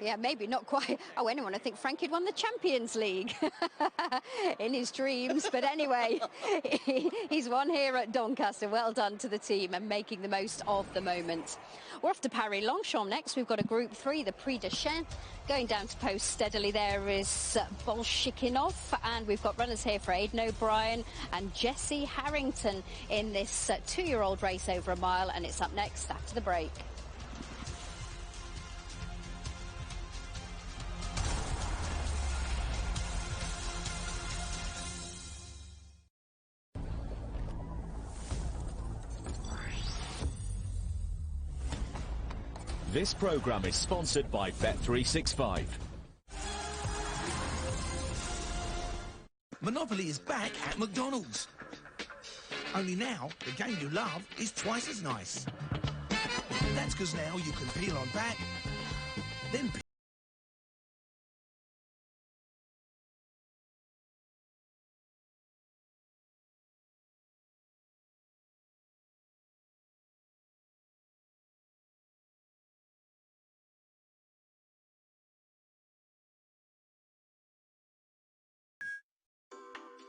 Yeah, maybe not quite. Oh, anyone, I think Frankie'd won the Champions League in his dreams. But anyway, he's won here at Doncaster. Well done to the team and making the most of the moment. We're off to Paris-Longchamp next. We've got a Group 3, the Prix de Chêne. Going down to post steadily there is Bolshikinov. And we've got runners here for Aidan O'Brien and Jessie Harrington in this 2-year-old race over a mile. And it's up next after the break. This programme is sponsored by Bet365. Monopoly is back at McDonald's. Only now, the game you love is twice as nice. That's because now you can peel on back, then peel.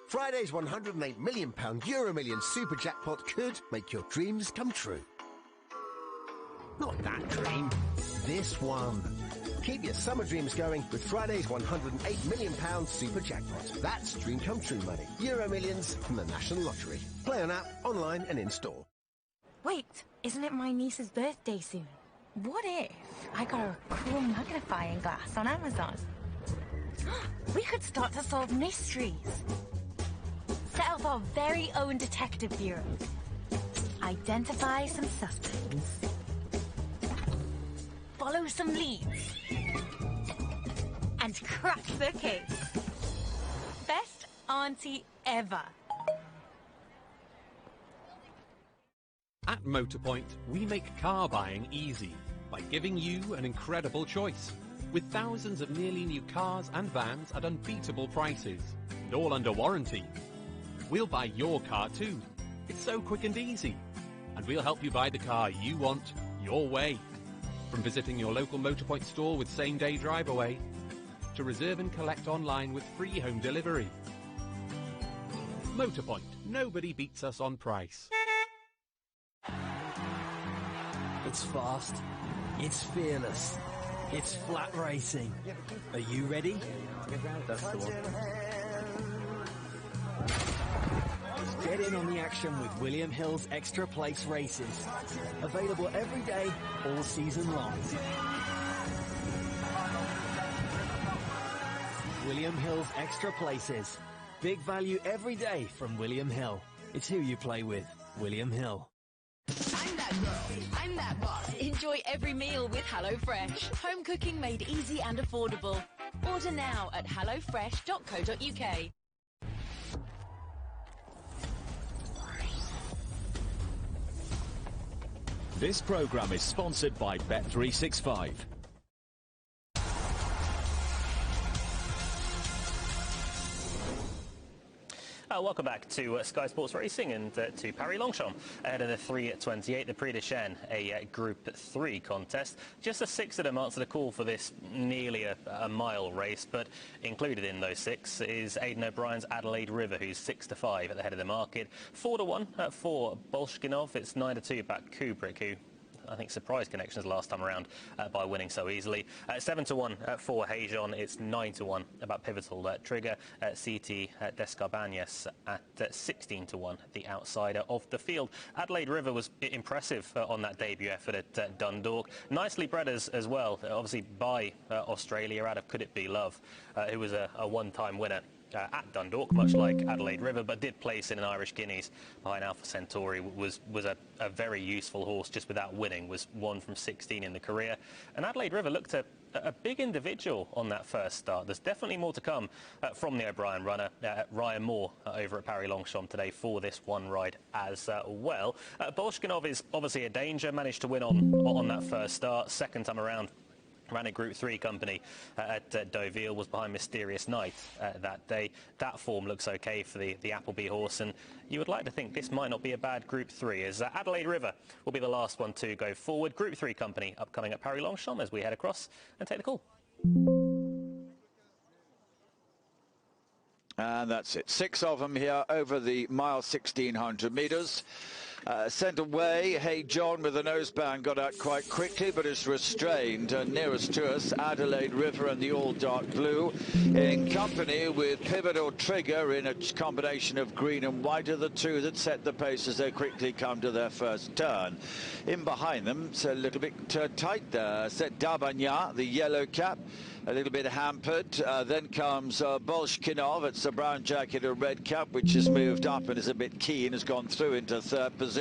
Friday's £108 million Euro Million super jackpot could make your dreams come true. Not that dream, this one. Keep your summer dreams going with Friday's £108 million super jackpot. That's dream come true money. Euro Millions from the National Lottery. Play on app, online and in-store. Wait, isn't it my niece's birthday soon? What if I got her a cool magnifying glass on Amazon? We could start to solve mysteries. Set up our very own detective bureau. Identify some suspects. Follow some leads. And crack the case. Best auntie ever. At Motorpoint, we make car buying easy by giving you an incredible choice. With thousands of nearly new cars and vans at unbeatable prices, and all under warranty. We'll buy your car too. It's so quick and easy. And we'll help you buy the car you want, your way. From visiting your local Motorpoint store with same-day drive-away, to reserve and collect online with free home delivery. Motorpoint, nobody beats us on price. It's fast, it's fearless, it's flat racing. Are you ready? That's the one. Get in on the action with William Hill's Extra Place races. Available every day, all season long. William Hill's Extra Places. Big value every day from William Hill. It's who you play with. William Hill. I'm that girl. I'm that boss. Enjoy every meal with HelloFresh. Home cooking made easy and affordable. Order now at hellofresh.co.uk. This programme is sponsored by Bet365. Welcome back to Sky Sports Racing and to Paris-Longchamp ahead of the 3:28, the Prix de Chêne, a Group 3 contest. Just the 6 of them answered a call for this nearly a mile race, but included in those 6 is Aidan O'Brien's Adelaide River, who's 6-5 at the head of the market. 4-1 for Bolshkinov. It's 9-2 back Kubrick, who I think surprised connections last time around by winning so easily. 7-1 for Hajon. It's 9-1 about Pivotal Trigger. CT Descarbagnas at 16-1, the outsider of the field. Adelaide River was impressive on that debut effort at Dundalk. Nicely bred as well, obviously by Australia out of Could It Be Love, who was a one-time winner at Dundalk, much like Adelaide River, but did place in an Irish Guineas behind Alpha Centauri. Was a very useful horse just without winning, was 1 from 16 in the career. And Adelaide River looked a big individual on that first start. There's definitely more to come from the O'Brien runner. Ryan Moore over at Paris-Longchamp today for this one ride as well. Bolshkinov is obviously a danger, managed to win on that first start. Second time around, ran a Group 3 company at Deauville, was behind Mysterious Night that day. That form looks okay for the Appleby horse, and you would like to think this might not be a bad Group 3, as Adelaide River will be the last one to go forward. Group 3 company upcoming at Paris-Longchamp as we head across and take the call. And that's it. 6 of them here over the mile 1,600 metres. Sent away, Hey John with the noseband got out quite quickly, but is restrained. Nearest to us, Adelaide River and the all dark blue, in company with Pivotal Trigger in a combination of green and white, are the two that set the pace as they quickly come to their first turn. In behind them, it's a little bit tight there. Set Dabagna, the yellow cap, a little bit hampered. Then comes Bolshkinov. It's the brown jacket and red cap, which has moved up and is a bit keen, has gone through into third position.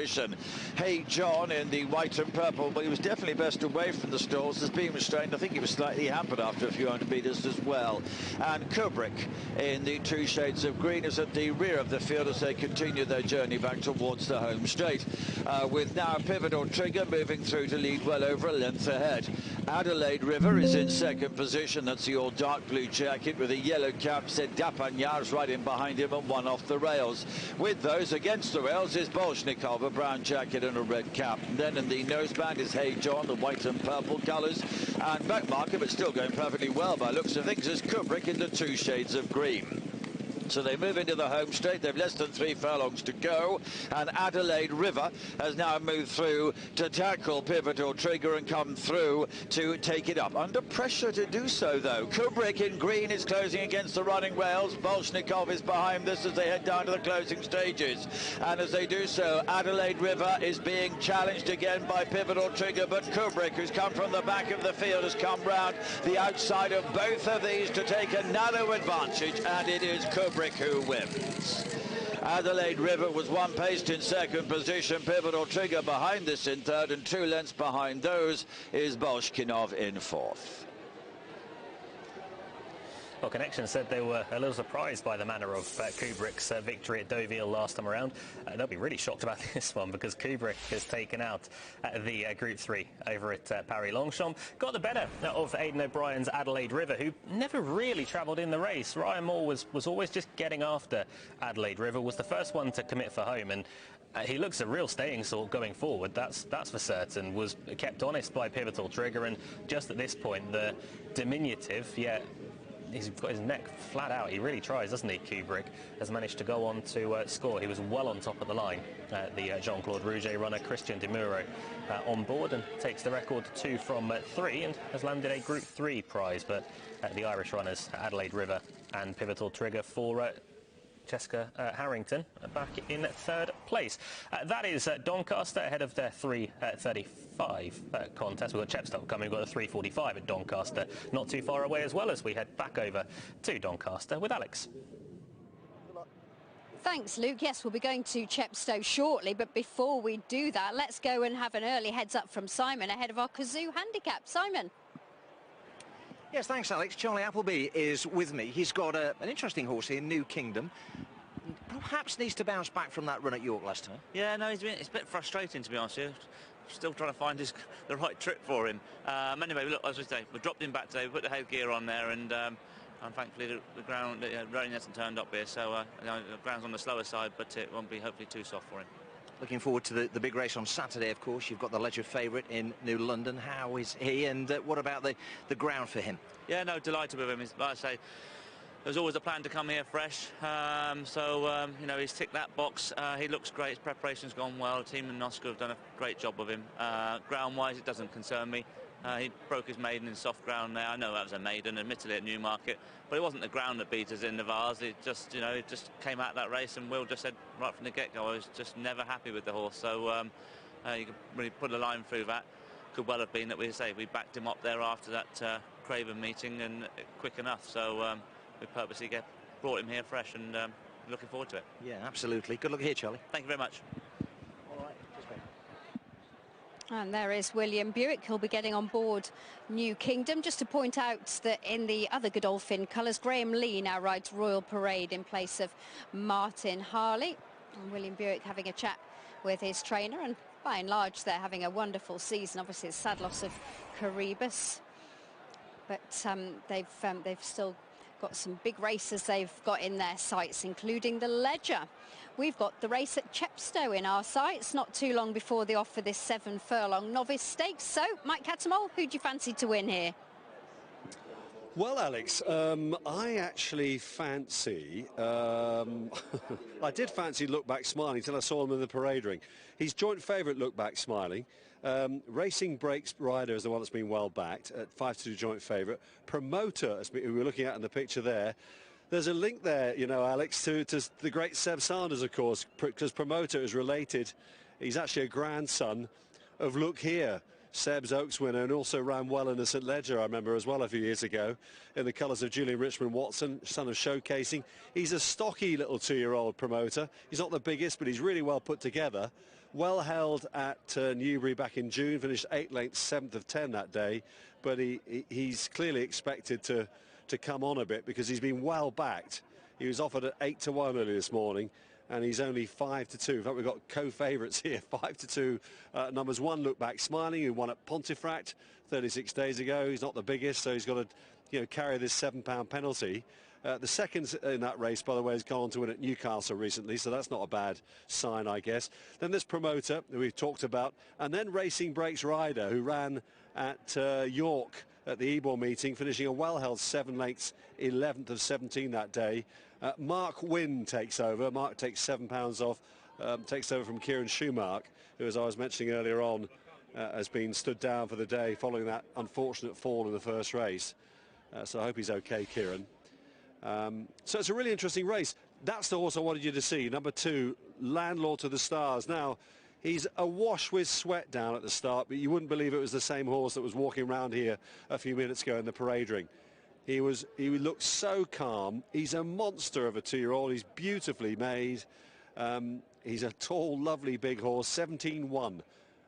Hey John in the white and purple, but he was definitely best away from the stalls, has been restrained. I think he was slightly hampered after a few hundred metres as well. And Kubrick in the 2 shades of green is at the rear of the field as they continue their journey back towards the home straight. With now Pivotal Trigger moving through to lead well over a length ahead. Adelaide River is in second position. That's the all dark blue jacket with a yellow cap. Said Dapagnas right in behind him and 1 off the rails. With those against the rails is Bolshnikov, a brown jacket and a red cap. And then in the noseband is Hey John, the white and purple colours. And back marker, but still going perfectly well by looks of things, is Kubrick in the 2 shades of green. So they move into the home straight. They've less than 3 furlongs to go, and Adelaide River has now moved through to tackle Pivotal Trigger and come through to take it up. Under pressure to do so, though. Kubrick in green is closing against the running rails. Bolshnikov is behind this as they head down to the closing stages, and as they do so, Adelaide River is being challenged again by Pivotal Trigger, but Kubrick, who's come from the back of the field, has come round the outside of both of these to take another advantage, and it is Kubrick who wins. Adelaide River was 1 paced in second position. Pivotal Trigger behind this in third, and 2 lengths behind those is Bolshkinov in fourth. Well, Connection said they were a little surprised by the manner of Kubrick's victory at Deauville last time around. They'll be really shocked about this one because Kubrick has taken out the Group 3 over at Paris-Longchamp. Got the better of Aidan O'Brien's Adelaide River, who never really travelled in the race. Ryan Moore was always just getting after Adelaide River, was the first one to commit for home, and he looks a real staying sort going forward, that's for certain. Was kept honest by Pivotal Trigger, and just at this point, the diminutive, yet he's got his neck flat out. He really tries, doesn't he? Kubrick has managed to go on to score. He was well on top of the line. The Jean-Claude Rouget runner, Christian De Muro, on board and takes the record 2 from 3 and has landed a Group 3 prize. But the Irish runners, Adelaide River and Pivotal Trigger, for Francesca Harrington back in third place. That is Doncaster ahead of their 3:35 contest. We've got Chepstow coming. We've got a 3:45 at Doncaster, not too far away as well, as we head back over to Doncaster with Alex. Thanks, Luke. Yes, we'll be going to Chepstow shortly, but before we do that, let's go and have an early heads-up from Simon ahead of our Kazoo handicap. Simon. Yes, thanks, Alex. Charlie Appleby is with me. He's got an interesting horse here, New Kingdom. Perhaps needs to bounce back from that run at York last time. Yeah, no, it's a bit frustrating, to be honest with you. Still trying to find the right trip for him. Anyway, look, as we say, we dropped him back today, we put the headgear on there, and thankfully the ground, rain hasn't turned up here, so the ground's on the slower side, but it won't be hopefully too soft for him. Looking forward to the big race on Saturday, of course. You've got the Ledger favourite in New London. How is he, and what about the ground for him? Yeah, no, delighted with him. Like I say, there's always a plan to come here fresh, you know, he's ticked that box. He looks great, his preparation's gone well. The team in Nosca have done a great job with him. Ground-wise, it doesn't concern me. He broke his maiden in soft ground there. I know that was a maiden, admittedly at Newmarket, but it wasn't the ground that beat us in the Vars. It just, you know, it just came out that race, and Will just said right from the get-go, I was just never happy with the horse. So you could really put a line through that. Could well have been that we backed him up there after that Craven meeting, and quick enough. So we purposely brought him here fresh, and looking forward to it. Yeah, absolutely. Good luck here, Charlie. Thank you very much. And there is William Buick. He'll be getting on board New Kingdom. Just to point out that in the other Godolphin colours, Graham Lee now rides Royal Parade in place of Martin Harley. And William Buick having a chat with his trainer, and by and large they're having a wonderful season. Obviously the sad loss of Caribus, but they've still got some big races they've got in their sights, including the Ledger. We've got the race at Chepstow in our sights, not too long before the off for this 7-furlong novice stakes. So, Mike Cattermole, who do you fancy to win here? Well, Alex, I actually fancy... I did fancy Look Back Smiling until I saw him in the parade ring. He's joint favourite, Look Back Smiling. Racing Breaks Rider is the one that's been well backed at 5-2 joint favourite. Promoter, as we were looking at in the picture there. There's a link there, you know, Alex, to the great Seb Sanders, of course, because Promoter is related. He's actually a grandson of Look Here, Seb's Oaks winner, and also ran well in the St Ledger, I remember, as well a few years ago, in the colours of Julian Richmond Watson, son of Showcasing. He's a stocky little 2-year-old Promoter. He's not the biggest, but he's really well put together. Well held at Newbury back in June, finished 8 lengths, 7th of 10 that day, but he's clearly expected to come on a bit because he's been well backed. He was offered at 8-1 earlier this morning, and he's only 5-2. In fact, we've got co-favourites here, 5-2. Numbers 1, Look Back Smiling, who won at Pontefract 36 days ago. He's not the biggest, so he's got to, you know, carry this £7 penalty. The second in that race, by the way, has gone on to win at Newcastle recently, so that's not a bad sign, I guess. Then there's Promoter, who we've talked about, and then Racing Breaks Rider, who ran at York at the Ebor meeting, finishing a well-held 7 lengths, 11th of 17 that day. Mark Wynne takes over. Mark takes £7 off, takes over from Kieran Schumark, who, as I was mentioning earlier on, has been stood down for the day following that unfortunate fall in the first race. So I hope he's okay, Kieran. So it's a really interesting race. That's the horse I wanted you to see. Number 2, Landlord to the Stars. Now, he's awash with sweat down at the start, but you wouldn't believe it was the same horse that was walking around here a few minutes ago in the parade ring. He looked so calm. He's a monster of a 2-year-old. He's beautifully made. He's a tall, lovely big horse, 17-1,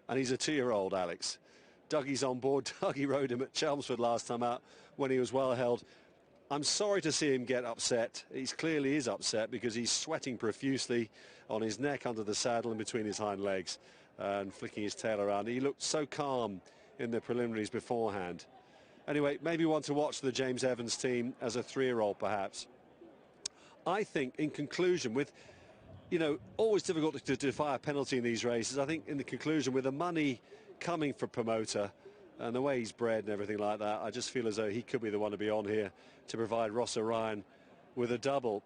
and he's a 2-year-old, Alex. Dougie's on board. Dougie rode him at Chelmsford last time out when he was well held. I'm sorry to see him get upset. He clearly is upset because he's sweating profusely on his neck, under the saddle and between his hind legs, and flicking his tail around. He looked so calm in the preliminaries beforehand. Anyway, maybe one to watch the James Evans team as a 3-year-old perhaps. I think, in conclusion, with, you know, always difficult to defy a penalty in these races, I think in the conclusion, with the money coming for Promoter and the way he's bred and everything like that, I just feel as though he could be the one to be on here to provide Ross Orion with a double.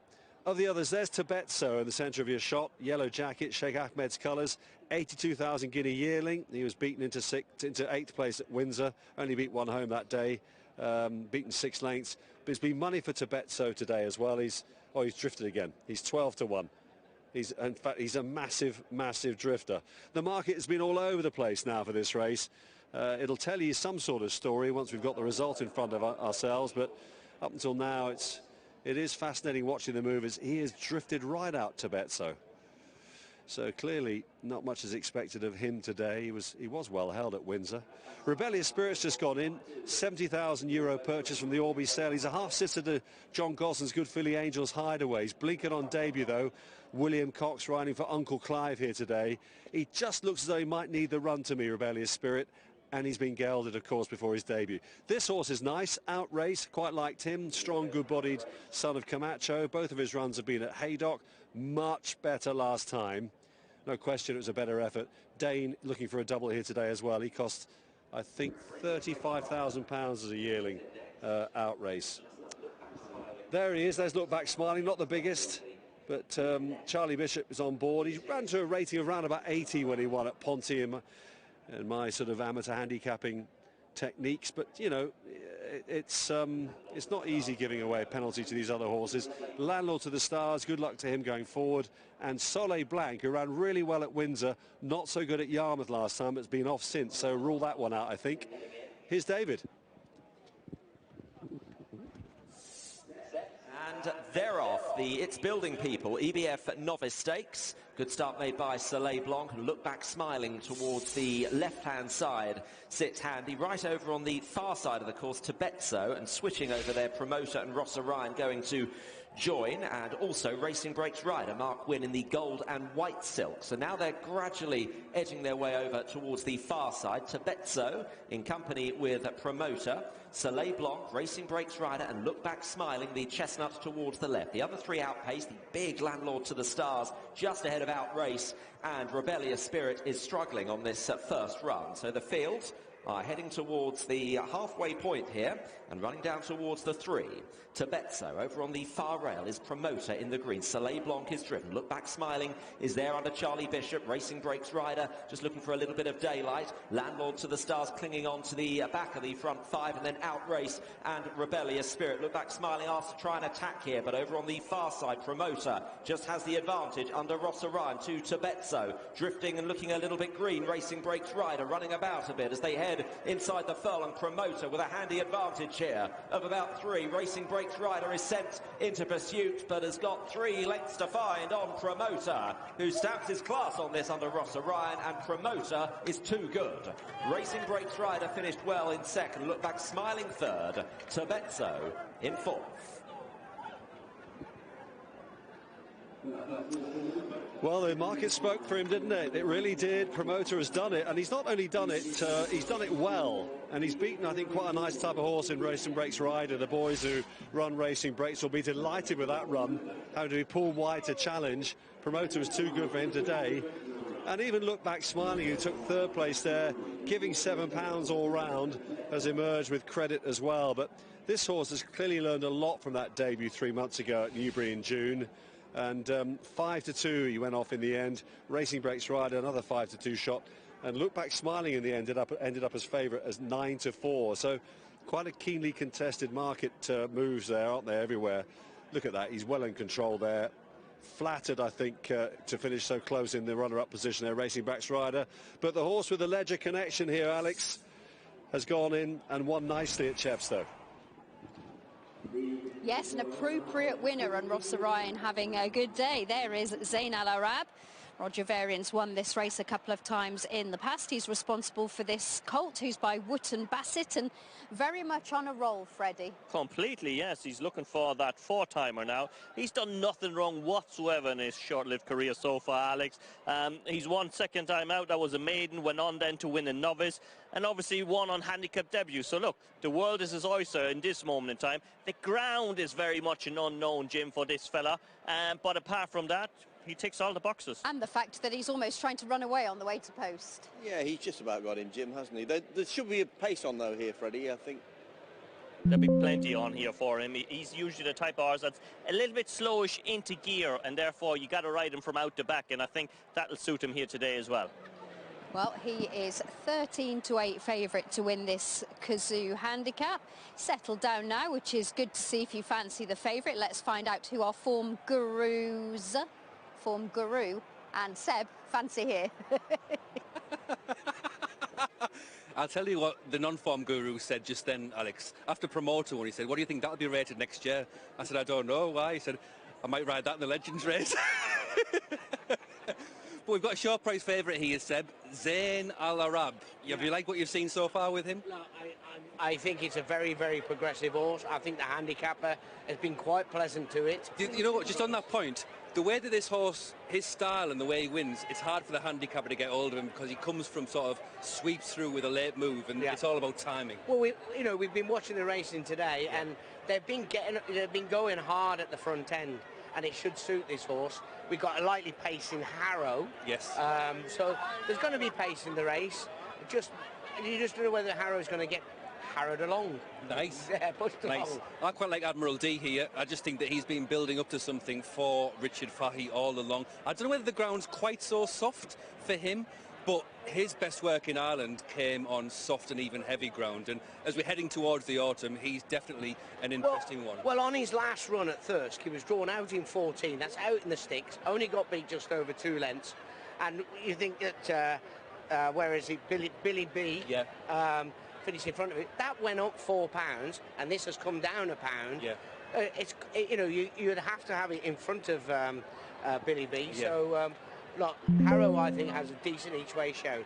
Of the others, there's Tebetso in the centre of your shot, yellow jacket, Sheikh Ahmed's colours, 82,000 guinea yearling. He was beaten into 8th place at Windsor, only beat one home that day, beaten 6 lengths. But it's been money for Tebetso today as well. He's Oh, he's drifted again. He's 12 to 1. In fact, he's a massive, massive drifter. The market has been all over the place now for this race. It'll tell you some sort of story once we've got the result in front of ourselves, but up until now it is fascinating watching the move as he has drifted right out to Betso. So clearly not much is expected of him today. He was well held at Windsor. Rebellious Spirit's just gone in. €70,000 purchase from the Orby sale. He's a half-sister to John Gosson's Good Philly Angels Hideaway. He's blinking on debut though. William Cox riding for Uncle Clive here today. He just looks as though he might need the run to me, Rebellious Spirit. And he's been gelded, of course, before his debut. This horse is nice, outrace, quite liked him. Strong, good-bodied son of Camacho. Both of his runs have been at Haydock. Much better last time. No question it was a better effort. Dane looking for a double here today as well. He cost, I think, £35,000 as a yearling outrace. There he is. There's Look Back Smiling. Not the biggest, but Charlie Bishop is on board. He ran to a rating of around about 80 when he won at Ponty and my sort of amateur handicapping techniques, but you know it's not easy giving away a penalty to these other horses. Landlord to the Stars, good luck to him going forward, and Soleil Blanc, who ran really well at Windsor, not so good at Yarmouth last time, but it's been off since, so rule that one out, I think. Here's David. And they're off. It's Building People EBF Novice Stakes. Good start made by Soleil Blanc. Look Back Smiling towards the left-hand side. Sits handy right over on the far side of the course to Betso, and switching over their promoter and Ross Orion going to join, and also Racing Breaks rider Mark Wynn in the gold and white silk. So now they're gradually edging their way over towards the far side to Betso in company with promoter Soleil Blanc, Racing Breaks rider, and Look Back Smiling, the chestnut towards the left. The other three outpaced, the big Landlord to the Stars just ahead of Outrace, and Rebellious Spirit is struggling on this first run. So the field are heading towards the halfway point here and running down towards the 3. To Betso, over on the far rail is promoter in the green. Soleil Blanc is driven. Look Back Smiling is there under Charlie Bishop. Racing Breaks rider just looking for a little bit of daylight. Landlord to the Stars clinging on to the back of the front 5, and then Outrace and Rebellious Spirit. Look Back Smiling asked to try and attack here, but over on the far side, promoter just has the advantage under Ross Orion to Betso. Drifting and looking a little bit green. Racing Breaks rider running about a bit as they head inside the furlong. Promoter with a handy advantage here of about 3. Racing Breaks rider is sent into pursuit, but has got 3 lengths to find on Promoter, who stamps his class on this under Ross Orion, and Promoter is too good. Racing Breaks rider finished well in second. Look Back Smiling third. To Betso in fourth. Well, the market spoke for him, didn't it? It really did. Promoter has done it, and he's not only done it, he's done it well. And he's beaten, I think, quite a nice type of horse in Racing Breaks rider. The boys who run Racing Breaks will be delighted with that run. Having to be pulled wide to challenge. Promoter was too good for him today. And even Look Back Smiling, who took third place there, giving £7 all round, has emerged with credit as well. But this horse has clearly learned a lot from that debut 3 months ago at Newbury in June. And 5 to 2 he went off in the end. Racing Breaks rider, another 5 to 2 shot, and Look Back Smiling in the end ended up as favourite as 9 to 4. So quite a keenly contested market moves there, aren't they, everywhere? Look at that, he's well in control there. Flattered, I think, to finish so close in the runner-up position there, Racing Breaks rider. But the horse with the Ledger connection here, Alex, has gone in and won nicely at Chepstow. Yes, an appropriate winner, and Ross Orion having a good day. There is Zain Al Arab. Roger Varian's won this race a couple of times in the past. He's responsible for this colt, who's by Wootton Bassett, and very much on a roll, Freddie. Completely, yes. He's looking for that 4-timer now. He's done nothing wrong whatsoever in his short-lived career so far, Alex. He's won second time out. That was a maiden. Went on then to win a novice, and obviously won on handicap debut. So look, the world is his oyster in this moment in time. The ground is very much an unknown, Jim, for this fella. But apart from that, he ticks all the boxes. And the fact that he's almost trying to run away on the way to post. Yeah, he's just about got him, Jim, hasn't he? There should be a pace on, though, here, Freddie, I think. There'll be plenty on here for him. He's usually the type of horse that's a little bit slowish into gear, and therefore you got to ride him from out to back, and I think that'll suit him here today as well. Well, he is 13-8 favourite to win this Kazoo handicap. Settled down now, which is good to see if you fancy the favourite. Let's find out who our form gurus, form guru and Seb fancy here. I'll tell you what the non-form guru said just then, Alex. After promoter one, he said, what do you think that'll be rated next year? I said, I don't know. Why? He said, I might ride that in the Legends race. But we've got a short price favourite here, Seb, Zayn Al Arab. Have you liked what you've seen so far with him? No, I think it's a very, very progressive horse. I think the handicapper has been quite pleasant to it. You know what, just on that point, the way that this horse, his style and the way he wins, it's hard for the handicapper to get hold of him because he comes from sort of sweeps through with a late move, and it's all about timing. Well, we've been watching the racing today, and they've been going hard at the front end, and it should suit this horse. We've got a lightly pacing Harrow. Yes. So there's going to be pace in the race. You just don't know whether Harrow's going to get harrowed along. Nice. Yeah, pushed along. Nice. I quite like Admiral D here. I just think that he's been building up to something for Richard Fahey all along. I don't know whether the ground's quite so soft for him, but his best work in Ireland came on soft and even heavy ground, and as we're heading towards the autumn, he's definitely an interesting one. Well, on his last run at Thirsk, he was drawn out in 14. That's out in the sticks. Only got beat just over 2 lengths. And you think that, where is he? Billy B. Yeah. Finished in front of it. That went up £4, and this has come down £1. Yeah. You'd have to have it in front of Billy B. Yeah. So. Look, Harrow, I think, has a decent each-way shout.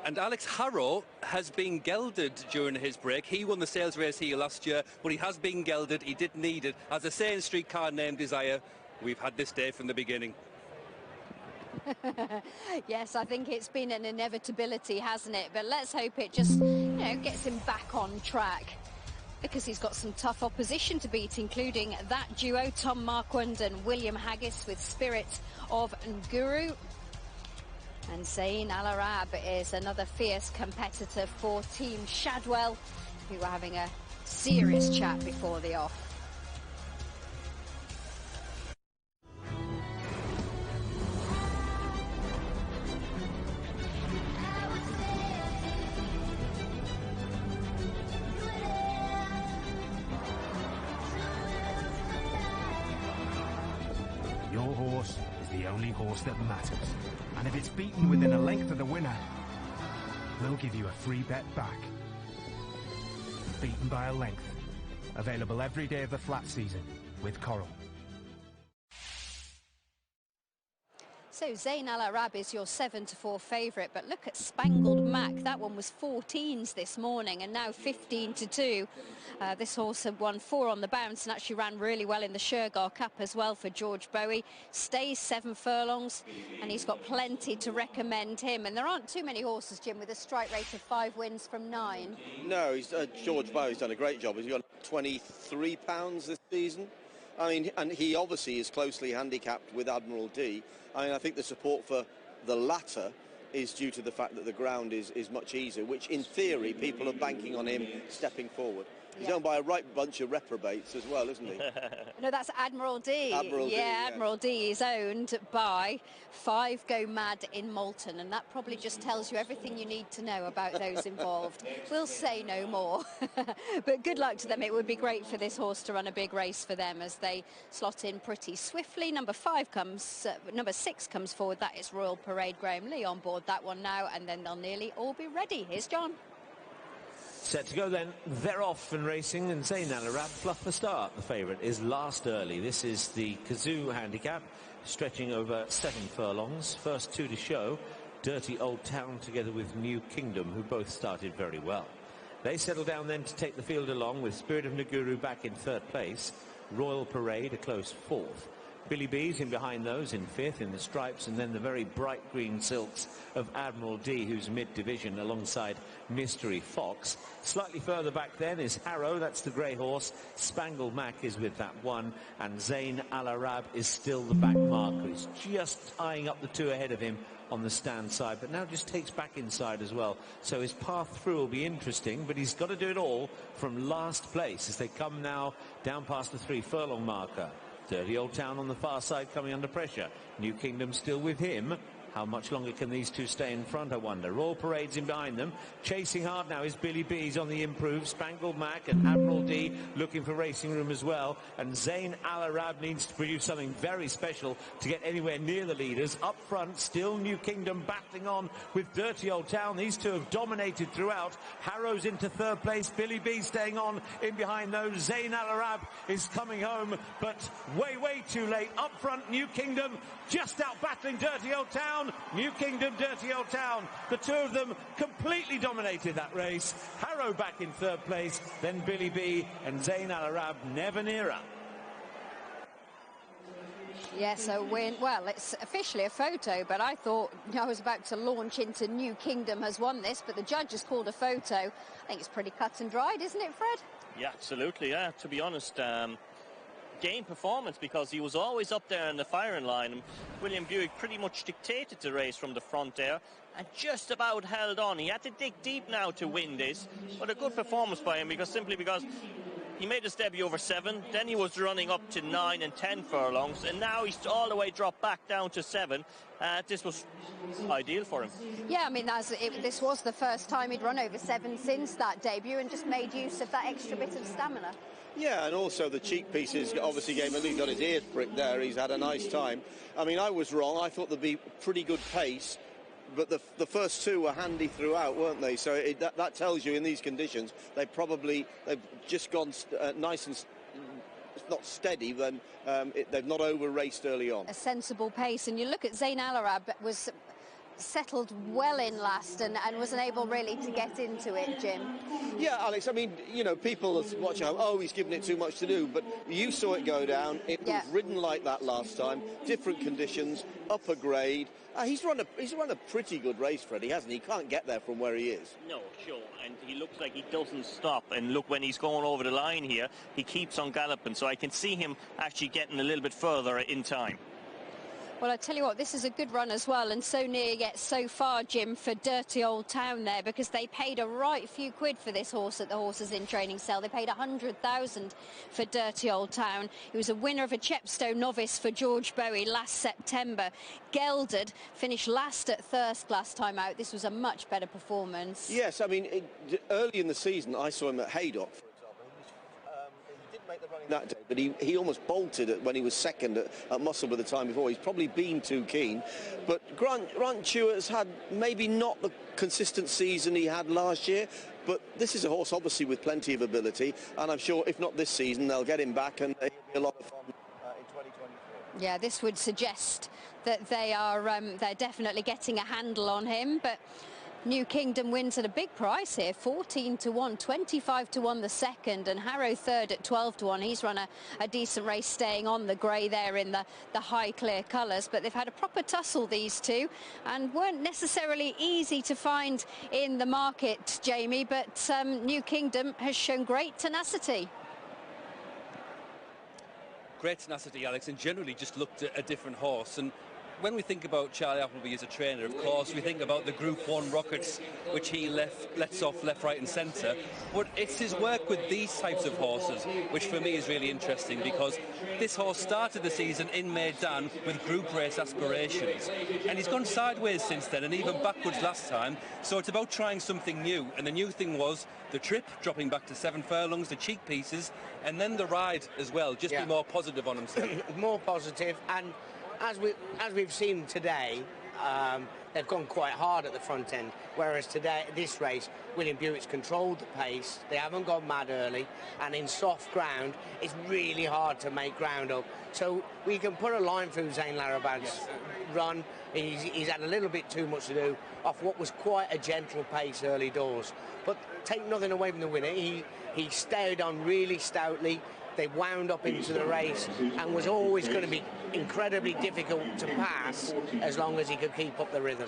And Alex Harrow has been gelded during his break. He won the sales race here last year, but he has been gelded. He did need it. As I say in Streetcar Named Desire, we've had this day from the beginning. Yes, I think it's been an inevitability, hasn't it? But let's hope it just, gets him back on track, because he's got some tough opposition to beat, including that duo, Tom Marquand and William Haggis, with Spirit of Nguru. And Zayn Al Arab is another fierce competitor for Team Shadwell, who were having a serious chat before the off. Your horse is the only horse that matters. And if it's beaten within a length of the winner, we'll give you a free bet back. Beaten by a length. Available every day of the flat season with Coral. So Zayn Al Arab is your 7-4 favourite, but look at Spangled Mac. That one was 14s this morning and now 15-2. This horse had won 4 on the bounce and actually ran really well in the Shergar Cup as well for George Bowie. Stays 7 furlongs, and he's got plenty to recommend him. And there aren't too many horses, Jim, with a strike rate of 5 wins from 9. No, George Bowie's done a great job. He's got £23 this season. I mean, and he obviously is closely handicapped with Admiral D. I mean, I think the support for the latter is due to the fact that the ground is much easier, which in theory people are banking on him stepping forward. He's owned by a right bunch of reprobates as well, isn't he? No, that's Admiral D. Admiral D, yeah. Admiral D is owned by 5 Go Mad in Malton, and that probably just tells you everything you need to know about those involved. We'll say no more. But good luck to them. It would be great for this horse to run a big race for them as they slot in pretty swiftly. Number 6 comes forward. That is Royal Parade. Graham Lee on board that one now, and then they'll nearly all be ready. Here's John. Set to go then, they're off and racing, and Zayn Al Arab, fluff the start. The favourite is last early. This is the Kazoo handicap, stretching over 7 furlongs. First 2 to show, Dirty Old Town together with New Kingdom, who both started very well. They settle down then to take the field along with Spirit of Nguru back in 3rd place, Royal Parade a close 4th. Billy B's in behind those in 5th in the stripes, and then the very bright green silks of Admiral D, who's mid-division alongside Mystery Fox. Slightly further back then is Harrow, that's the grey horse. Spangled Mac is with that one, and Zayn Al Arab is still the back marker. He's just eyeing up the 2 ahead of him on the stand side, but now just takes back inside as well. So his path through will be interesting, but he's got to do it all from last place as they come now down past the 3 furlong marker. Dirty Old Town on the far side coming under pressure. New Kingdom still with him. How much longer can these two stay in front, I wonder? Royal Parade's in behind them. Chasing hard now is Billy B's on the improve. Spangled Mac and Admiral D looking for racing room as well. And Zayn Al Arab needs to produce something very special to get anywhere near the leaders. Up front, still New Kingdom battling on with Dirty Old Town. These two have dominated throughout. Harrow's into third place. Billy B staying on in behind those. Zayn Al Arab is coming home, but way too late. Up front, New Kingdom just out battling Dirty Old Town. New Kingdom, Dirty Old Town. The two of them completely dominated that race. Harrow back in third place, then Billy B and Zayn Al Arab never nearer. Yes, a win. Well, it's officially a photo, but I thought I was about to launch into New Kingdom has won this, but the judge has called a photo. I think it's pretty cut and dried, isn't it, Fred? Yeah, absolutely, yeah. To be honest, game performance, because he was always up there in the firing line. And William Buick pretty much dictated the race from the front there and just about held on. He had to dig deep now to win this, but a good performance by him simply because he made his debut over 7, then he was running up to 9 and 10 furlongs, and now he's all the way dropped back down to 7. This was ideal for him. Yeah, I mean, this was the first time he'd run over 7 since that debut and just made use of that extra bit of stamina. Yeah, and also the cheek pieces obviously gave him, he's got his ears pricked there, he's had a nice time. I mean, I was wrong, I thought there'd be pretty good pace, but the first two were handy throughout, weren't they? So that tells you in these conditions, they've just gone nice and not steady, then they've not over-raced early on. A sensible pace, and you look at Zayn Al Arab was settled well in last and wasn't able really to get into it, Jim. Yeah, Alex, I mean, you know, people are watching, oh, he's given it too much to do, but you saw it go down. It was ridden like that last time, different conditions, upper grade. He's run a pretty good race, Freddie, hasn't he? He can't get there from where he is. No, sure, and he looks like he doesn't stop. And look, when he's going over the line here, he keeps on galloping, so I can see him actually getting a little bit further in time. Well, I tell you what, this is a good run as well, and so near yet so far, Jim, for Dirty Old Town there, because they paid a right few quid for this horse at the Horses in Training sale. They paid 100,000 for Dirty Old Town. He was a winner of a Chepstow novice for George Bowie last September. Gelded finished last at Thirsk last time out. This was a much better performance. Yes, I mean, early in the season, I saw him at Haydock, for example. He didn't make the running that day, but he almost bolted it when he was second at Musselburgh the time before. He's probably been too keen. But Grant Stewart's had maybe not the consistent season he had last year, but this is a horse obviously with plenty of ability, and I'm sure if not this season, they'll get him back and he'll be a lot of fun in 2024. Yeah, this would suggest that they're definitely getting a handle on him, but New Kingdom wins at a big price here, 14-1, 25-1 the second, and Harrow third at 12-1. He's run a decent race staying on the grey there in the high clear colours, but they've had a proper tussle, these two, and weren't necessarily easy to find in the market, Jamie, but New Kingdom has shown great tenacity. Great tenacity, Alex, and generally just looked at a different horse. And when we think about Charlie Appleby as a trainer, of course, we think about the Group 1 rockets, which he lets off left, right and centre. But it's his work with these types of horses, which for me is really interesting, because this horse started the season in Meydan with group race aspirations. And he's gone sideways since then, and even backwards last time. So it's about trying something new. And the new thing was the trip, dropping back to 7 furlongs, the cheek pieces, and then the ride as well. Just be more positive on himself. More positive, and as we've seen today, they've gone quite hard at the front end, whereas today, this race, William Buick's controlled the pace. They haven't gone mad early, and in soft ground, it's really hard to make ground up. So we can put a line through Zayn Al Arab's run. He's had a little bit too much to do off what was quite a gentle pace early doors. But take nothing away from the winner. He stayed on really stoutly. They wound up into the race and was always going to be incredibly difficult to pass as long as he could keep up the rhythm.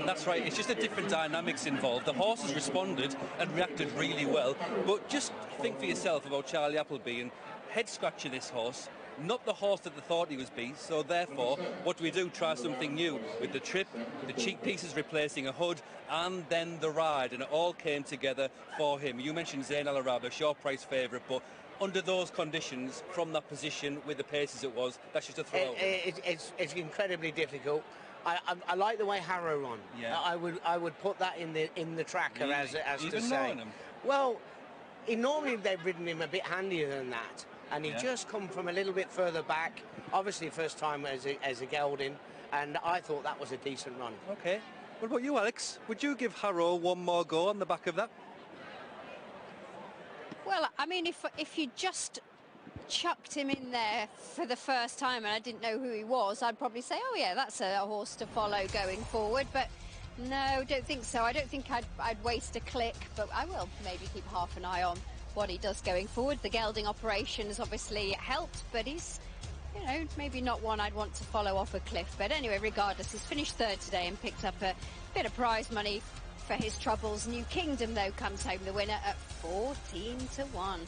That's right, it's just a different dynamics involved. The horse has responded and reacted really well, but just think for yourself about Charlie Appleby and head-scratcher this horse. Not the horse that they thought he was be, so therefore, what do? Try something new with the trip, the cheek pieces replacing a hood, and then the ride, and it all came together for him. You mentioned Zayn Al Arab, a short price favourite, but under those conditions, from that position with the pace as it was, that's just a throw. It's incredibly difficult. I like the way Harrow run. Yeah. I would put that in the tracker Really? as You've to been say. knowing him? Well, normally they've ridden him a bit handier than that, and he just come from a little bit further back. Obviously, first time as a gelding, and I thought that was a decent run. Okay. What about you, Alex? Would you give Harrow one more go on the back of that? Well, I mean, if you just chucked him in there for the first time and I didn't know who he was, I'd probably say, oh yeah, that's a horse to follow going forward. But no, don't think so. I don't think I'd waste a click, but I will maybe keep half an eye on what he does going forward. The gelding operation has obviously helped, but he's, you know, maybe not one I'd want to follow off a cliff. But anyway, regardless, he's finished third today and picked up a bit of prize money for his troubles. New Kingdom, though, comes home the winner at 14-1.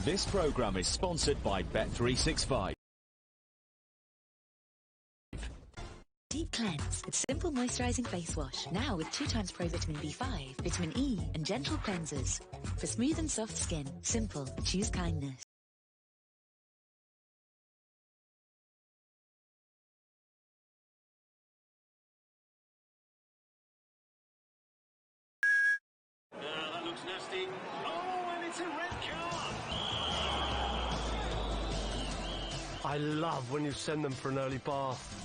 This program is sponsored by Bet365. Deep Cleanse with simple moisturizing face wash. Now with 2x Pro Vitamin B5, Vitamin E and gentle cleansers. For smooth and soft skin. Simple. Choose kindness. That looks nasty. Oh, and it's a red card. I love when you send them for an early bath.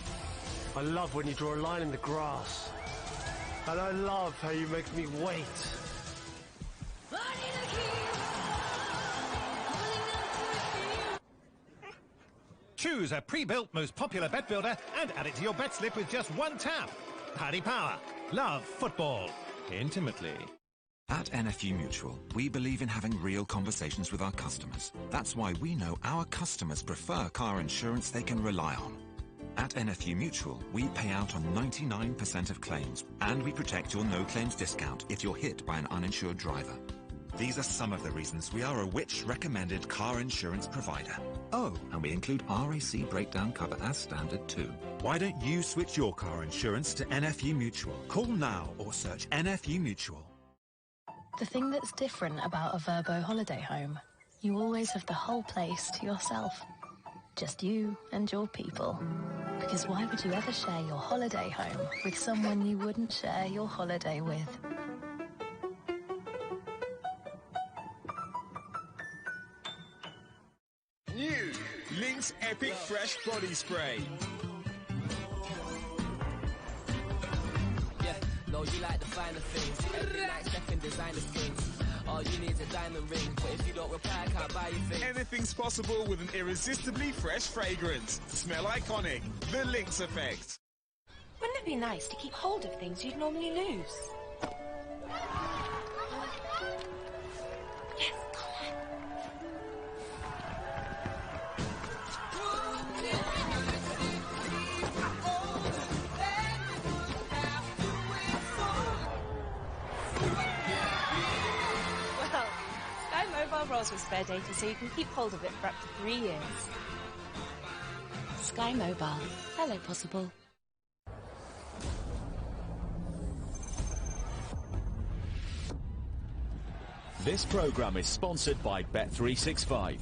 I love when you draw a line in the grass. And I love how you make me wait. Choose a pre-built most popular bet builder and add it to your bet slip with just one tap. Paddy Power. Love football. Intimately. At NFU Mutual, we believe in having real conversations with our customers. That's why we know our customers prefer car insurance they can rely on. At NFU Mutual, we pay out on 99% of claims, and we protect your no-claims discount if you're hit by an uninsured driver. These are some of the reasons we are a Which-recommended car insurance provider. Oh, and we include RAC breakdown cover as standard too. Why don't you switch your car insurance to NFU Mutual? Call now or search NFU Mutual. The thing that's different about a Verbo holiday home, you always have the whole place to yourself. Just you and your people. Because why would you ever share your holiday home with someone you wouldn't share your holiday with? New Lynx Epic Fresh Body Spray. Yeah, no, you like the finer things. Every night stepping designer things. All you need is a diamond ring, but if you don't reply, I can't buy you things. Anything's possible with an irresistibly fresh fragrance. Smell iconic. The Lynx Effect. Wouldn't it be nice to keep hold of things you'd normally lose? Yes, Colin. Well, Sky Mobile rolls with spare data so you can keep hold of it for up to 3 years. Sky Mobile. Hello, possible. This program is sponsored by Bet365.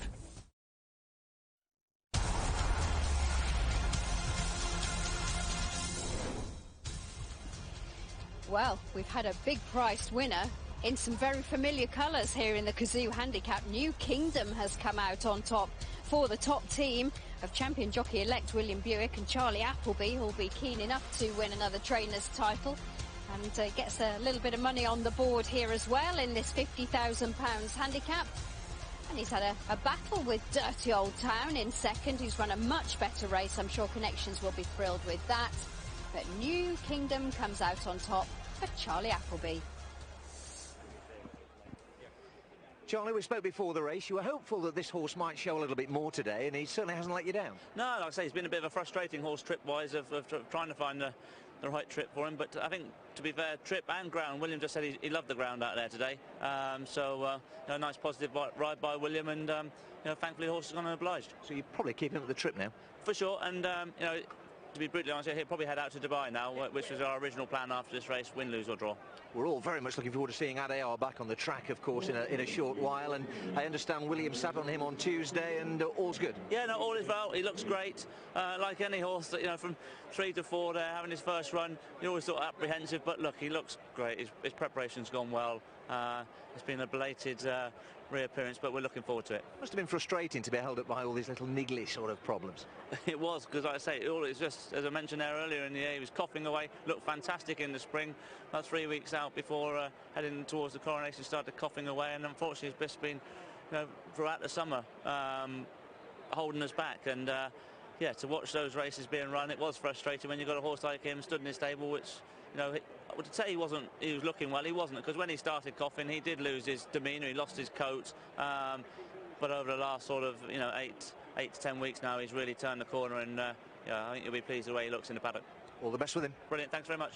Well, we've had a big priced winner in some very familiar colours here in the Kazoo Handicap. New Kingdom has come out on top for the top team of champion jockey-elect William Buick and Charlie Appleby, who'll be keen enough to win another trainer's title. And gets a little bit of money on the board here as well in this £50,000 handicap. And he's had a battle with Dirty Old Town in second, who's run a much better race. I'm sure Connections will be thrilled with that. But New Kingdom comes out on top for Charlie Appleby. Charlie, we spoke before the race. You were hopeful that this horse might show a little bit more today, and he certainly hasn't let you down. No, like I say, he's been a bit of a frustrating horse trip-wise of trying to find the the right trip for him. But I think, to be fair, trip and ground, William just said he loved the ground out there today. A nice positive ride by William, and thankfully the horse has gone unobliged. So you probably keep him at the trip now? For sure, and to be brutally honest, he'll probably head out to Dubai now, which was our original plan after this race, win, lose or draw. We're all very much looking forward to seeing Adayar back on the track, of course, in a short while, and I understand William sat on him on Tuesday, and all's good. Yeah, no, all is well. He looks great. Like any horse that, from 3 to 4 there, having his first run, you always thought apprehensive, but look, he looks great. His preparation's gone well. It's been a belated reappearance, but we're looking forward to it. Must have been frustrating to be held up by all these little niggly sort of problems. It was, because like I say, it's just, as I mentioned there earlier in the year, he was coughing away, looked fantastic in the spring. About 3 weeks out before heading towards the coronation, started coughing away, and unfortunately it's just been, throughout the summer, holding us back. And to watch those races being run, it was frustrating when you've got a horse like him stood in his stable, which, to say he was looking well, he wasn't, because when he started coughing, he did lose his demeanour, he lost his coat. But over the last sort of, 8 to 10 weeks now, he's really turned the corner, and I think you'll be pleased with the way he looks in the paddock. All the best with him. Brilliant, thanks very much.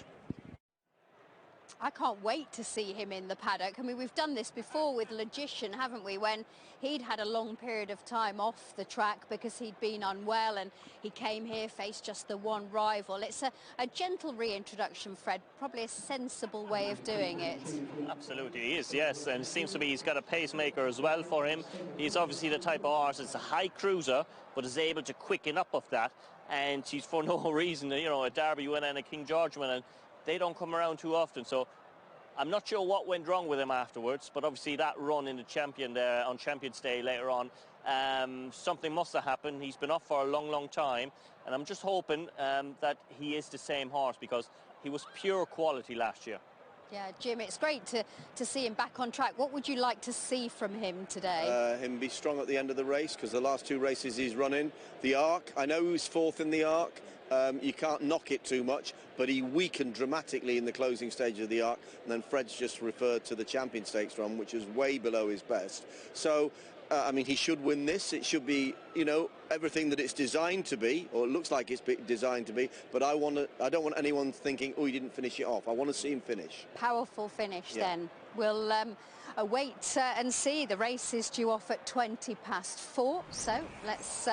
I can't wait to see him in the paddock. I mean, we've done this before with Logician, haven't we, when he'd had a long period of time off the track because he'd been unwell, and he came here, faced just the one rival. It's a gentle reintroduction, Fred, probably a sensible way of doing it. Absolutely, he is, yes, and it seems to be he's got a pacemaker as well for him. He's obviously the type of horse that's a high cruiser, but is able to quicken up of that, and he's for no reason, a Derby winner and a King George winner, they don't come around too often, so I'm not sure what went wrong with him afterwards, but obviously that run in the Champion there on Champions Day later on, something must have happened. He's been off for a long, long time, and I'm just hoping that he is the same horse, because he was pure quality last year. Yeah, Jim, it's great to see him back on track. What would you like to see from him today? Him be strong at the end of the race, because the last 2 races he's run in. The Arc, I know he was 4th in the Arc. You can't knock it too much, but he weakened dramatically in the closing stage of the Arc, and then Fred's just referred to the Champion Stakes run, which was way below his best. So, he should win this. It should be, everything that it's designed to be, or it looks like it's designed to be, but I don't want anyone thinking, oh, he didn't finish it off. I want to see him finish. Powerful finish, then. We'll await and see. The race is due off at 4:20, so let's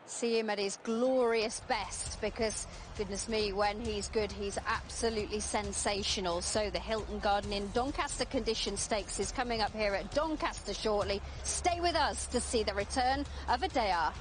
see him at his glorious best, because goodness me, when he's good, he's absolutely sensational. So the Hilton Garden Inn Doncaster Condition Stakes is coming up here at Doncaster shortly. Stay with us to see the return of Adayar.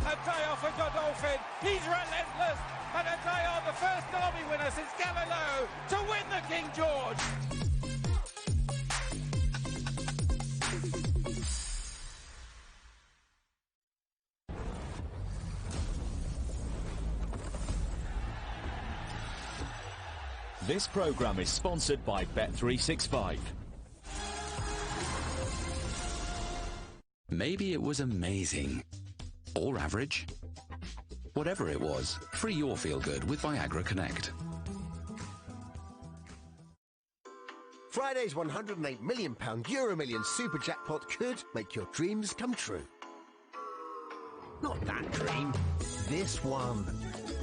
Adayar for Godolphin, he's relentless, and Adayar, the first Derby winner since Galileo to win the King George. This programme is sponsored by Bet365. Maybe it was amazing. Or average. Whatever it was, free your feel-good with Viagra Connect. Friday's £108 million Euro Millions super jackpot could make your dreams come true. Not that dream, this one.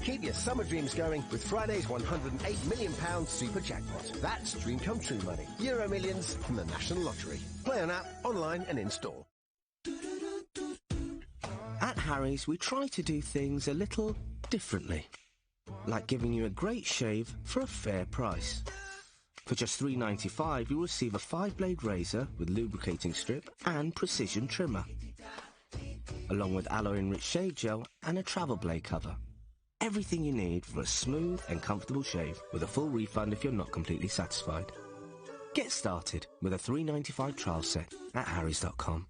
Keep your summer dreams going with Friday's £108 million super jackpot. That's dream come true money. Euro Millions from the National Lottery. Play on app, online and in-store. At Harry's, we try to do things a little differently. Like giving you a great shave for a fair price. For just $3.95, you'll receive a 5-blade razor with lubricating strip and precision trimmer, along with aloe-enriched shave gel and a travel blade cover. Everything you need for a smooth and comfortable shave, with a full refund if you're not completely satisfied. Get started with a $3.95 trial set at harrys.com.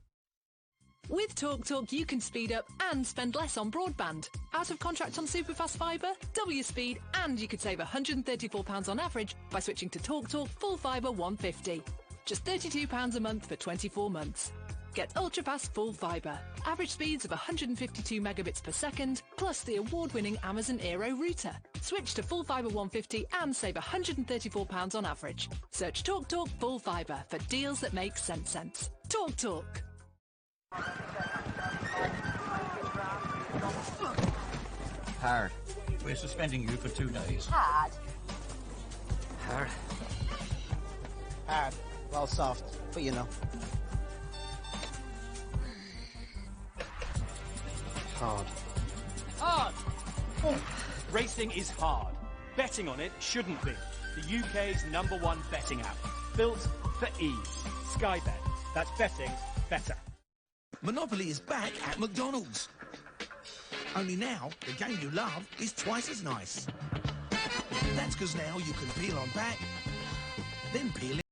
With TalkTalk, you can speed up and spend less on broadband. Out of contract on superfast fibre? Double your speed, and you could save £134 on average by switching to TalkTalk Full Fibre 150. Just £32 a month for 24 months. Get ultra-fast full fibre. Average speeds of 152 megabits per second, plus the award-winning Amazon Aero router. Switch to full fibre 150 and save £134 on average. Search TalkTalk Full Fibre for deals that make sense. TalkTalk. Hard. We're suspending you for 2 days. Hard. Hard. Hard. Well, soft, but you know. Hard. Hard! Oh. Racing is hard. Betting on it shouldn't be. The UK's #1 betting app. Built for ease. Sky Bet. That's betting better. Monopoly is back at McDonald's. Only now, the game you love is twice as nice. That's because now you can peel on back, then peel in.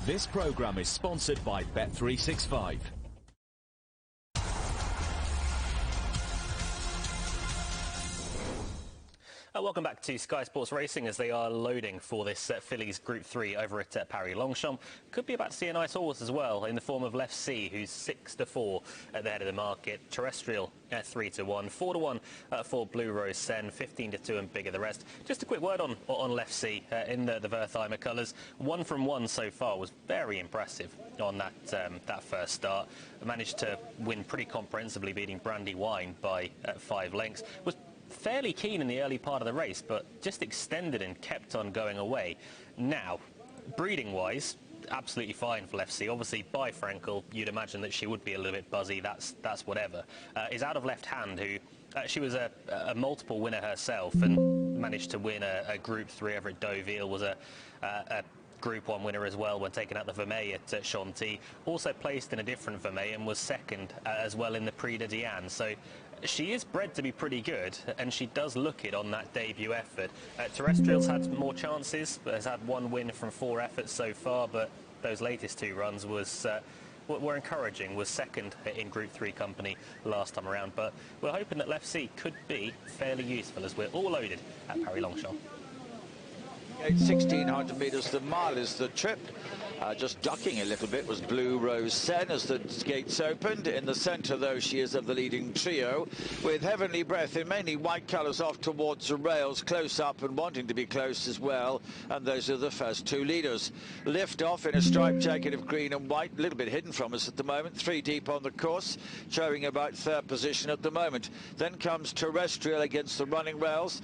This programme is sponsored by Bet365. Welcome back to Sky Sports Racing as they are loading for this Fillies Group 3 over at Paris Longchamp. Could be about to see a nice horse as well in the form of Left C, who's 6-4 at the head of the market. Terrestrial at 3-1, 4-1 for Blue Rose Sen, 15-2 and bigger the rest. Just a quick word on Left C in the Wertheimer colours. 1 from 1 so far was very impressive on that first start. Managed to win pretty comprehensively, beating Brandywine by 5 lengths. Was fairly keen in the early part of the race, but just extended and kept on going away. Now, breeding-wise, absolutely fine for Left C. Obviously, by Frankel, you'd imagine that she would be a little bit buzzy. That's whatever. Is out of Left Hand, who she was a multiple winner herself and managed to win a Group 3 over at Deauville. Was a Group 1 winner as well when taking out the Vermeil at Chantilly. Also placed in a different Vermeil and was second as well in the Prix de Diane. So she is bred to be pretty good, and she does look it on that debut effort. Terrestrial's had more chances, but has had 1 win from 4 efforts so far, but those latest 2 runs were encouraging. Was second in Group 3 company last time around, but we're hoping that Left C could be fairly useful as we're all loaded at Paris Longchamp. 1,600 metres, the mile is the trip. Just ducking a little bit was Blue Rose Sen as the gates opened. In the centre, though, she is of the leading trio, with Heavenly Breath in mainly white colours off towards the rails, close up and wanting to be close as well. And those are the first 2 leaders. Lift off in a striped jacket of green and white, a little bit hidden from us at the moment, 3 deep on the course, showing about 3rd position at the moment. Then comes Terrestrial against the running rails.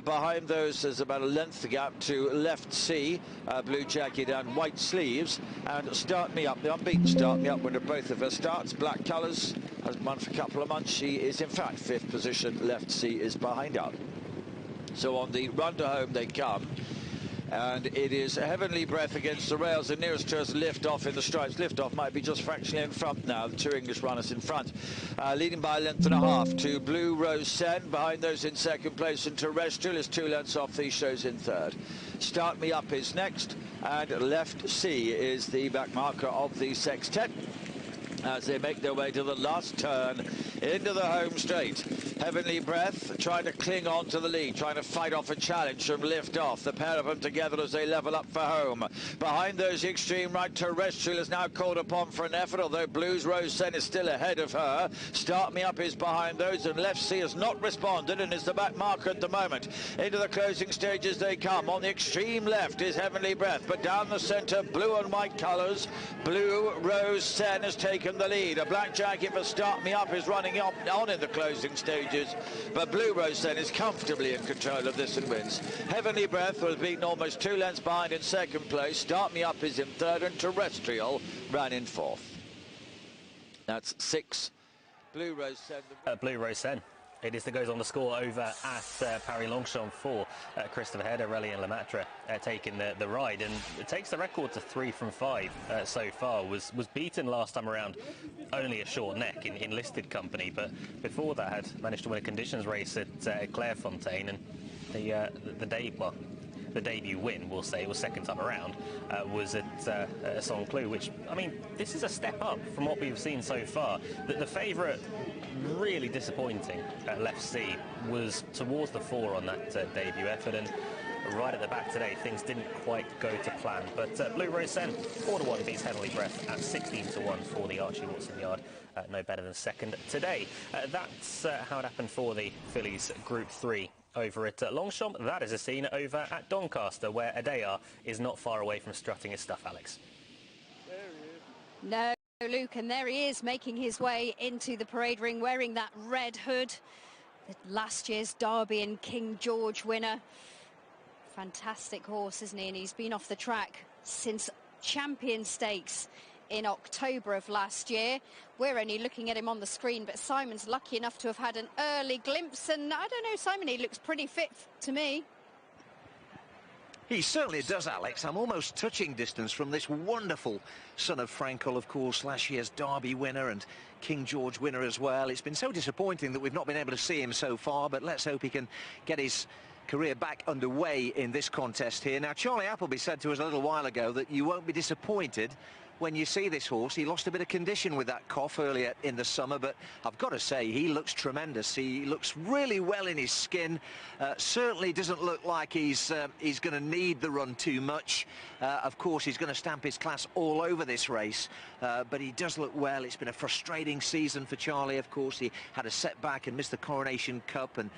Behind those, there's about a length gap to Left C, blue jacket and white sleeves. And Start Me Up, the unbeaten Start Me Up, winner both of her starts, black colours, has won for a couple of months. She is in fact 5th position. Left C is behind her. So on the run to home they come, and it is Heavenly Breath against the rails. The nearest to us, Lift Off in the stripes. Lift Off might be just fractionally in front now. The 2 English runners in front, leading by a length and a half to Blue Rose Sen. Behind those in 2nd place, and Terrestrial is 2 lengths off. These shows in 3rd. Start Me Up is next, and Left C is the back marker of the sextet as they make their way to the last turn into the home straight. Heavenly Breath trying to cling on to the lead, trying to fight off a challenge from Lift Off. The pair of them together as they level up for home. Behind those, the extreme right, Terrestrial is now called upon for an effort, although Blues Rose Sen is still ahead of her. Start Me Up is behind those, and Left C has not responded and is the back marker at the moment. Into the closing stages they come. On the extreme left is Heavenly Breath, but down the centre, blue and white colours, Blue Rose Sen has taken the lead. A black jacket for Start Me Up is running on in the closing stages, but Blue Rose Sen is comfortably in control of this and wins. Heavenly Breath was beaten almost 2 lengths behind in 2nd place. Start Me Up is in 3rd, and Terrestrial ran in 4th. That's 6. Blue Rose Sen. Blue Rose Sen It is that goes on the score over at Paris-Longchamp for Christopher Head, Aurelien Lemaitre taking the ride, and it takes the record to 3 from 5 so far. Was beaten last time around only a short neck in listed company, but before that had managed to win a conditions race at Clairefontaine, and the debut win, we'll say, was second time around, was at Saint-Cloud, which, I mean, this is a step up from what we've seen so far. The favourite, really disappointing at Left C, was towards the 4 on that debut effort, and right at the back today, things didn't quite go to plan. But Blue Rose Sen, 4-1 beats Heavenly Breath at 16-1 for the Archie Watson yard. No better than second today. That's how it happened for the Fillies Group 3. Over at Longchamp. That is a scene over at Doncaster, where Adair is not far away from strutting his stuff, Alex. No, Luke, and there he is, making his way into the parade ring, wearing that red hood. Last year's Derby and King George winner. Fantastic horse, isn't he? And he's been off the track since Champion Stakes in October of last year. We're only looking at him on the screen, but Simon's lucky enough to have had an early glimpse, and I don't know, Simon, he looks pretty fit to me. He certainly does, Alex. I'm almost touching distance from this wonderful son of Frankel, of course, last year's Derby winner and King George winner as well. It's been so disappointing that we've not been able to see him so far, but let's hope he can get his career back underway in this contest here. Now, Charlie Appleby said to us a little while ago that you won't be disappointed when you see this horse. He lost a bit of condition with that cough earlier in the summer, but I've got to say he looks tremendous. He looks really well in his skin. Certainly doesn't look like he's going to need the run too much. Of course, he's going to stamp his class all over this race, but he does look well. It's been a frustrating season for Charlie, of course. He had a setback and missed the Coronation Cup, and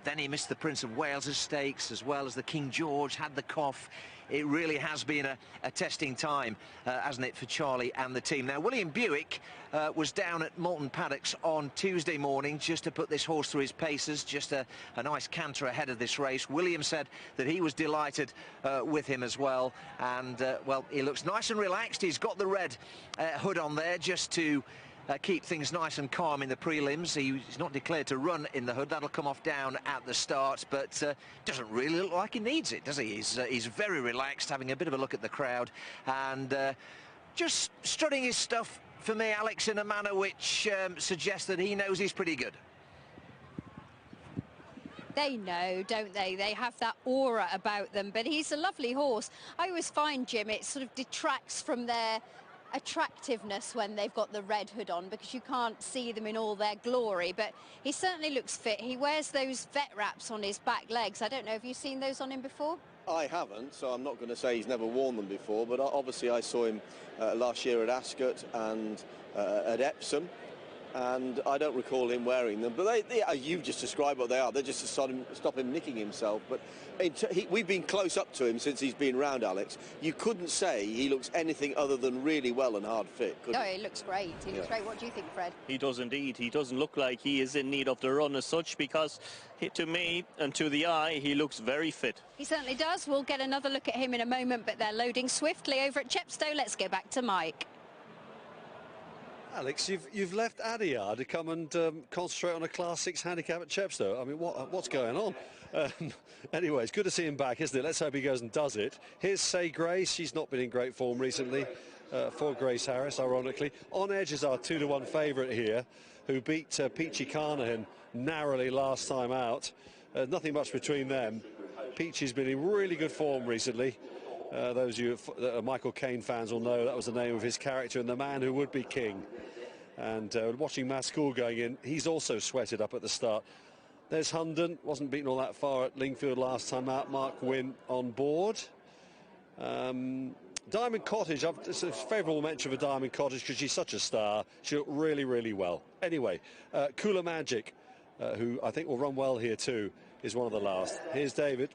then he missed the Prince of Wales' Stakes, as well as the King George, had the cough. It really has been a testing time, hasn't it, for Charlie and the team. Now, William Buick was down at Moulton Paddocks on Tuesday morning just to put this horse through his paces, just a nice canter ahead of this race. William said that he was delighted with him as well, and, well, he looks nice and relaxed. He's got the red hood on there just to keep things nice and calm in the prelims. He's not declared to run in the hood. That'll come off down at the start, but doesn't really look like he needs it, does he? He's very relaxed, having a bit of a look at the crowd, and just strutting his stuff for me, Alex, in a manner which suggests that he knows he's pretty good. They know, don't they? They have that aura about them, but he's a lovely horse. I always find, Jim, it sort of detracts from their attractiveness when they've got the red hood on, because you can't see them in all their glory, but he certainly looks fit. He wears those vet wraps on his back legs. I don't know, have you seen those on him before? I haven't, so I'm not going to say he's never worn them before, but obviously I saw him last year at Ascot and at Epsom, and I don't recall him wearing them, but you've just described what they are. They're just to stop him nicking himself. But we've been close up to him since he's been round, Alex. You couldn't say he looks anything other than really well and hard fit, could he looks great. He looks great. What do you think, Fred? He does indeed. He doesn't look like he is in need of the run as such, because to me and to the eye, he looks very fit. He certainly does. We'll get another look at him in a moment, but they're loading swiftly over at Chepstow. Let's go back to Mike. Alex, you've left Adiyar to come and concentrate on a Class 6 handicap at Chepstow. I mean, what's going on? Anyway, it's good to see him back, isn't it? Let's hope he goes and does it. Here's Say Grace. She's not been in great form recently for Grace Harris, ironically. On Edge is our 2-1 favourite here, who beat Peachy Carnahan narrowly last time out. Nothing much between them. Peachy's been in really good form recently. Those of you that are Michael Caine fans will know that was the name of his character and the man who would be king. And watching Mascoul going in, he's also sweated up at the start. There's Hunden, wasn't beaten all that far at Lingfield last time out. Mark Wynn on board. Diamond Cottage, it's a favourable mention for Diamond Cottage because she's such a star. She looked really, really well. Anyway, Cooler Magic, who I think will run well here too, is one of the last. Here's David.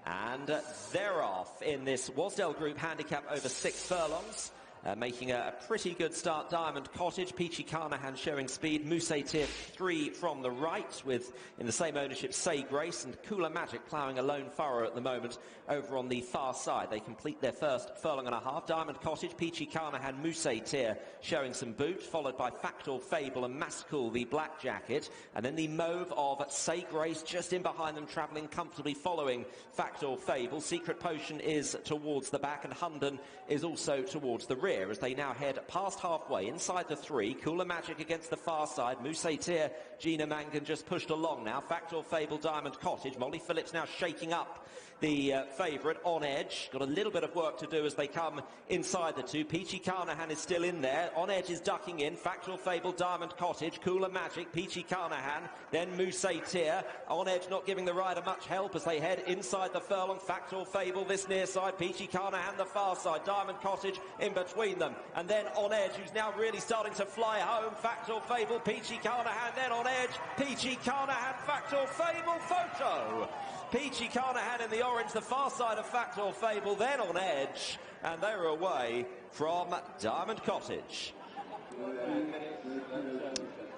And they're off in this Wasdale Group handicap over 6 furlongs. Making a pretty good start, Diamond Cottage, Peachy Carnahan showing speed, Mousse Tier 3 from the right, with in the same ownership Say Grace, and Cooler Magic ploughing a lone furrow at the moment over on the far side. They complete their first furlong and a half. Diamond Cottage, Peachy Carnahan, Mousse Tier showing some boot, followed by Factor Fable and Mascool, the black jacket, and then the mauve of Say Grace just in behind them, travelling comfortably following Factor Fable. Secret Potion is towards the back, and Hunden is also towards the rear as they now head past halfway inside the 3. Cooler Magic against the far side. Mousse Tier, Gina Mangan just pushed along now. Factor Fable, Diamond Cottage. Molly Phillips now shaking up the favourite On Edge. Got a little bit of work to do as they come inside the 2. Peachy Carnahan is still in there. On Edge is ducking in. Factual Fable, Diamond Cottage, Cooler Magic, Peachy Carnahan, then Mousse Tier. On Edge not giving the rider much help as they head inside the furlong. Factual Fable this near side, Peachy Carnahan the far side, Diamond Cottage in between them, and then On Edge, who's now really starting to fly home. Factual Fable, Peachy Carnahan, then On Edge, Peachy Carnahan, Factual Fable, photo. Peachy Carnahan in the orange, the far side of Factor Fable, then On Edge, and they were away from Diamond Cottage.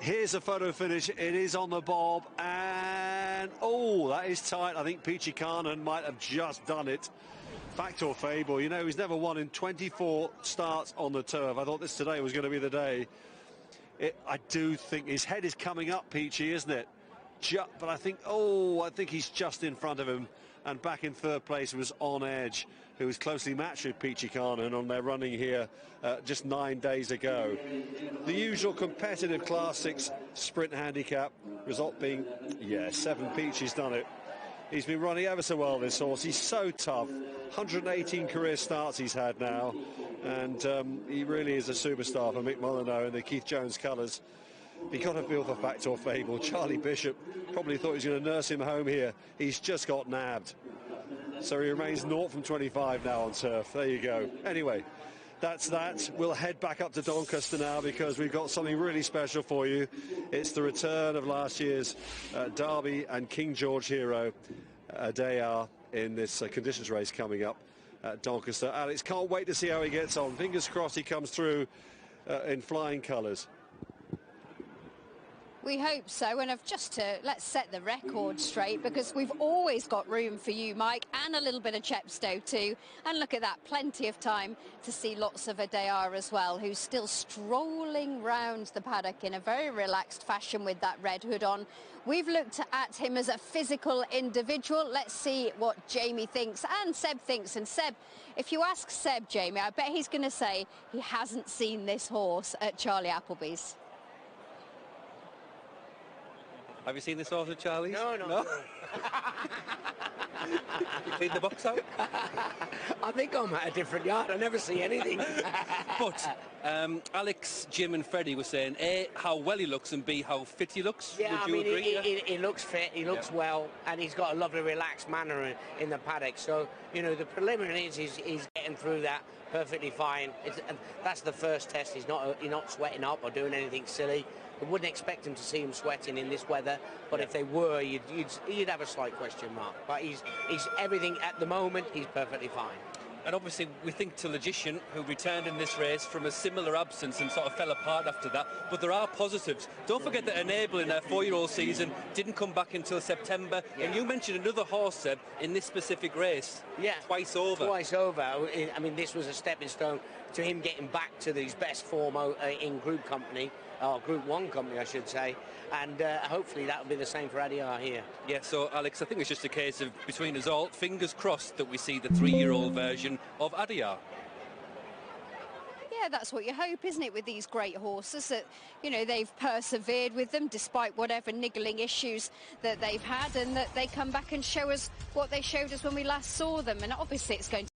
Here's a photo finish. It is on the bob, and oh, that is tight. I think Peachy Carnahan might have just done it. Factor Fable, you know, he's never won in 24 starts on the turf. I thought this today was going to be the day. I do think his head is coming up, Peachy, isn't it? But I think he's just in front of him, and back in third place was On Edge, who was closely matched with Peachy Carnahan on their running here just 9 days ago. The usual competitive Class 6 sprint handicap, result being, 7. Peachy's done it. He's been running ever so well, this horse. He's so tough. 118 career starts he's had now, and he really is a superstar for Mick Molyneux in the Keith Jones colours. He got a feel for Factor Fable. Charlie Bishop probably thought he was going to nurse him home here. He's just got nabbed. So he remains 0 from 25 now on turf. There you go. Anyway, that's that. We'll head back up to Doncaster now because we've got something really special for you. It's the return of last year's Derby and King George Hero. They are in this conditions race coming up at Doncaster. Alex, can't wait to see how he gets on. Fingers crossed he comes through in flying colours. We hope so, and let's set the record straight, because we've always got room for you, Mike, and a little bit of Chepstow too. And look at that, plenty of time to see lots of Adayar as well, who's still strolling round the paddock in a very relaxed fashion with that red hood on. We've looked at him as a physical individual. Let's see what Jamie thinks and Seb thinks. And Seb, if you ask Seb, Jamie, I bet he's going to say he hasn't seen this horse at Charlie Appleby's. Have you seen this horse at Charlie's? No. You cleaned the box out? I think I'm at a different yard. I never see anything. But Alex, Jim and Freddie were saying, A, how well he looks, and B, how fit he looks. Yeah, Would you agree? He looks fit, he looks well, and he's got a lovely relaxed manner in the paddock. So, you know, the preliminaries, he's getting through that perfectly fine. That's the first test. He's not sweating up or doing anything silly. I wouldn't expect him to see him sweating in this weather, but if they were, you'd have a slight question mark. But he's everything at the moment. He's perfectly fine. And obviously, we think to Logician, who returned in this race from a similar absence and sort of fell apart after that. But there are positives. Don't forget that Enable in their 4-year-old season didn't come back until September. Yeah. And you mentioned another horse, Seb, in this specific race. Yeah. Twice over. I mean, this was a stepping stone to him getting back to his best form in Group Company. Group 1 company, I should say, and hopefully that'll be the same for Adayar here. Yeah, so Alex, I think it's just a case of, between us all, fingers crossed that we see the 3-year-old version of Adayar. Yeah, that's what you hope, isn't it, with these great horses, that, you know, they've persevered with them despite whatever niggling issues that they've had, and that they come back and show us what they showed us when we last saw them. And obviously it's going to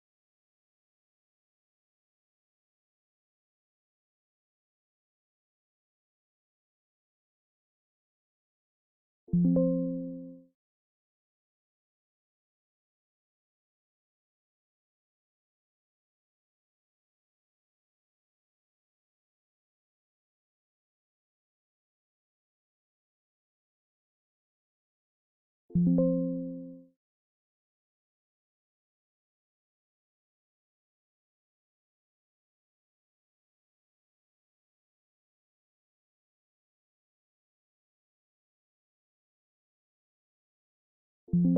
In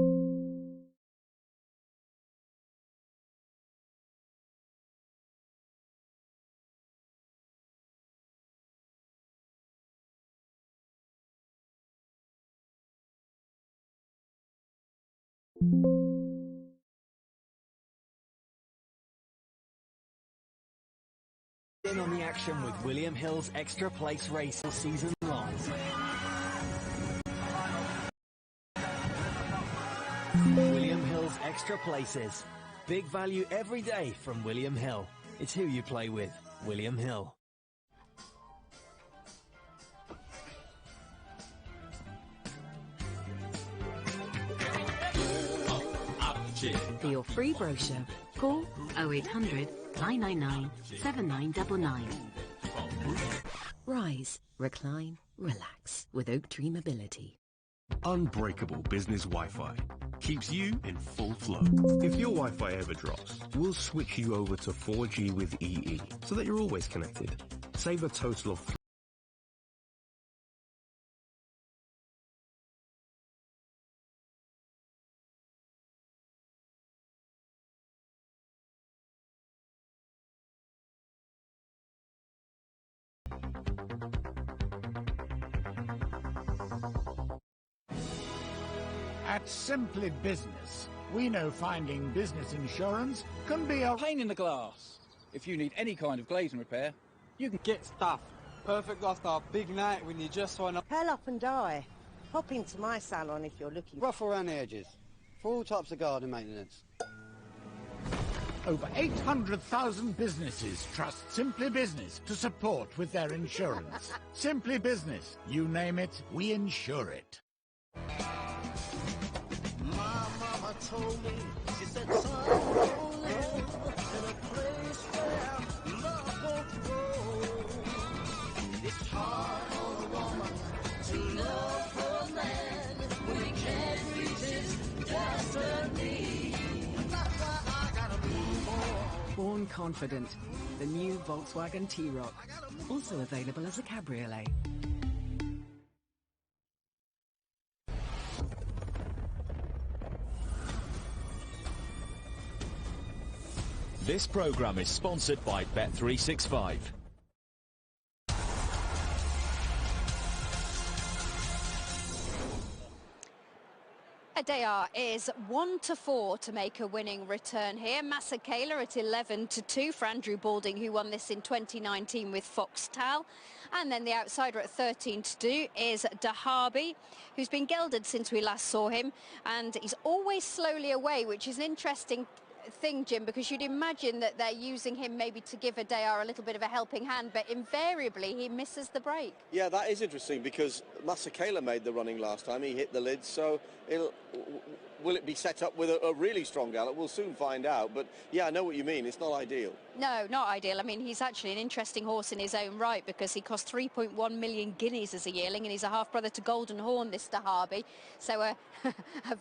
on the action with William Hill's Extra Place race all season long. William Hill's Extra Places. Big value every day from William Hill. It's who you play with. William Hill. For your free brochure, call 0800 999 7999. Rise, recline, relax with Oak Tree Mobility. Unbreakable business Wi-Fi keeps you in full flow. If your Wi-Fi ever drops, we'll switch you over to 4G with EE so that you're always connected. Save a total of At Simply Business, we know finding business insurance can be a pain in the glass. If you need any kind of glazing repair, you can get stuff. Perfect after a big night when you just want to curl up and die. Hop into my salon if you're looking. Rough around the edges. For all types of garden maintenance. Over 800,000 businesses trust Simply Business to support with their insurance. Simply Business, you name it, we insure it. Told me, she said, son, you'll live in a place where love won't grow. It's hard for a woman to love her man when he can't reach his destiny. That's why I gotta move on. Born Confident, the new Volkswagen T-Roc. Also available as a cabriolet. This programme is sponsored by Bet365. Adair is 1-4 to make a winning return here. Masakela at 11-2 for Andrew Balding, who won this in 2019 with Foxtel. And then the outsider at 13-2 is Dahabi, who's been gelded since we last saw him. And he's always slowly away, which is an interesting thing, Jim, because you'd imagine that they're using him maybe to give Adair a little bit of a helping hand, but invariably he misses the break. Yeah, that is interesting because Masakela made the running last time. He hit the lid, so will it be set up with a really strong gallop? We'll soon find out, but yeah, I know what you mean. It's not ideal. No, not ideal. I mean, he's actually an interesting horse in his own right because he cost 3.1 million guineas as a yearling, and he's a half-brother to Golden Horn, this Dahabi. So a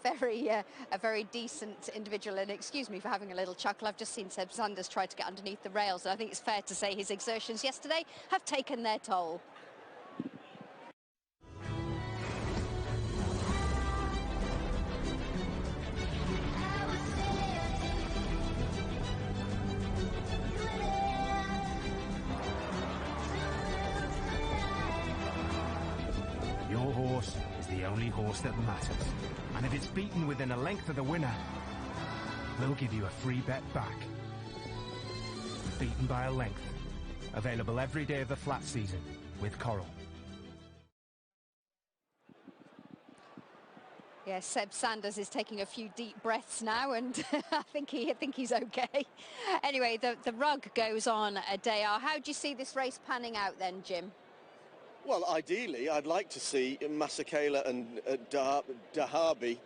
very decent individual, and excuse me for having a little chuckle. I've just seen Seb Sanders try to get underneath the rails, and I think it's fair to say his exertions yesterday have taken their toll. Your horse is the only horse that matters. And if it's beaten within a length of the winner, we'll give you a free bet back. Beaten by a length. Available every day of the flat season with Coral. Yes, Seb Sanders is taking a few deep breaths now, and I think he's okay. Anyway, the rug goes on, Adair. How do you see this race panning out then, Jim? Well, ideally, I'd like to see Masakela and Dahabi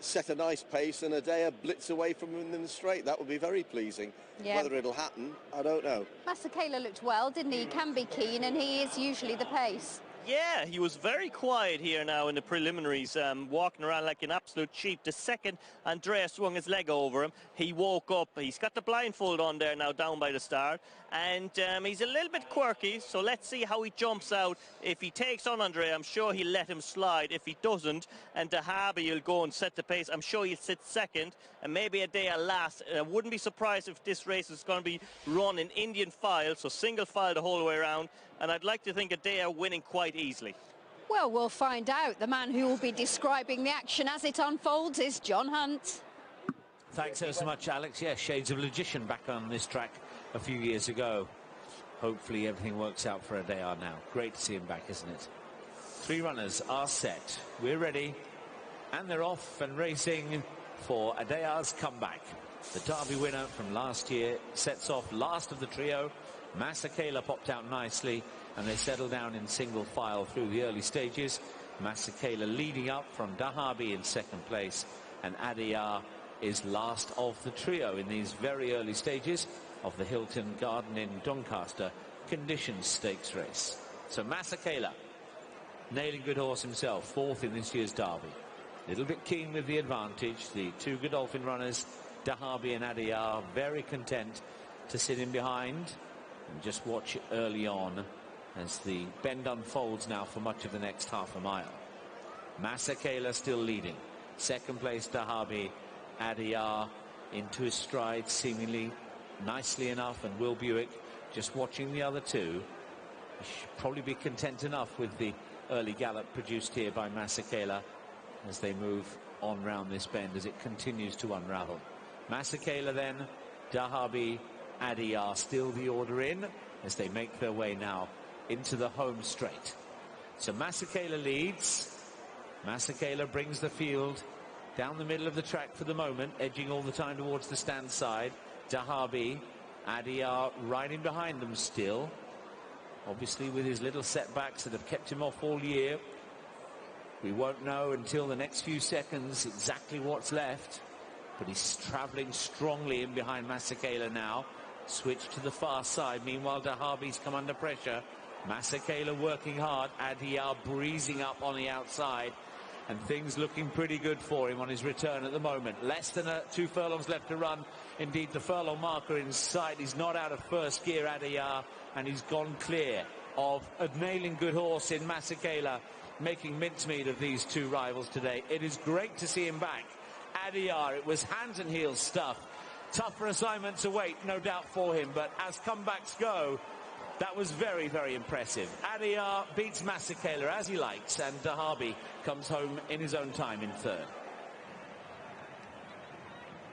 set a nice pace and Adair blitz away from him in the straight. That would be very pleasing. Yeah. Whether it'll happen, I don't know. Masakela looked well, didn't he? He can be keen, and he is usually the pace. Yeah, he was very quiet here now in the preliminaries, walking around like an absolute sheep. The second Andrea swung his leg over him, he woke up. He's got the blindfold on there now down by the start, and he's a little bit quirky, so let's see how he jumps out. If he takes on Andrea, I'm sure he'll let him slide. If he doesn't, and Dahabi will go and set the pace, I'm sure he'll sit second, and maybe a day at last. I wouldn't be surprised if this race is going to be run in Indian file, so single file the whole way around, and I'd like to think Adea winning quite easily. Well, we'll find out. The man who will be describing the action as it unfolds is John Hunt. Thanks ever so much, Alex. Yeah, shades of Logician back on this track a few years ago. Hopefully everything works out for Adea now. Great to see him back, isn't it? 3 runners are set. We're ready. And they're off and racing for Adea's comeback. The Derby winner from last year sets off last of the trio. Masakela popped out nicely, and they settle down in single file through the early stages. Masakela leading up from Dahabi in second place, and Adea is last of the trio in these very early stages of the Hilton Garden in Doncaster Conditions Stakes race. So Masakela, nailing good horse himself, 4th in this year's Derby. A little bit keen with the advantage. The 2 Godolphin runners, Dahabi and Adea, very content to sit in behind and just watch early on as the bend unfolds now for much of the next half a mile. Masakela still leading. Second place Dahabi, Adea into his stride seemingly nicely enough, and Will Buick just watching the other two. He should probably be content enough with the early gallop produced here by Masakela as they move on round this bend as it continues to unravel. Masakela then, Dahabi, Adea still the order in as they make their way now into the home straight. So Masakela leads. Masakela brings the field down the middle of the track for the moment, edging all the time towards the stand side. Dahabi, Adea riding behind them still, obviously with his little setbacks that have kept him off all year. We won't know until the next few seconds exactly what's left, but he's travelling strongly in behind Masakela now. Switch to the far side. Meanwhile, Dahabi's come under pressure. Masakela working hard. Adea breezing up on the outside, and things looking pretty good for him on his return at the moment. Less than 2 furlongs left to run. Indeed, the furlong marker in sight. He's not out of first gear, Adea, and he's gone clear of a nailing good horse in Masakela, making mincemeat of these 2 rivals today. It is great to see him back. Adea, it was hands and heels stuff. Tougher assignments await, no doubt, for him, but as comebacks go, that was very, very impressive. Adea beats Masakela as he likes, and Dahabi comes home in his own time in 3rd.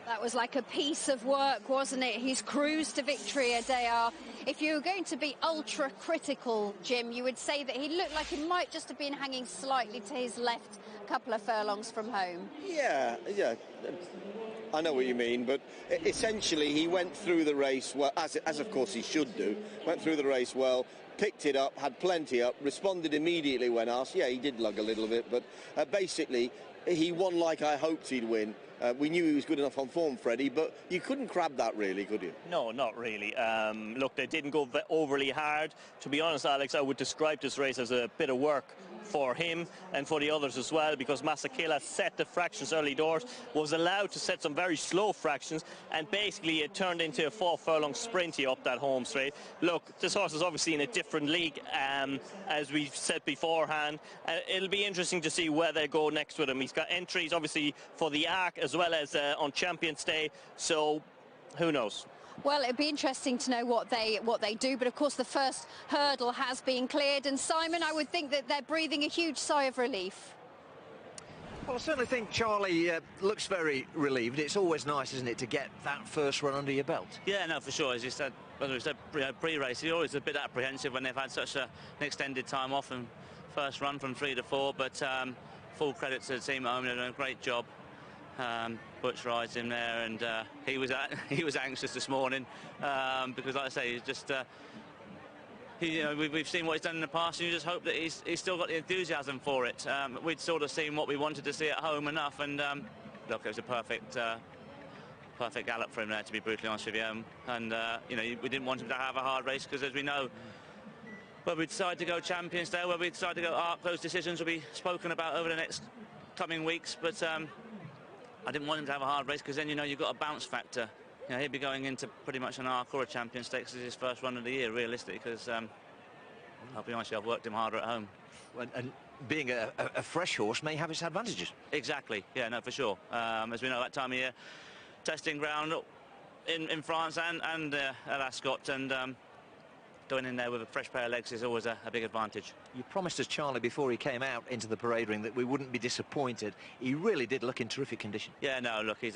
That was like a piece of work, wasn't it? He's cruised to victory, Adea. If you were going to be ultra critical, Jim, you would say that he looked like he might just have been hanging slightly to his left, a couple of furlongs from home. Yeah. I know what you mean, but essentially he went through the race well, as of course he should do. Went through the race well, picked it up, had plenty up, responded immediately when asked. Yeah, he did lug a little bit, but basically he won like I hoped he'd win. We knew he was good enough on form, Freddie, but you couldn't grab that really, could you? No, not really. Look, they didn't go overly hard. To be honest, Alex, I would describe this race as a bit of work for him and for the others as well, because Masakela set the fractions early doors, was allowed to set some very slow fractions, and basically it turned into a 4 furlong sprinty up that home straight. Look, this horse is obviously in a different league, as we've said beforehand. It'll be interesting to see where they go next with him. He's got entries obviously for the Arc as well as on Champions Day, so who knows? Well, it'd be interesting to know what they do, but of course the first hurdle has been cleared, and Simon, I would think that they're breathing a huge sigh of relief. Well, I certainly think Charlie looks very relieved. It's always nice, isn't it, to get that first run under your belt? Yeah, no, for sure. As you said, pre-race, you're always a bit apprehensive when they've had such an extended time off and first run from 3 to 4, but full credit to the team at home. They're doing a great job. Butch rides him there, and he was anxious this morning because, like I say, he's just we've seen what he's done in the past, and you just hope that he's still got the enthusiasm for it. We'd sort of seen what we wanted to see at home enough, and look, it was a perfect gallop for him there, to be brutally honest with you. And we didn't want him to have a hard race because, as we know, whether we decide to go Champions Day, whether we decide to go ARC, those decisions will be spoken about over the next coming weeks. But I didn't want him to have a hard race, because then, you know, you've got a bounce factor. You know, he'd be going into pretty much an ARC or a Champions Day, because it's his first run of the year, realistically, because I'll be honest with you, I've worked him harder at home. And being a fresh horse may have its advantages. Exactly, yeah, no, for sure. As we know, that time of year, testing ground in France and at Ascot, and going in there with a fresh pair of legs is always a big advantage. You promised us, Charlie, before he came out into the parade ring, that we wouldn't be disappointed. He really did look in terrific condition. Yeah, no, look, he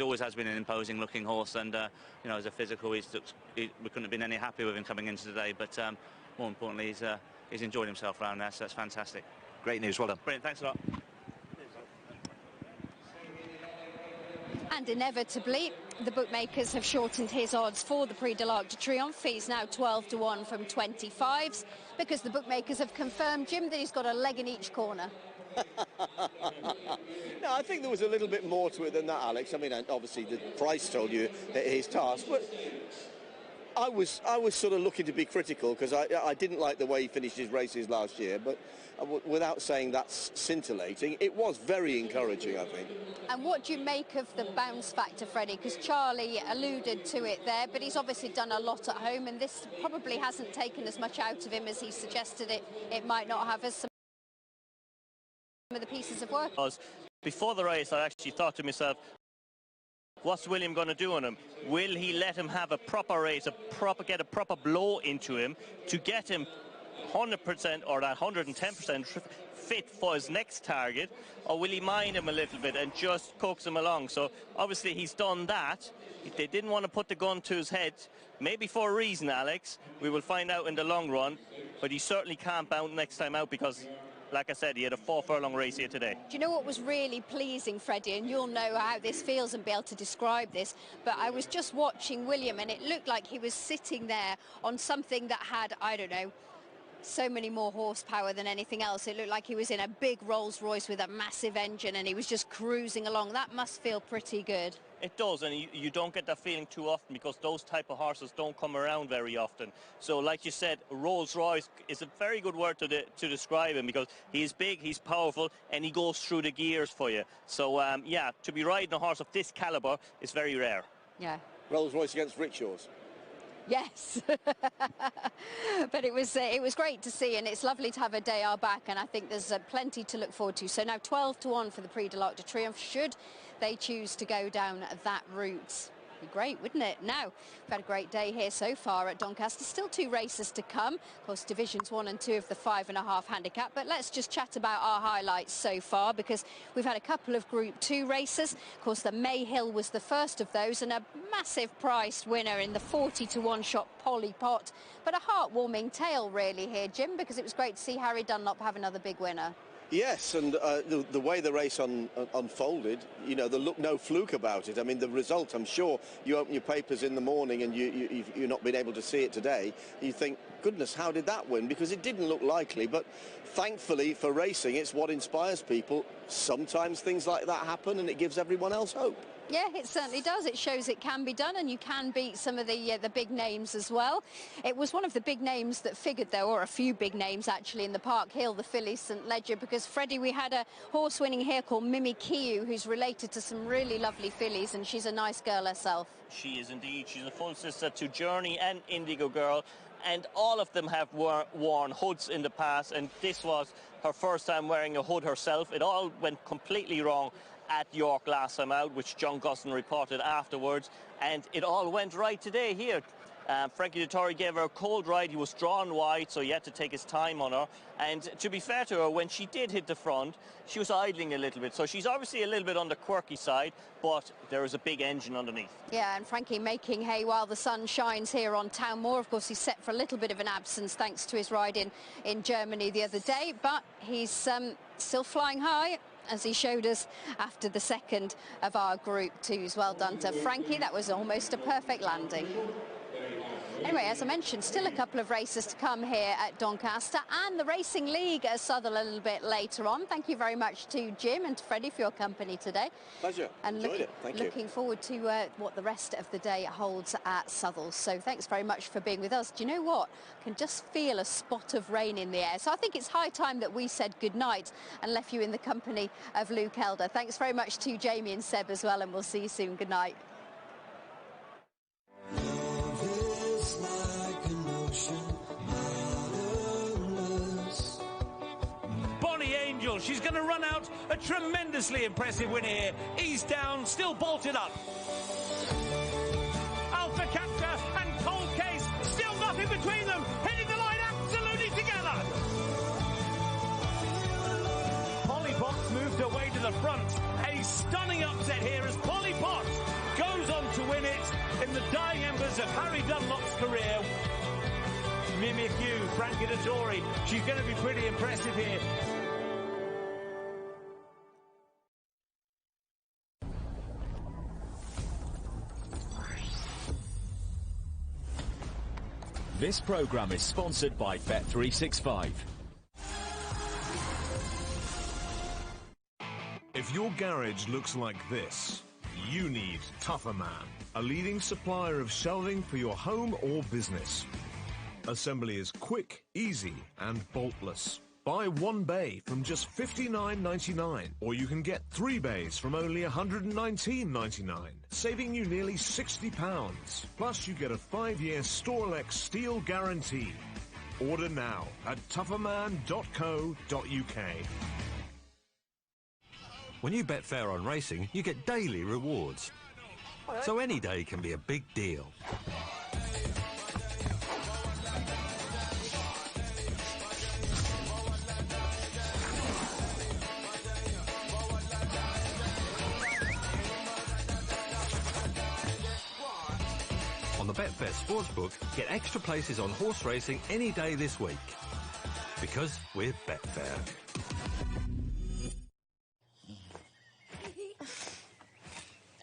always has been an imposing-looking horse, and you know, as a physical, we couldn't have been any happier with him coming into today. But more importantly, he's enjoyed himself around there, so that's fantastic. Great news, well done. Brilliant, thanks a lot. And inevitably, the bookmakers have shortened his odds for the Prix de l'Arc de Triomphe. He's now 12-1 from 25s, because the bookmakers have confirmed, Jim, that he's got a leg in each corner. No, I think there was a little bit more to it than that, Alex. I mean, obviously the price told you his task, but I was sort of looking to be critical, because I didn't like the way he finished his races last year, but without saying that's scintillating, it was very encouraging, I think. And what do you make of the bounce factor, Freddie? Because Charlie alluded to it there, but he's obviously done a lot at home, and this probably hasn't taken as much out of him as he suggested it might not have, as some of the pieces of work. Before the race, I actually thought to myself, what's William going to do on him? Will he let him have a proper race, get a proper blow into him to get him 100% or that 110% fit for his next target, or will he mind him a little bit and just coax him along? So obviously he's done that. They didn't want to put the gun to his head, maybe for a reason, Alex. We will find out in the long run, but he certainly can't bounce next time out, because like I said, he had a 4-furlong race here today. Do you know what was really pleasing, Freddie, and you'll know how this feels and be able to describe this, but I was just watching William, and it looked like he was sitting there on something that had, I don't know, so many more horsepower than anything else. It looked like he was in a big Rolls Royce with a massive engine, and he was just cruising along. That must feel pretty good. It does, and you don't get that feeling too often, because those type of horses don't come around very often. So like you said, Rolls Royce is a very good word to describe him, because he's big, he's powerful, and he goes through the gears for you. So yeah, to be riding a horse of this caliber is very rare. Yeah. Rolls Royce against rickshaws. Yes, but it was great to see, and it's lovely to have a day back, and I think there's plenty to look forward to. So now 12-1 for the Prix de l'Arc de Triomphe, should they choose to go down that route. Be great, wouldn't it? Now, we've had a great day here so far at Doncaster. Still 2 races to come. Of course, Divisions 1 and 2 of the 5.5 handicap. But let's just chat about our highlights so far, because we've had a couple of Group 2 races. Of course, the Mayhill was the first of those, and a massive priced winner in the 40-1 shot Polly Pot. But a heartwarming tale, really, here, Jim, because it was great to see Harry Dunlop have another big winner. Yes, and the way the race unfolded, you know, there looked no fluke about it. I mean, the result, I'm sure you open your papers in the morning and you've not been able to see it today. You think, goodness, how did that win? Because it didn't look likely, but thankfully for racing, it's what inspires people. Sometimes things like that happen, and it gives everyone else hope. Yeah, it certainly does. It shows it can be done, and you can beat some of the big names as well. It was one of the big names that figured, though, or a few big names actually, in the Park Hill, the filly St Ledger, because Freddie, we had a horse winning here called Mimi Kiu, who's related to some really lovely fillies, and she's a nice girl herself. She is indeed. She's a full sister to Journey and Indigo Girl, and all of them have worn hoods in the past, and this was her first time wearing a hood herself. It all went completely wrong at York last time out, which John Gusson reported afterwards, and it all went right today here. Frankie Dettori gave her a cold ride. He was drawn wide, so he had to take his time on her. And to be fair to her, when she did hit the front, she was idling a little bit. So she's obviously a little bit on the quirky side, but there is a big engine underneath. Yeah, and Frankie making hay while the sun shines here on Town Moor. Of course, he's set for a little bit of an absence thanks to his ride in Germany the other day, but he's still flying high, as he showed us after the second of our Group 2s. Well done to Frankie. That was almost a perfect landing. Anyway, as I mentioned, still a couple of races to come here at Doncaster, and the Racing League at Southwell a little bit later on. Thank you very much to Jim and to Freddie for your company today. Pleasure. And Enjoyed it. Thank you. Looking forward to what the rest of the day holds at Southwell. So thanks very much for being with us. Do you know what? I can just feel a spot of rain in the air. So I think it's high time that we said goodnight and left you in the company of Luke Elder. Thanks very much to Jamie and Seb as well, and we'll see you soon. Good night. Bonnie Angel, she's going to run out a tremendously impressive win here. Ease down, still bolted up. Alpha Capture and Cold Case, still nothing between them, hitting the line absolutely together. Polly Potts moved away to the front. A stunning upset here as Polly Potts goes on to win it in the dying embers of Harry Dunlop's career. Mimic You, Frankie Dettori, she's going to be pretty impressive here. This programme is sponsored by Bet365. If your garage looks like this, you need Tougher Man, a leading supplier of shelving for your home or business. Assembly is quick, easy, and boltless. Buy one bay from just $59.99, or you can get 3 bays from only $119.99, saving you nearly £60. Plus, you get a 5-year Storelex steel guarantee. Order now at tougherman.co.uk. When you bet fair on racing, you get daily rewards. So any day can be a big deal. On the Betfair Sportsbook, get extra places on horse racing any day this week. Because we're Betfair.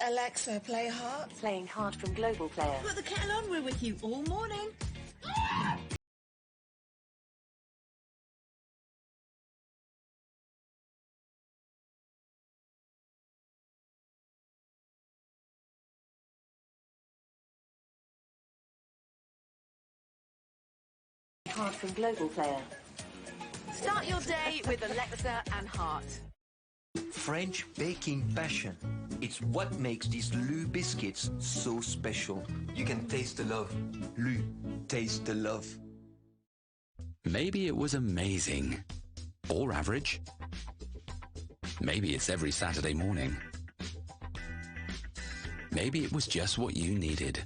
Alexa, play Heart. Playing Heart from Global Player. Put the kettle on, we're with you all morning. Heart from Global Player. Start your day with Alexa and Heart. French baking passion. It's what makes these Lu biscuits so special. You can taste the love. Lu, taste the love. Maybe it was amazing. Or average. Maybe it's every Saturday morning. Maybe it was just what you needed.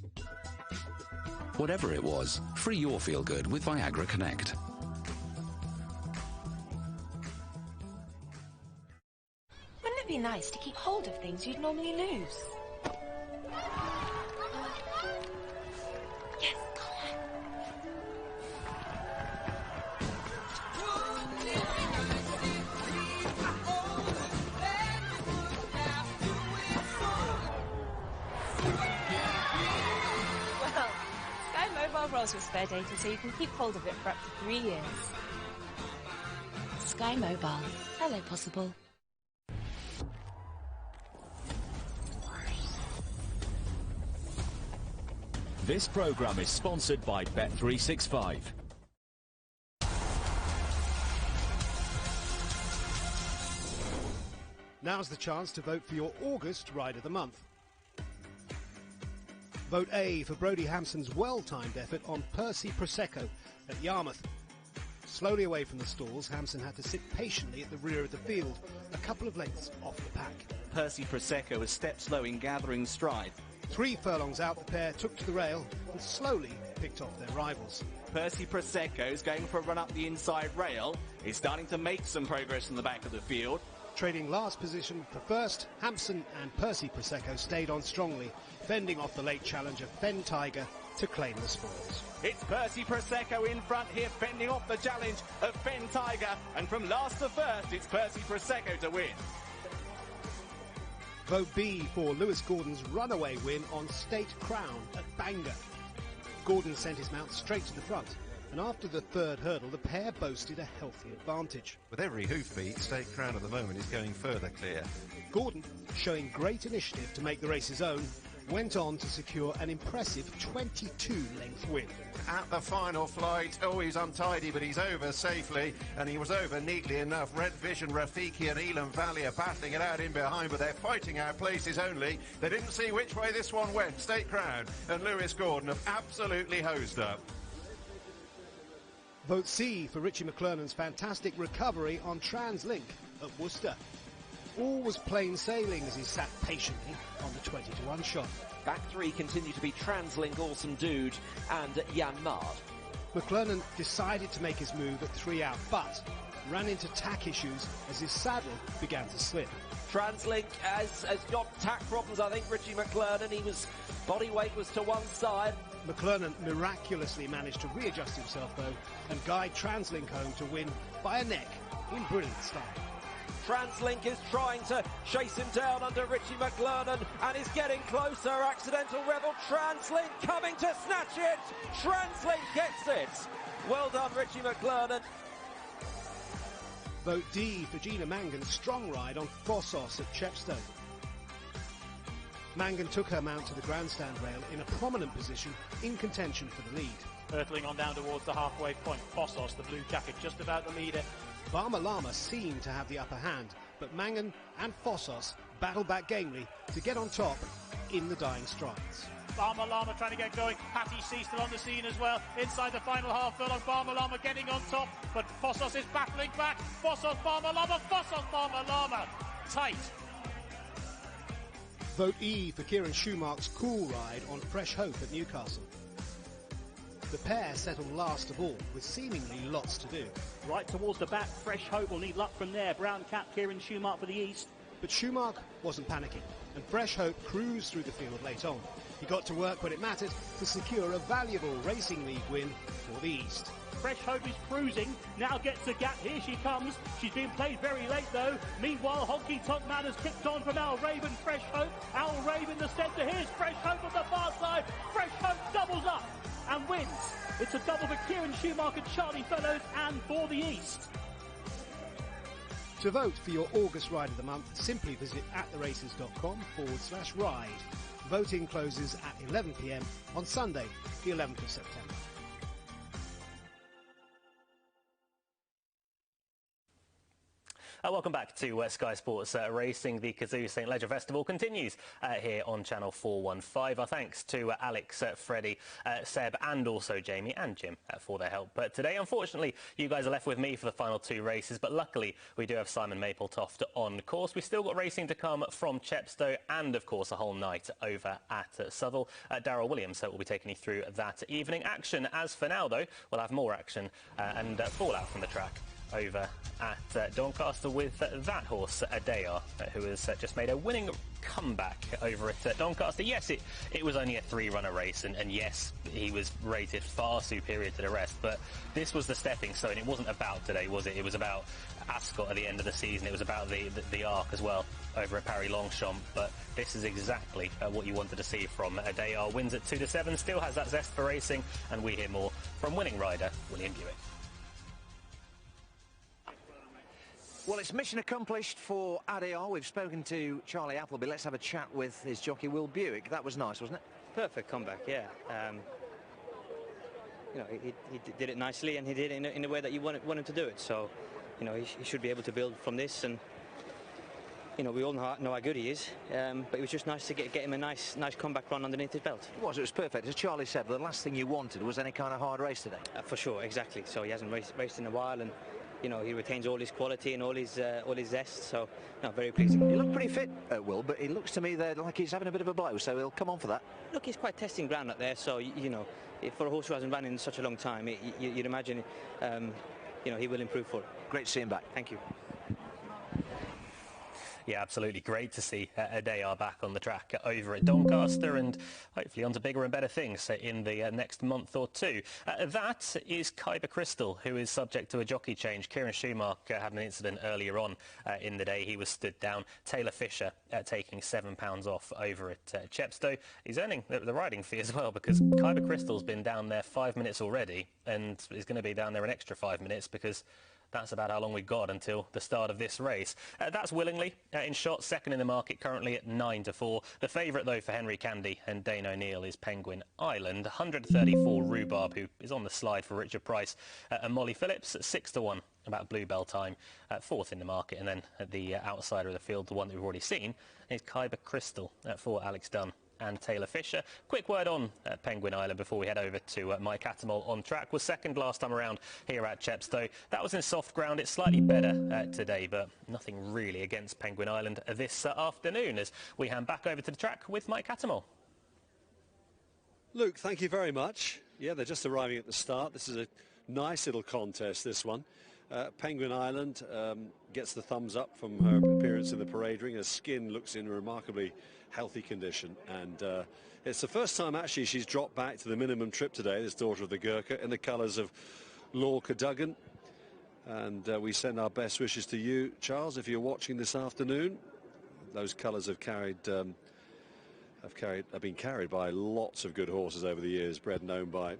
Whatever it was, free your feel-good with Viagra Connect. Wouldn't it be nice to keep hold of things you'd normally lose? Yes, come on. Well, Sky Mobile rolls with spare data so you can keep hold of it for up to 3 years. Sky Mobile. Hello, possible. This programme is sponsored by Bet365. Now's the chance to vote for your August Ride of the Month. Vote A for Brodie Hampson's well-timed effort on Percy Prosecco at Yarmouth. Slowly away from the stalls, Hampson had to sit patiently at the rear of the field, a couple of lengths off the pack. Percy Prosecco was step slow in gathering stride. 3 furlongs out, the pair took to the rail and slowly picked off their rivals. Percy Prosecco is going for a run up the inside rail. He's starting to make some progress in the back of the field. Trading last position for first, Hampson and Percy Prosecco stayed on strongly, fending off the late challenger Fen Tiger to claim the spoils. It's Percy Prosecco in front here, fending off the challenge of Fen Tiger. And from last to first, it's Percy Prosecco to win. Vote B for Lewis Gordon's runaway win on State Crown at Bangor. Gordon sent his mount straight to the front, and after the third hurdle, the pair boasted a healthy advantage. With every hoofbeat, State Crown at the moment is going further clear. Gordon, showing great initiative to make the race his own, went on to secure an impressive 22-length win. At the final flight, oh, he's untidy, but he's over safely, and he was over neatly enough. Red Vision, Rafiki and Elam Valley are battling it out in behind, but they're fighting out places only. They didn't see which way this one went. State Crown and Lewis Gordon have absolutely hosed up. Vote C for Richie McClernand's fantastic recovery on TransLink at Worcester. All was plain sailing as he sat patiently on the 20-to-1 shot. Back three continue to be TransLink, Awesome Dude and Jan Mard. McClernan decided to make his move at 3 out, but ran into tack issues as his saddle began to slip. TransLink has got tack problems, I think, Richie McClernan. Body weight was to one side. McClernan miraculously managed to readjust himself, though, and guide TransLink home to win by a neck in brilliant style. TransLink is trying to chase him down under Richie McClernan and is getting closer. Accidental Rebel. TransLink coming to snatch it. TransLink gets it. Well done, Richie McClernan. Vote D for Gina Mangan's strong ride on Fossos at Chepstow. Mangan took her mount to the grandstand rail in a prominent position in contention for the lead. Hurtling on down towards the halfway point. Fossos, the blue jacket, just about the leader. Barma Lama seemed to have the upper hand, but Mangan and Fossos battled back gamely to get on top in the dying strides. Barma Lama trying to get going. Patty C still on the scene as well. Inside the final half furlong, Barma Lama getting on top, but Fossos is battling back. Fossos, Barma Lama, Fossos, Barma Lama. Tight. Vote E for Kieran Schumacher's cool ride on Fresh Hope at Newcastle. The pair settled last of all, with seemingly lots to do. Right towards the back, Fresh Hope will need luck from there. Brown cap, Kieran Schumacher for the East. But Schumacher wasn't panicking, and Fresh Hope cruised through the field late on. He got to work when it mattered to secure a valuable Racing League win for the East. Fresh Hope is cruising, now gets a gap, here she comes. She's been played very late though. Meanwhile, Honky Tonk Man has kicked on from Al Raven. Fresh Hope, Al Raven the centre, here's Fresh Hope on the far side. Fresh Hope doubles up and wins. It's a double for Kieran Schumacher, Charlie Fellows and for the East. To vote for your August ride of the month, simply visit attheraces.com/ride. Voting closes at 11 p.m. on Sunday, the 11th of September. Welcome back to Sky Sports Racing. The Kazoo St Leger Festival continues here on Channel 415. Our thanks to Alex, Freddie, Seb and also Jamie and Jim for their help. But today, unfortunately, you guys are left with me for the final two races, but luckily we do have Simon Mapletoft on course. We've still got racing to come from Chepstow and, of course, a whole night over at Southwell. Darryl Williams will be taking you through that evening action. As for now, though, we'll have more action and fallout from the track over at Doncaster with that horse, Adayar, who has just made a winning comeback over at Doncaster. Yes, it was only a three-runner race, and yes, he was rated far superior to the rest, but this was the stepping stone. It wasn't about today, was it? It was about Ascot at the end of the season. It was about the arc as well over at Paris Longchamp, but this is exactly what you wanted to see from Adayar. Wins at 2-7, still has that zest for racing, and we hear more from winning rider William Buick. Well, it's mission accomplished for Adayar. We've spoken to Charlie Appleby. Let's have a chat with his jockey, Will Buick. That was nice, wasn't it? Perfect comeback, yeah. You know, he did it nicely, and he did it in a way that you want him to do it. So, you know, he should be able to build from this, and you know, we all know how good he is. But it was just nice to get him a nice comeback run underneath his belt. It was perfect. As Charlie said, the last thing you wanted was any kind of hard race today. For sure, exactly. So he hasn't raced in a while, and you know, he retains all his quality and all his zest, so no, very pleasing. He looked pretty fit, Will, but it looks to me there like he's having a bit of a blow, so he'll come on for that. Look, he's quite testing ground up there, so you know, for a horse who hasn't run in such a long time, you'd imagine, you know, he will improve for it. Great to see him back. Thank you. Yeah, absolutely. Great to see Adayar back on the track over at Doncaster, and hopefully on to bigger and better things in the next month or two. That is Kyber Crystal, who is subject to a jockey change. Kieran Schumacher had an incident earlier on in the day. He was stood down. Taylor Fisher taking £7 off over at Chepstow. He's earning the riding fee as well, because Kyber Crystal's been down there 5 minutes already and is going to be down there an extra 5 minutes, because that's about how long we've got until the start of this race. That's Willingly in shot, second in the market, currently at 9-4. The favourite, though, for Henry Candy and Dane O'Neill is Penguin Island. 134 Rhubarb, who is on the slide for Richard Price, and Molly Phillips at 6-1. About Bluebell Time, fourth in the market, and then the outsider of the field, the one that we've already seen, is Kyber Crystal for Alex Dunn and Taylor Fisher. Quick word on Penguin Island before we head over to Mike Attamol on track. Was second last time around here at Chepstow. That was in soft ground. It's slightly better today, but nothing really against Penguin Island this afternoon, as we hand back over to the track with Mike Attamol. Luke, thank you very much. Yeah, they're just arriving at the start. This is a nice little contest, this one. Penguin Island gets the thumbs up from her appearance in the parade ring. Her skin looks in remarkably healthy condition, and it's the first time actually she's dropped back to the minimum trip today, this daughter of the Gurkha, in the colours of Lorca Duggan. And we send our best wishes to you, Charles, if you're watching this afternoon. Those colours have been carried by lots of good horses over the years, bred and owned by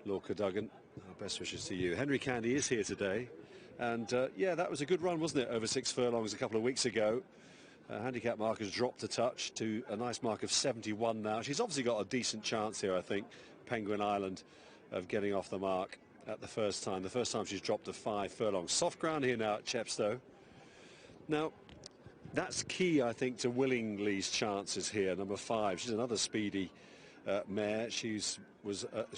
Lorca Duggan. Our best wishes to you. Henry Candy is here today, and yeah, that was a good run, wasn't it, over 6 furlongs a couple of weeks ago. Handicap mark has dropped a touch to a nice mark of 71 now. She's obviously got a decent chance here, I think, Penguin Island, of getting off the mark at the first time. The first time she's dropped to 5 furlongs. Soft ground here now at Chepstow. Now, that's key, I think, to Willingly's chances here, number 5. She's another speedy mare. She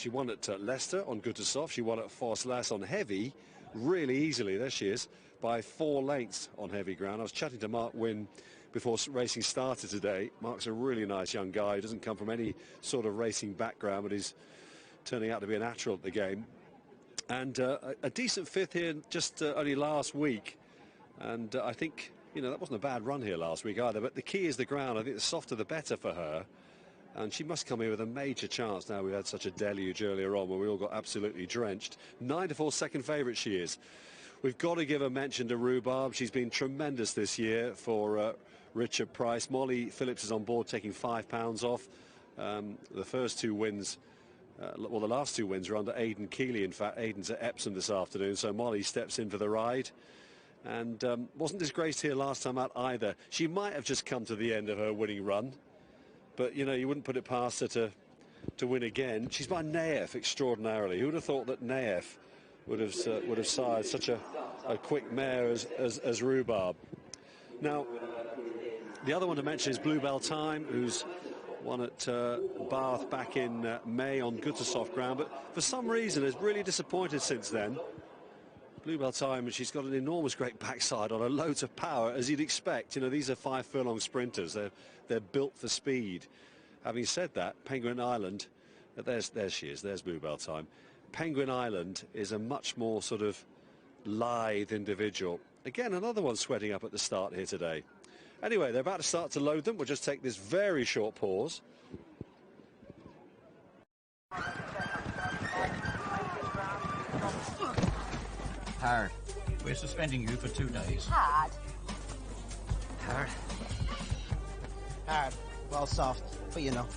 won at Leicester on good to soft. She won at Force-Lass on heavy really easily. There she is, by 4 lengths on heavy ground. I was chatting to Mark Wynne before racing started today. Mark's a really nice young guy. He doesn't come from any sort of racing background, but he's turning out to be a natural at the game. And a decent fifth here just only last week. And I think, you know, that wasn't a bad run here last week either. But the key is the ground. I think the softer the better for her. And she must come here with a major chance now. We had such a deluge earlier on where we all got absolutely drenched. 9-4 second favourite she is. We've got to give a mention to Rhubarb. She's been tremendous this year for Richard Price. Molly Phillips is on board, taking £5 off. The first 2 wins, well, the last 2 wins are under Aidan Keeley. In fact, Aidan's at Epsom this afternoon, so Molly steps in for the ride. And wasn't disgraced here last time out either. She might have just come to the end of her winning run, but, you know, you wouldn't put it past her to win again. She's by Naef extraordinarily. Who would have thought that Naef would have sired such a quick mare as Rhubarb? Now, the other one to mention is Bluebell Time, who's won at Bath back in May on good to soft ground, but for some reason has really disappointed since then. Bluebell Time, and she's got an enormous great backside on her, loads of power, as you'd expect. You know, these are 5 furlong sprinters. They're built for speed. Having said that, Penguin Island, there she is, there's Bluebell Time. Penguin Island is a much more sort of lithe individual. Again, another one sweating up at the start here today. Anyway, they're about to start to load them. We'll just take this very short pause. Hard. We're suspending you for 2 days. Hard. Hard. Hard. Well, soft, but you know.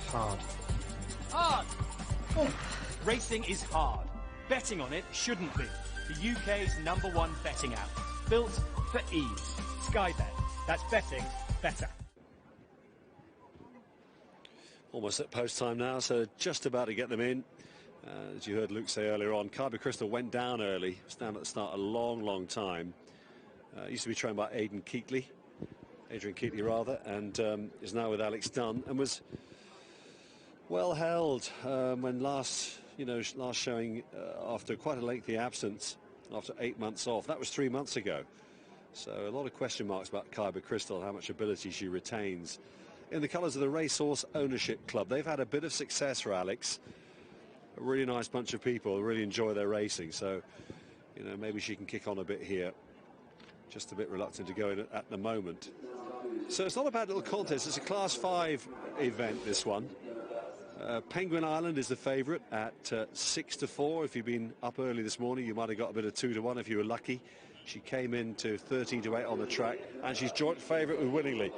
Hard. Hard! Oh. Racing is hard. Betting on it shouldn't be. The UK's #1 betting app. Built for ease. Sky Bet. That's betting better. Almost at post time now, so just about to get them in. As you heard Luke say earlier on, Kyber Crystal went down early. Was down at the start a long time. Used to be trained by Adrian Keatley, and is now with Alex Dunn, and was well held when last showing after quite a lengthy absence, after 8 months off. That was 3 months ago. So a lot of question marks about Kyber Crystal, how much ability she retains. In the colours of the Racehorse Ownership Club, they've had a bit of success for Alex. A really nice bunch of people, really enjoy their racing. So You know, maybe she can kick on a bit here. Just a bit reluctant to go in at the moment. So it's not a bad little contest. It's a Class 5 event, this one. Penguin Island is the favourite at 6-4. If you've been up early this morning, you might have got a bit of 2-1 if you were lucky. She came into 13-8 on the track, and she's joint favourite with Willingly.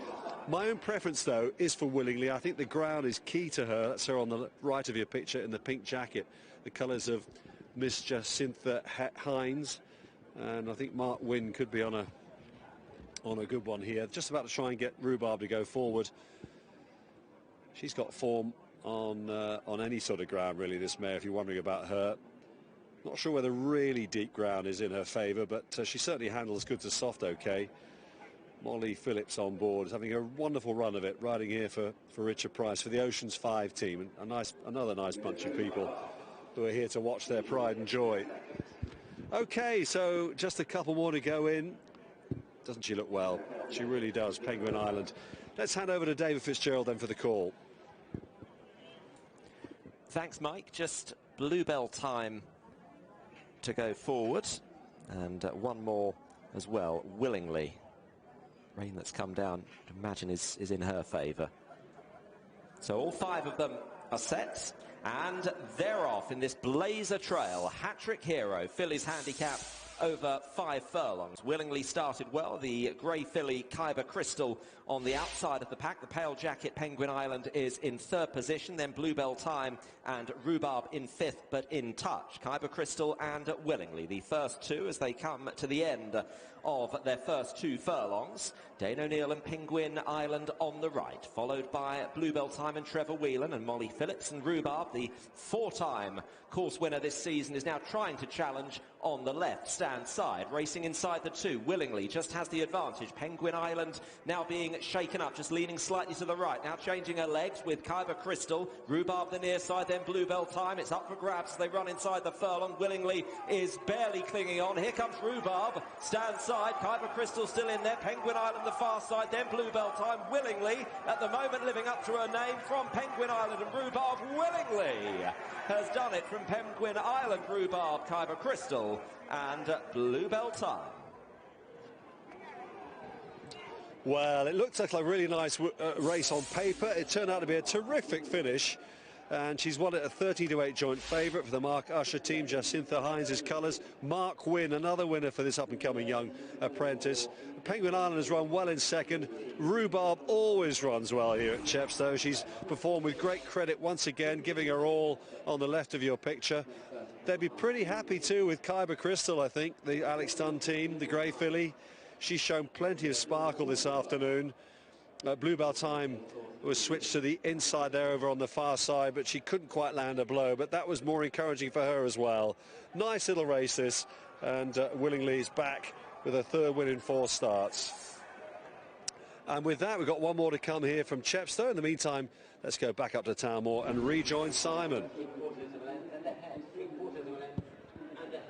My own preference, though, is for Willingly. I think the ground is key to her. That's her on the right of your picture in the pink jacket. The colours of Miss Jacintha Hines. And I think Mark Wynne could be on a good one here. Just about to try and get Rhubarb to go forward. She's got form on any sort of ground, really, this mare, if you're wondering about her. Not sure whether really deep ground is in her favour, but she certainly handles good to soft okay. Molly Phillips on board is having a wonderful run of it, riding here for Richard Price, for the Oceans 5 team. And another nice bunch of people who are here to watch their pride and joy. OK, so just a couple more to go in. Doesn't she look well? She really does, Penguin Island. Let's hand over to David Fitzgerald then for the call. Thanks, Mike. Just Bluebell time to go forward, and one more as well, Willingly. Rain that's come down, I imagine, is in her favour. So all 5 of them are set, and they're off in this blazer trail. Hat-trick hero, fillies handicap over 5 furlongs. Willingly started well. The grey filly Khyber Crystal on the outside of the pack. The pale jacket Penguin Island is in 3rd position. Then Bluebell Time and Rhubarb in 5th, but in touch. Khyber Crystal and Willingly, the first 2 as they come to the end of their first 2 furlongs. Dane O'Neill and Penguin Island on the right, followed by Bluebell Time and Trevor Whelan, and Molly Phillips and Rhubarb, the 4-time course winner this season, is now trying to challenge on the left stand side. Racing inside the 2, Willingly just has the advantage. Penguin Island now being shaken up, just leaning slightly to the right, now changing her legs with Khyber Crystal. Rhubarb the near side, then Bluebell Time. It's up for grabs as they run inside the furlong. Willingly is barely clinging on. Here comes Rhubarb, stand side. Khyber Crystal still in there. Penguin Island the far side, then Bluebell Time. Willingly at the moment living up to her name from Penguin Island, and Rhubarb Willingly has done it from Penguin Island. Rhubarb, Khyber Crystal and Bluebell Time. Well, it looked like a really nice race on paper. It turned out to be a terrific finish, and she's won it a 13-8 joint favourite for the Mark Usher team. Jacintha Hines' colours. Mark Wynne, another winner for this up-and-coming young apprentice. Penguin Island has run well in 2nd. Rhubarb always runs well here at Chepstow. She's performed with great credit once again, giving her all on the left of your picture. They'd be pretty happy too with Khyber Crystal, I think, the Alex Dunn team, the grey filly. She's shown plenty of sparkle this afternoon. Bluebell Time was switched to the inside there over on the far side, but she couldn't quite land a blow, but that was more encouraging for her as well. Nice little race this, and Willingly is back with a 3rd win in 4 starts. And with that, we've got one more to come here from Chepstow. In the meantime, let's go back up to Townmoor and rejoin Simon.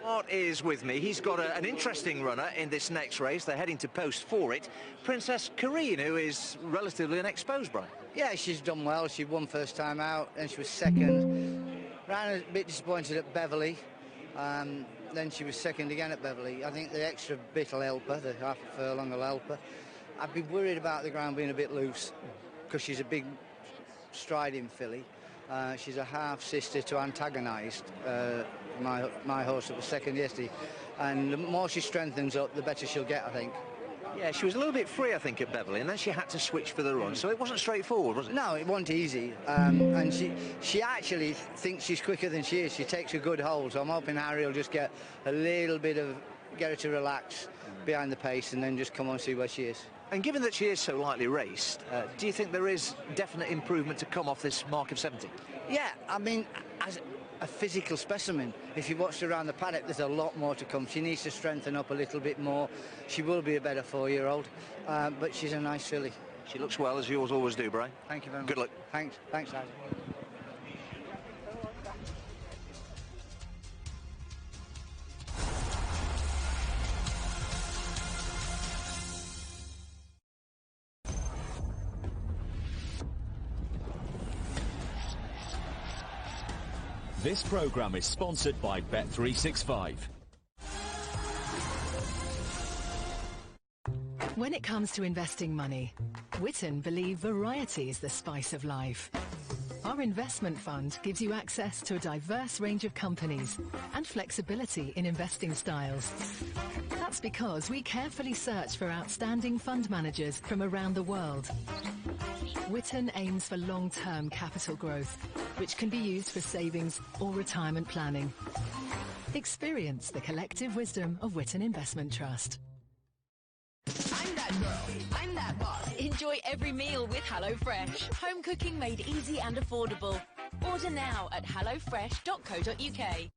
Art is with me. He's got an interesting runner in this next race. They're heading to post for it. Princess Kareen, who is relatively unexposed, Brian. Yeah, she's done well. She won first time out, then she was 2nd. Ran a bit disappointed at Beverley. Then she was 2nd again at Beverley. I think the extra bit will help her, the half a furlong will help her. I'd be worried about the ground being a bit loose because she's a big striding filly. She's a half-sister to Antagonised, my horse that was 2nd yesterday. And the more she strengthens up, the better she'll get, I think. Yeah, she was a little bit free, I think, at Beverley, and then she had to switch for the run, so it wasn't straightforward, was it? No, it wasn't easy. And she actually thinks she's quicker than she is. She takes a good hold, so I'm hoping Harry will just get a little bit of, get her to relax behind the pace and then just come on and see where she is. And given that she is so lightly raced, do you think there is definite improvement to come off this mark of 70? Yeah, I mean, as a physical specimen, if you watched her around the paddock, there's a lot more to come. She needs to strengthen up a little bit more. She will be a better 4-year-old, but she's a nice filly. She looks well, as yours always do, Brian. Thank you very much. Good luck. Thanks, Isaac. This programme is sponsored by Bet365. When it comes to investing money, Whitton believe variety is the spice of life. Our investment fund gives you access to a diverse range of companies and flexibility in investing styles. That's because we carefully search for outstanding fund managers from around the world. Whitton aims for long-term capital growth, which can be used for savings or retirement planning. Experience the collective wisdom of Whitton Investment Trust. I'm that girl. I'm that boss. Enjoy every meal with HelloFresh. Home cooking made easy and affordable. Order now at hellofresh.co.uk.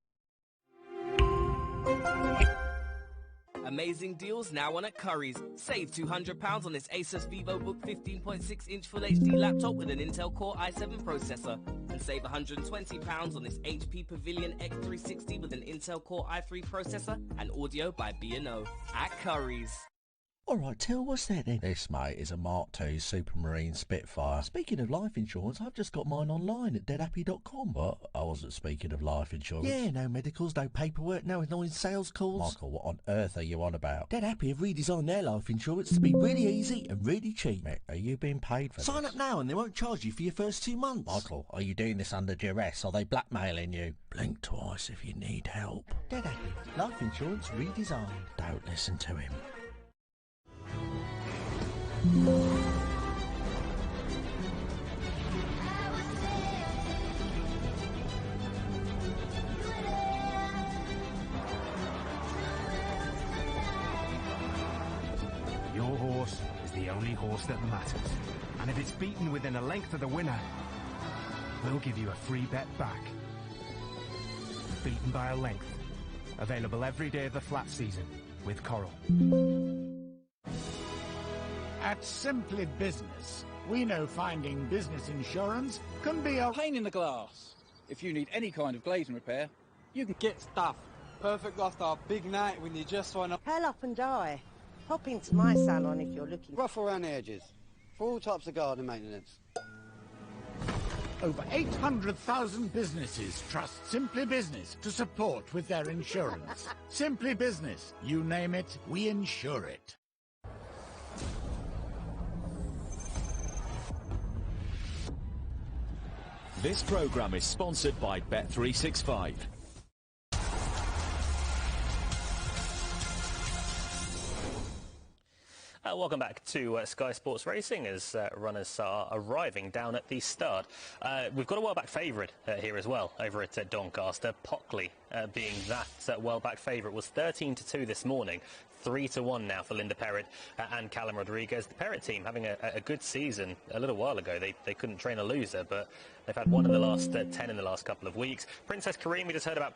Amazing deals now on at Currys. Save £200 on this Asus VivoBook 15.6-inch Full HD laptop with an Intel Core i7 processor. And save £120 on this HP Pavilion X360 with an Intel Core i3 processor and audio by B&O. At Currys. Alright, Till, what's that then? This, mate, is a Mark II Supermarine Spitfire. Speaking of life insurance, I've just got mine online at deadappy.com. What? I wasn't speaking of life insurance. Yeah, no medicals, no paperwork, no annoying sales calls. Michael, what on earth are you on about? Dead Happy have redesigned their life insurance to be really easy and really cheap. Mick, are you being paid for Sign this? up now and they won't charge you for your first 2 months. Michael, are you doing this under duress? Are they blackmailing you? Blink twice if you need help. Dead Happy, life insurance redesigned. Don't listen to him. Your horse is the only horse that matters. And if it's beaten within a length of the winner, we'll give you a free bet back. Beaten by a length. Available every day of the flat season with Coral. At Simply Business, we know finding business insurance can be a pain in the glass. If you need any kind of glazing repair, you can get stuff. Perfect after a big night when you just want to hell up and die. Hop into my salon if you're looking. Rough around the edges. For all types of garden maintenance. Over 800,000 businesses trust Simply Business to support with their insurance. Simply Business, you name it, we insure it. This programme is sponsored by Bet365. Welcome back to Sky Sports Racing as runners are arriving down at the start. We've got a well-backed favourite here as well over at Doncaster. Pockley being that well-backed favourite was 13-2 this morning. 3-1 now for Linda Perrott and Callum Rodriguez. The Perrott team having a good season a little while ago. They couldn't train a loser, but they've had one in the last 10 in the last couple of weeks. Princess Kareem, we just heard about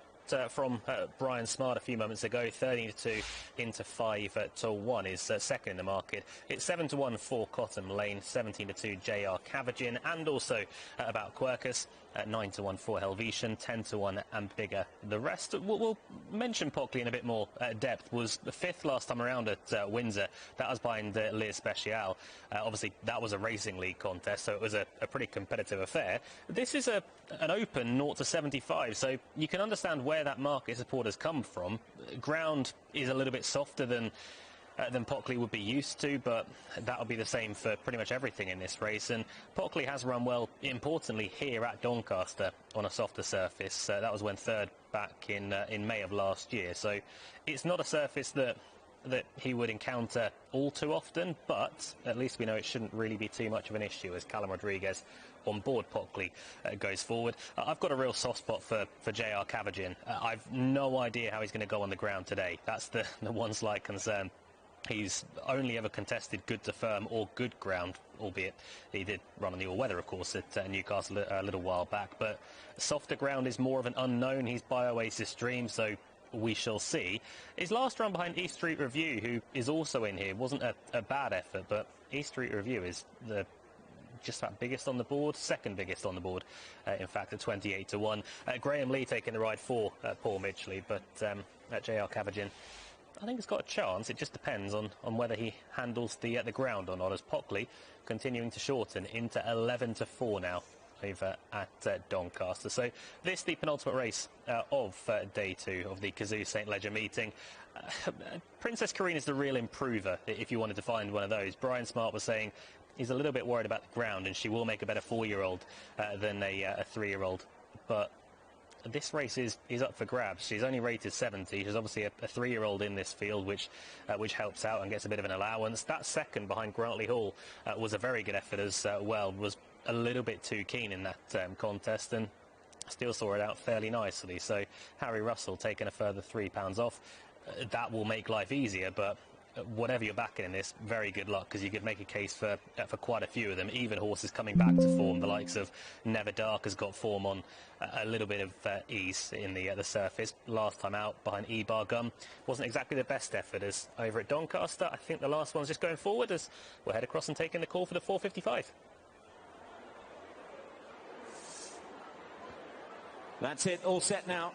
from Brian Smart a few moments ago. 13-2 into 5-1 is second in the market. It's 7-1 for Cotton Lane, 17-2 JR Cavagin, and also about Quercus. 9-1 for Helvetian, 10-1 and bigger the rest. We'll mention Pockley in a bit more depth. Was the fifth last time around at Windsor. That was behind Liz Special. Obviously that was a racing league contest, so it was a pretty competitive affair. This is an open 0-75, so you can understand where that market support has come from. Ground is a little bit softer than Pockley would be used to, but that'll be the same for pretty much everything in this race. And Pockley has run well, importantly, here at Doncaster on a softer surface. That was when third back in May of last year. So it's not a surface that he would encounter all too often, but at least we know it shouldn't really be too much of an issue as Callum Rodriguez on board Pockley goes forward. I've got a real soft spot for JR Cavagin. I've no idea how he's going to go on the ground today. That's the one slight concern. He's only ever contested good to firm or good ground, albeit he did run on the all-weather, of course, at Newcastle a little while back. But softer ground is more of an unknown. He's by Oasis Dream, so we shall see. His last run behind East Street Review, who is also in here, wasn't a bad effort, but East Street Review is the just about biggest on the board, second biggest on the board, in fact, at 28-1. Graham Lee taking the ride for Paul Midgley, but at JR Cavagin, I think it's got a chance. It just depends on whether he handles the ground or not, as Pockley continuing to shorten into 11-4 now over at Doncaster. So this the penultimate race of day 2 of the Cazoo St Leger meeting. Princess Kareen is the real improver, if you wanted to find one of those. Brian Smart was saying he's a little bit worried about the ground, and she will make a better 4-year-old than a 3-year-old. But this race is up for grabs. She's only rated 70. She's obviously a 3-year-old in this field, which helps out and gets a bit of an allowance. That second behind Grantley Hall was a very good effort as well. Was a little bit too keen in that contest and still saw it out fairly nicely. So Harry Russell taking a further £3 off. That will make life easier, but whatever you're backing in this, very good luck, because you could make a case for quite a few of them. Even horses coming back to form, the likes of Never Dark has got form on a little bit of ease in the surface. Last time out behind E-Bar Gum wasn't exactly the best effort as over at Doncaster. I think the last one's just going forward as we'll head across and taking the call for the 4:55. That's it, all set now.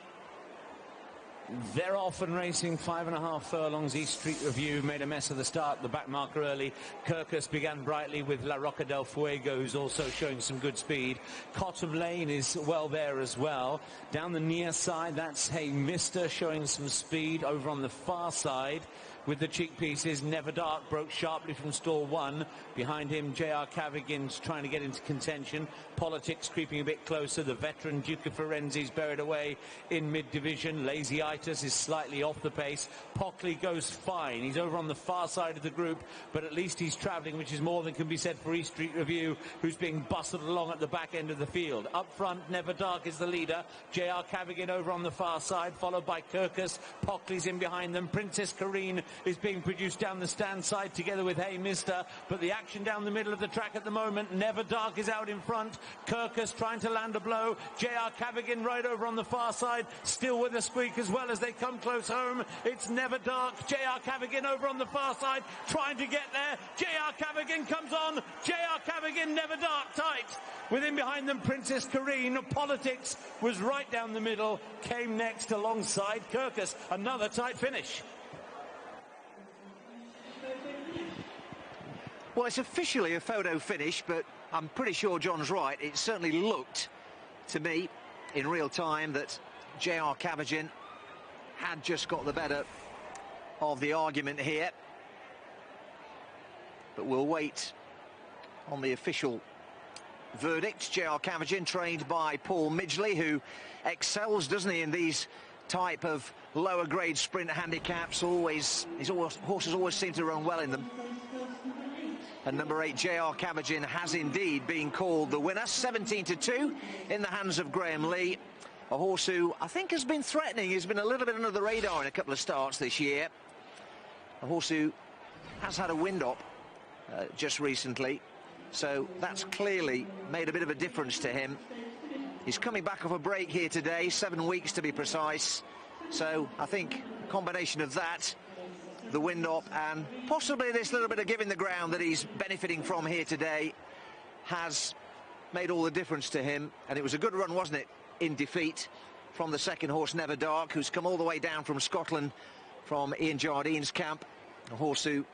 They're off and racing 5.5 furlongs. East Street Review made a mess of the start, the back marker early. Kirkus began brightly with La Roca del Fuego, who's also showing some good speed. Cottam Lane is well there as well. Down the near side, that's Hey Mister showing some speed. Over on the far side with the cheek pieces, Never Dark broke sharply from stall 1. Behind him, J.R. Cavigan's trying to get into contention. Politics creeping a bit closer. The veteran Duke of Firenze's buried away in mid-division. Lazy Itis is slightly off the pace. Pockley goes fine. He's over on the far side of the group, but at least he's travelling, which is more than can be said for East Street Review, who's being bustled along at the back end of the field. Up front, Never Dark is the leader. J.R. Cavigan over on the far side, followed by Kirkus. Pockley's in behind them. Princess Kareen is being produced down the stand side together with Hey Mister, but the action down the middle of the track at the moment, Never Dark is out in front. Kirkus trying to land a blow. J.R. Cavigan right over on the far side, still with a squeak as well as they come close home. It's Never Dark. J.R. Cavigan over on the far side trying to get there. J.R. Cavigan comes on. J.R. Cavigan, Never Dark tight. Within behind them, Princess Kareen. Politics was right down the middle, came next alongside Kirkus. Another tight finish. Well, it's officially a photo finish, but I'm pretty sure John's right. It certainly looked to me in real time that J.R. Cavigan had just got the better of the argument here. But we'll wait on the official verdict. J.R. Cavigan, trained by Paul Midgley, who excels, doesn't he, in these type of lower grade sprint handicaps. Horses always seem to run well in them. And number 8, J.R. Cavigan, has indeed been called the winner. 17-2 in the hands of Graham Lee. A horse who I think has been threatening. He's been a little bit under the radar in a couple of starts this year. A horse who has had a wind-up just recently. So that's clearly made a bit of a difference to him. He's coming back off a break here today, 7 weeks to be precise. So I think a combination of that, the wind-up, and possibly this little bit of giving the ground that he's benefiting from here today has made all the difference to him. And it was a good run, wasn't it, in defeat from the second horse, Never Dark, who's come all the way down from Scotland, from Ian Jardine's camp. A horse who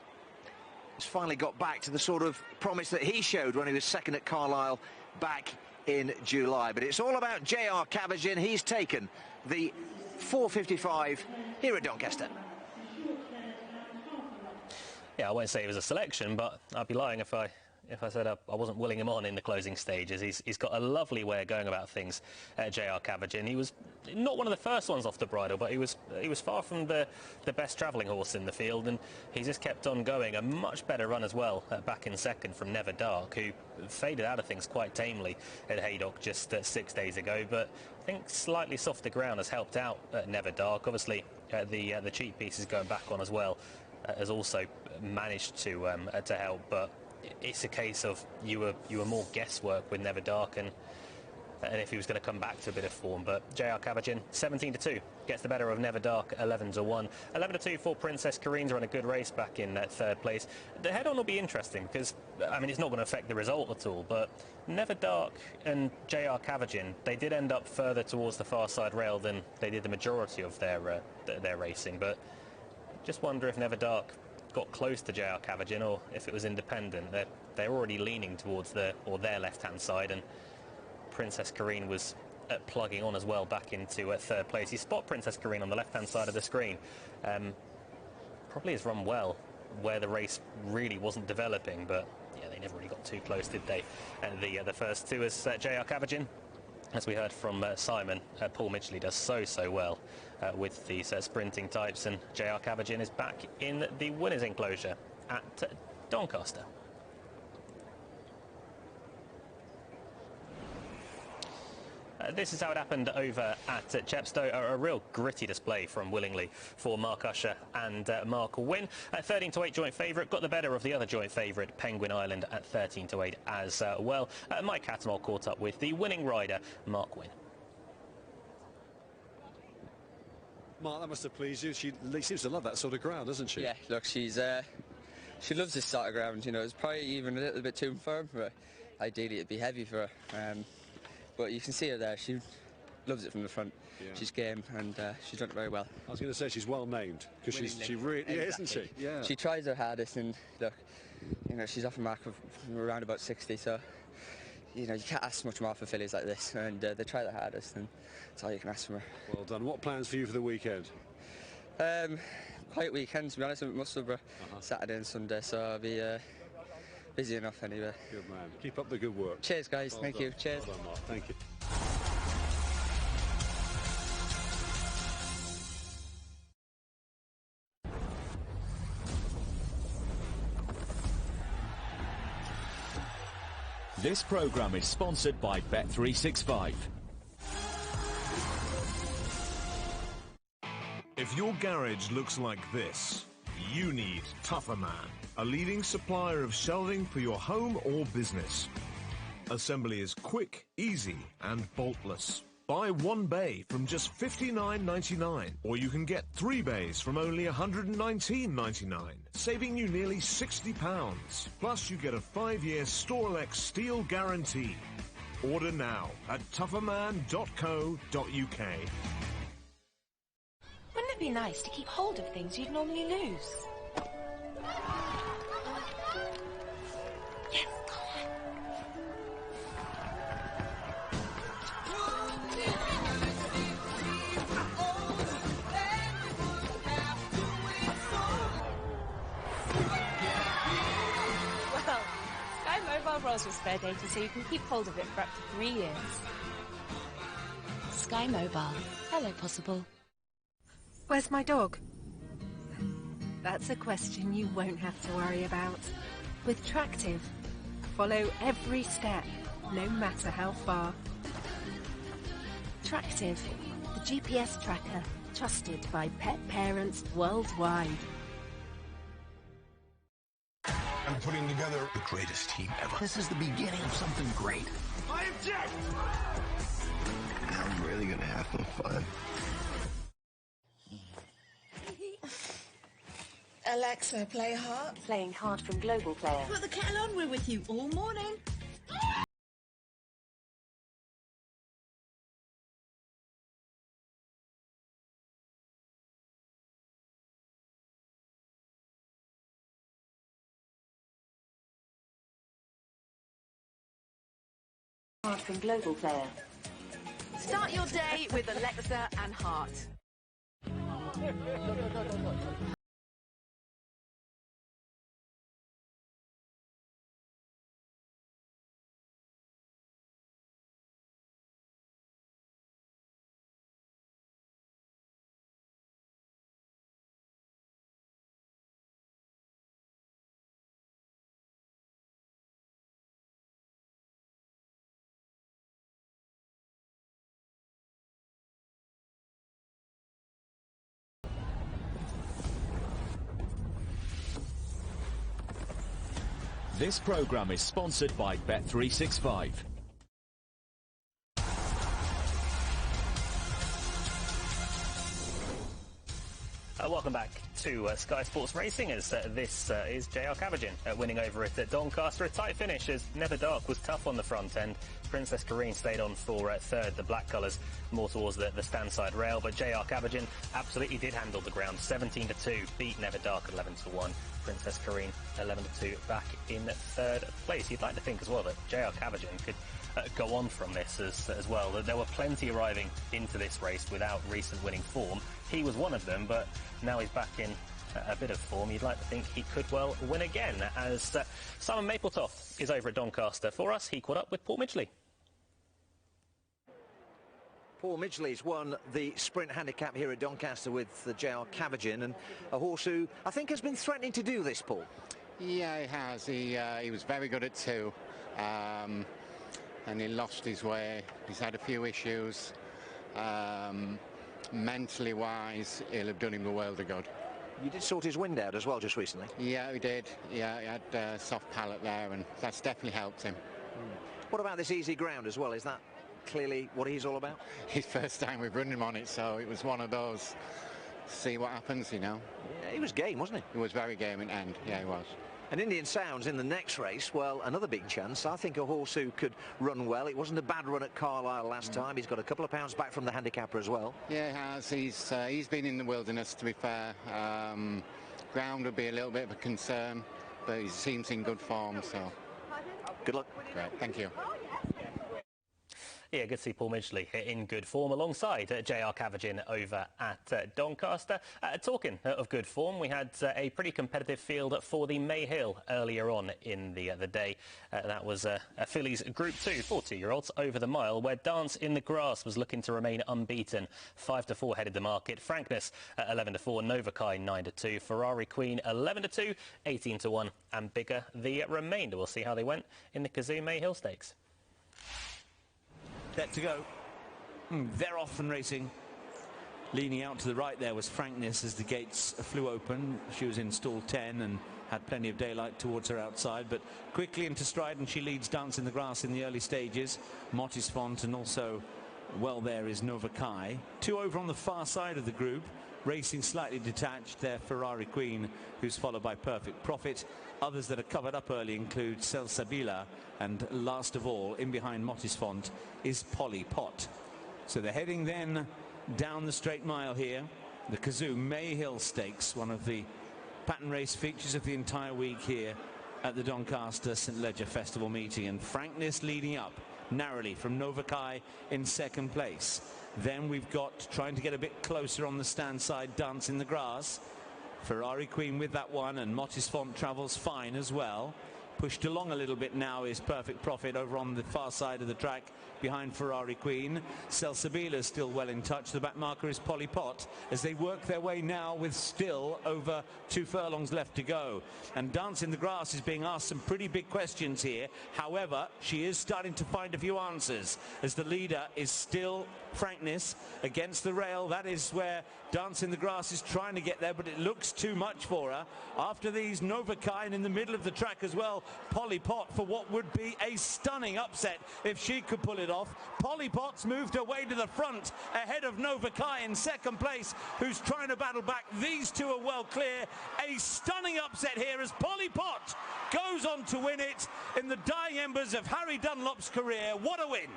has finally got back to the sort of promise that he showed when he was second at Carlisle back in July. But it's all about J.R. Cavigan. He's taken the 4:55 here at Doncaster. Yeah, I won't say it was a selection, but I'd be lying if I said I wasn't willing him on in the closing stages. He's got a lovely way of going about things, J.R. Cavigan. He was not one of the first ones off the bridle, but he was far from the best travelling horse in the field, and he just kept on going. A much better run as well back in second from Never Dark, who faded out of things quite tamely at Haydock just 6 days ago, but I think slightly softer ground has helped out Never Dark. Obviously, the cheek pieces going back on as well has also managed to help, but it's a case of you were more guesswork with Never Dark and if he was going to come back to a bit of form. But J.R. Cavigan, 17-2, gets the better of Never Dark, 11-1. 11-2 for Princess Kareen's run a good race back in third place. The head-on will be interesting because, I mean, it's not going to affect the result at all, but Never Dark and J.R. Cavigan, they did end up further towards the far side rail than they did the majority of their racing. But just wonder if Never Dark got close to J.R. Cavigan or if it was independent. They're already leaning towards their left-hand side, and Princess Karine was plugging on as well back into third place. You spot Princess Karine on the left-hand side of the screen. Probably has run well where the race really wasn't developing, but yeah, they never really got too close, did they? And the first two is J.R. Cabagin. As we heard from Simon, Paul Midgley does so well with these sprinting types, and J.R. Cabagin is back in the winners' enclosure at Doncaster. This is how it happened over at Chepstow. A real gritty display from Willingly for Mark Usher and Mark Wynne. 13-8 joint favourite, got the better of the other joint favourite, Penguin Island, at 13-8 as well. Mike Cattermole caught up with the winning rider, Mark Wynne. Mark, that must have pleased you. She seems to love that sort of ground, doesn't she? Yeah, look, she loves this sort of ground. You know, it's probably even a little bit too firm for her. Ideally, it'd be heavy for her. But you can see her there. She loves it from the front. Yeah. She's game, and she's done it very well. I was going to say she's well named because she really, exactly. Yeah, isn't she? Yeah. She tries her hardest, and look, you know, she's off a mark of around about 60. So, you know, you can't ask much more for fillies like this, and they try their hardest, and that's all you can ask from her. Well done. What plans for you for the weekend? Quiet weekend, to be honest. I'm at Musselburgh Saturday and Sunday, so I'll be busy enough anyway. Good man. Keep up the good work. Cheers, guys. Well Thank done. you. Cheers. Well done, Mark. Thank you. This programme is sponsored by Bet365. If your garage looks like this, you need Tougher Man, a leading supplier of shelving for your home or business. Assembly is quick, easy, and boltless. Buy one bay from just $59.99, or you can get 3 bays from only $119.99, saving you nearly £60. Plus, you get a 5-year Storelex steel guarantee. Order now at tougherman.co.uk. Wouldn't it be nice to keep hold of things you'd normally lose? Yes, go on. Well, Sky Mobile rolls with spare data so you can keep hold of it for up to 3 years. Sky Mobile. Hello, possible. Where's my dog? That's a question you won't have to worry about. With Tractive, follow every step, no matter how far. Tractive, the GPS tracker, trusted by pet parents worldwide. I'm putting together the greatest team ever. This is the beginning of something great. I object! Now I'm really gonna have some fun. Alexa, play Heart. Playing Heart from Global Player. Put the kettle on, we're with you all morning. Heart from Global Player. Start your day with Alexa and Heart. This programme is sponsored by Bet365. Welcome back to Sky Sports Racing, as this is JR Cabagin winning over at Doncaster. A tight finish as Never Dark was tough on the front end. Princess Kareen stayed on for third, the black colours more towards the stand side rail, but JR Cabagin absolutely did handle the ground. 17-2, beat Never Dark 11-1. Princess Kareen 11-2 back in third place. You'd like to think as well that JR Cabagin could go on from this as well. There were plenty arriving into this race without recent winning form. He was one of them, but now he's back in a bit of form. You'd like to think he could well win again, as Simon Mapletoft is over at Doncaster. For us, he caught up with Paul Midgley. Paul Midgley's won the sprint handicap here at Doncaster with the JR Cabagin, and a horse who I think has been threatening to do this, Paul. Yeah, he has. He was very good at 2. And he lost his way. He's had a few issues. Mentally wise, he'll have done him the world of good. You did sort his wind out as well just recently. Yeah, he did. Yeah, he had a soft palate there, and that's definitely helped him. What about this easy ground as well? Is that clearly what he's all about? His first time we've run him on it, so it was one of those, see what happens, you know. Yeah, he was game, wasn't he? He was very game in end. Yeah, he was. And Indian Sounds in the next race, well, another big chance. I think a horse who could run well. It wasn't a bad run at Carlisle last time. He's got a couple of pounds back from the handicapper as well. Yeah, he has. He's been in the wilderness, to be fair. Ground would be a little bit of a concern, but he seems in good form, so. Good luck. Great, thank you. Yeah, good to see Paul Midgley in good form alongside JR Cabagin over at Doncaster. Talking of good form, we had a pretty competitive field for the Mayhill earlier on in the day. That was a fillies Group 2 for 2-year-olds over the mile, where Dance in the Grass was looking to remain unbeaten. 5-4 headed the market. Frankness 11-4, Novakai 9-2, Ferrari Queen 11-2, 18-1, and Bigger the remainder. We'll see how they went in the Kazoo Mayhill Stakes. Set to go. They're off and racing. Leaning out to the right there was Frankness as the gates flew open. She was in stall 10 and had plenty of daylight towards her outside, but quickly into stride, and she leads Dance in the Grass in the early stages. Motisfont, and also well there is Novakai. 2 over on the far side of the group, racing slightly detached. There Ferrari Queen, who's followed by Perfect Profit. Others that are covered up early include Selsabila, and last of all, in behind Motisfont, is Polly Pot. So they're heading then down the straight mile here. The Kazoo Mayhill Stakes, one of the pattern race features of the entire week here at the Doncaster St Leger Festival meeting. And Frankness leading up narrowly from Novakai in second place. Then we've got, trying to get a bit closer on the stand side, Dance in the Grass. Ferrari Queen with that one, and Motisfont travels fine as well. Pushed along a little bit now is Perfect Profit over on the far side of the track behind Ferrari Queen. Selsabila is still well in touch. The back marker is Polly Pot as they work their way now with still over 2 furlongs left to go. And Dance in the Grass is being asked some pretty big questions here. However, she is starting to find a few answers as the leader is still Frankness against the rail. That is where Dance in the Grass is trying to get there, but it looks too much for her. After these, Novakai in the middle of the track as well. Polly Pot for what would be a stunning upset if she could pull it off. Polly Pot's moved her way to the front ahead of Novakai in second place, who's trying to battle back. These two are well clear. A stunning upset here as Polly Pot goes on to win it in the dying embers of Harry Dunlop's career. What a win!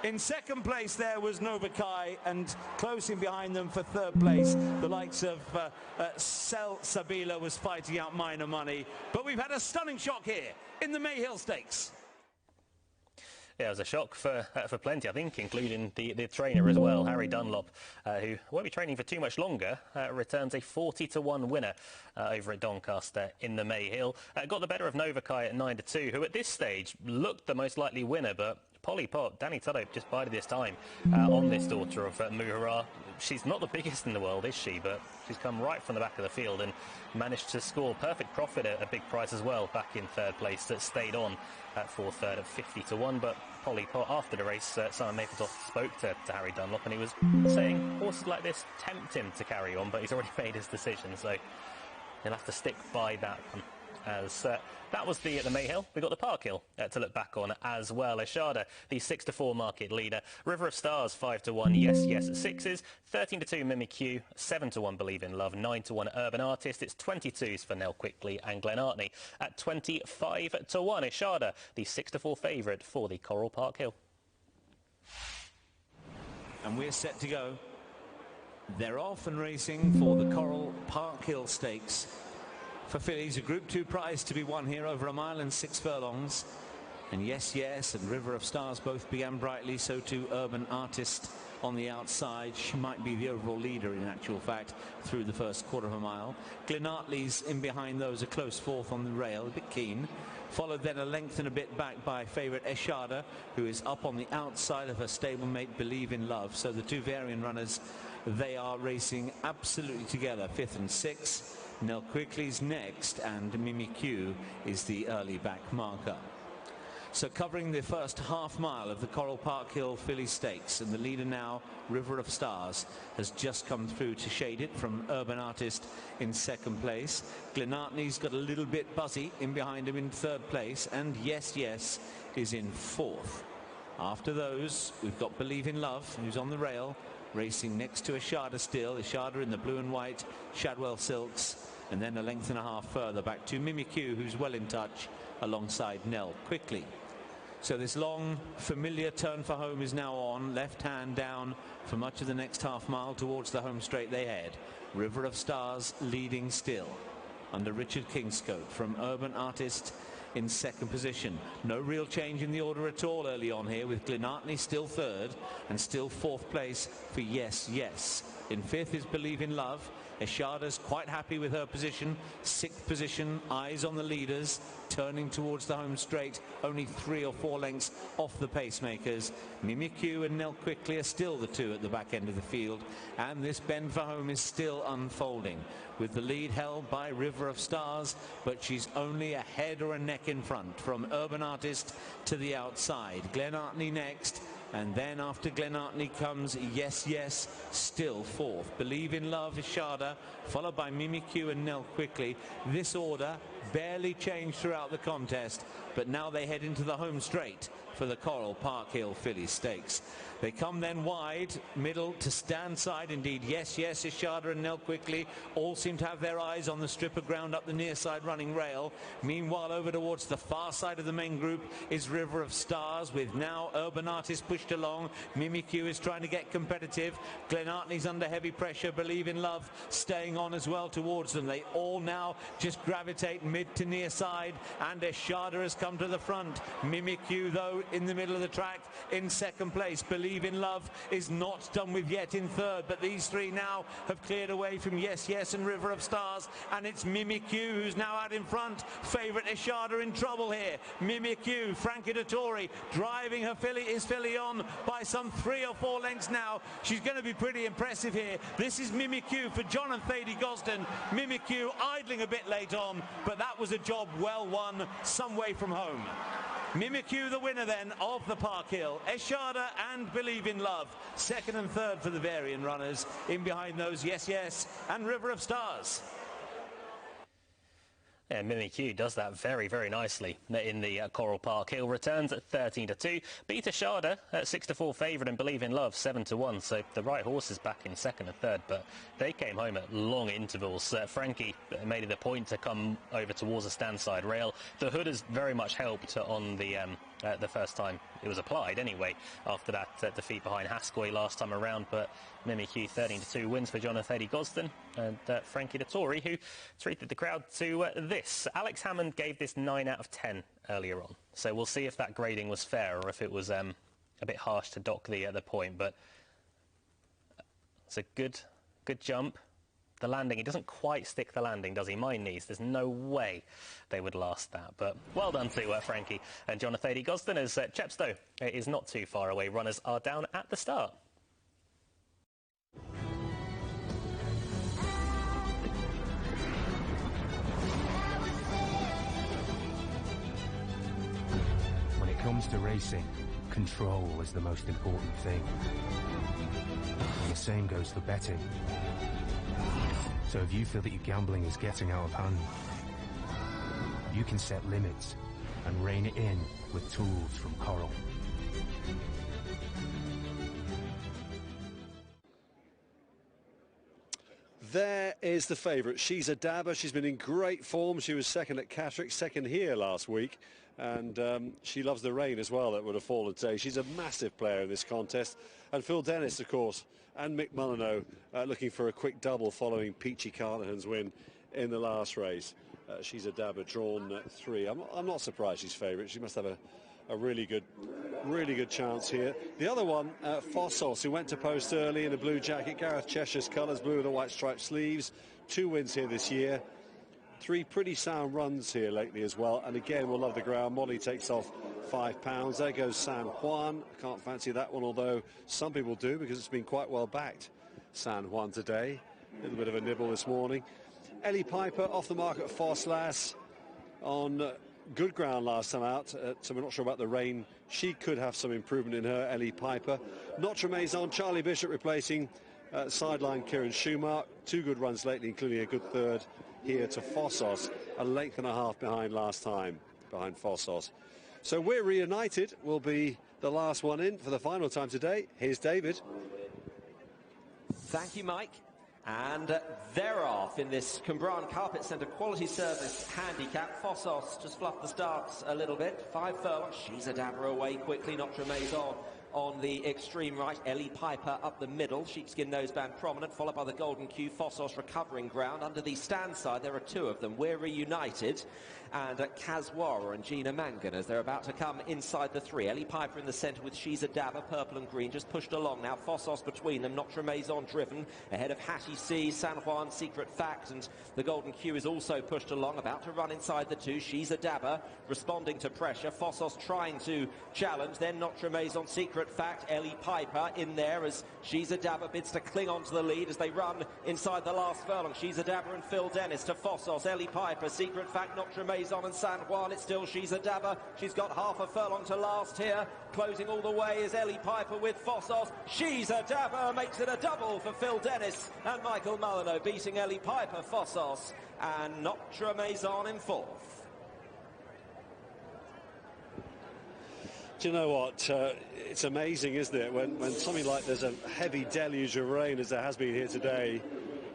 In second place there was Novakai, and close in behind them for third place, the likes of Selsabila was fighting out minor money. But we've had a stunning shock here in the Mayhill Stakes. Yeah, it was a shock for plenty, I think, including the trainer as well, Harry Dunlop, who won't be training for too much longer, returns a 40-1 winner over at Doncaster in the Mayhill. Got the better of Novakai at 9-2, who at this stage looked the most likely winner, but Polly Pot, Danny Tudhope just bided his time on this daughter of Muhara. She's not the biggest in the world, is she? But she's come right from the back of the field and managed to score Perfect Profit at a big price as well, back in third place. That stayed on for third at 50-1. But Polly Pot, after the race, Simon Mapletoft spoke to Harry Dunlop, and he was saying horses like this tempt him to carry on, but he's already made his decision, so he'll have to stick by that one. as that was the Mayhill. We got the Parkhill to look back on as well. Eshada, the 6-4 market leader. River of Stars 5-1. Yes Yes at 6s. 13-2 Mimikyu. 7-1 Believe in Love. 9-1 Urban Artist. It's 22s for Nell Quickly and Glenartney at 25-1. Eshada, the 6-4 favourite for the Coral Parkhill. And we're set to go. They're off and racing for the Coral Parkhill Stakes. For fillies, a Group 2 prize to be won here over a mile and 6 furlongs. And Yes Yes and River of Stars both began brightly, so too Urban Artist on the outside. She might be the overall leader in actual fact through the first quarter of a mile. Glenartney's in behind those, a close fourth on the rail, a bit keen. Followed then a length and a bit back by favourite Eshada, who is up on the outside of her stablemate Believe in Love. So the two variant runners, they are racing absolutely together, 5th and 6th. Nell Quickly's next, and Mimikyu is the early back marker. So covering the first half mile of the Coral Parkhill Filly Stakes, and the leader now, River of Stars, has just come through to shade it from Urban Artist in second place. Glenartney's got a little bit buzzy in behind him in third place, and Yes Yes is in fourth. After those, we've got Believe in Love, who's on the rail, racing next to Eshada still. Eshada in the blue and white Shadwell silks, and then a length and a half further back to Mimikyu, who's well in touch alongside Nell Quickly. So this long familiar turn for home is now on. Left hand down for much of the next half mile towards the home straight they head. River of Stars leading still under Richard Kingscote from Urban Artist in second position. No real change in the order at all early on here, with Glenartney still third and still fourth place for Yes Yes. In fifth is Believe in Love. Eshada's quite happy with her position, sixth position, eyes on the leaders, turning towards the home straight, only 3 or 4 lengths off the pacemakers. Mimikyu and Nell Quickly are still the two at the back end of the field, and this bend for home is still unfolding, with the lead held by River of Stars, but she's only a head or a neck in front from Urban Artist to the outside. Glenartney next, and then after Glenartney comes Yes Yes, still fourth. Believe in Love, Eshada, followed by Mimikyu and Nell Quickly. This order barely changed throughout the contest, but now they head into the home straight for the Coral Parkhill Filly Stakes. They come then wide, middle to stand side. Indeed, Yes Yes, Eshada and Nell Quickly all seem to have their eyes on the strip of ground up the near side running rail. Meanwhile, over towards the far side of the main group is River of Stars, with now Urban Artist pushed along. Mimikyu is trying to get competitive. Glenartney's under heavy pressure. Believe in Love staying on as well towards them. They all now just gravitate mid to near side, and Eshada has come to the front. Mimikyu, though, in the middle of the track in second place. Believe in Love is not done with yet in third, but these three now have cleared away from Yes Yes and River of Stars, and it's Mimikyu who's now out in front. Favourite Eshada in trouble here. Mimikyu, Frankie Dettori driving her filly, is filly on by some 3 or 4 lengths now. She's going to be pretty impressive here. This is Mimikyu for John and Thady Gosden. Mimikyu idling a bit late on, but that was a job well won some way from home. Mimikyu the winner then of the Parkhill. Eshada and Believe in Love, second and third for the variant runners. In behind those, Yes Yes and River of Stars. Yeah, Mimikyu does that very, very nicely in the Coral Parkhill. Returns at 13-2. Beat Eshada at 6-4 favourite, and Believe in Love 7-1. So the right horse is back in second and third, but they came home at long intervals. Frankie made it a point to come over towards the stand side rail. The hood has very much helped on the first time it was applied anyway, after that defeat behind Haskell last time around. But Mimikyu 13-2 wins for John and Thady Gosden, and Frankie Dettori, who treated the crowd to this. Alex Hammond gave this 9 out of 10 earlier on, so we'll see if that grading was fair or if it was a bit harsh to dock the point. But it's a good jump. The landing, he doesn't quite stick the landing, does he? My knees, there's no way they would last that. But well done to Frankie and John and Thady Gosden, as Chepstow is not too far away. Runners are down at the start. When it comes to racing, control is the most important thing. And the same goes for betting. So if you feel that your gambling is getting out of hand, you can set limits and rein it in with tools from Coral. There is the favourite. She's a dabber. She's been in great form. She was second at Catterick, second here last week. And she loves the rain as well that would have fallen today. She's a massive player in this contest. And Phil Dennis, of course, and Mick Mullineaux looking for a quick double following Peachy Carnahan's win in the last race. She's a dabber, drawn 3. I'm not surprised she's favourite. She must have a really good chance here. The other one, Fossos, who went to post early in a blue jacket, Gareth Cheshire's colours, blue with the white striped sleeves. 2 wins here this year. 3 pretty sound runs here lately as well. And again, we'll love the ground. Molly takes off £5. There goes San Juan. Can't fancy that one, although some people do, because it's been quite well backed, San Juan today. A little bit of a nibble this morning. Ellie Piper off the mark at Fosslas on good ground last time out, so we're not sure about the rain. She could have some improvement in her, Ellie Piper. Notre Maison, Charlie Bishop replacing sideline Kieran Schumacher. 2 good runs lately, including a good third here to Fossos, a length and a half behind last time, behind Fossos. So we're reunited. Will be the last one in for the final time today. Here's David. Thank you, Mike. And they're off in this Cumbrian Carpet Centre Quality Service handicap. Fossos just fluffed the starts a little bit. 5 furlongs. She's a dabber away quickly. Notre Maison on the extreme right. Ellie Piper up the middle. Sheepskin noseband prominent, followed by the Golden Q. Fossos recovering ground. Under the stand side, there are 2 of them. We're reunited. And Kazwara and Gina Mangan as they're about to come inside the 3. Ellie Piper in the centre with She's a Dabber, purple and green, just pushed along now. Fossos between them. Notre Maison driven ahead of Hattie C, San Juan, Secret Fact, and the Golden Q is also pushed along, about to run inside the 2. She's a Dabber responding to pressure. Fossos trying to challenge. Then Notre Maison, Secret Fact, Ellie Piper in there as She's a Dabber bids to cling on to the lead as they run inside the last furlong. She's a Dabber and Phil Dennis to Fossos, Ellie Piper, Secret Fact, Notre Maison on San Juan. It's still She's a Dabber. She's got half a furlong to last here. Closing all the way is Ellie Piper with Fossos. She's a Dabber makes it a double for Phil Dennis and Michael Mullineaux, beating Ellie Piper, Fossos and Notre Maison in 4th. Do you know what? It's amazing, isn't it? When something like there's a heavy deluge of rain, as there has been here today,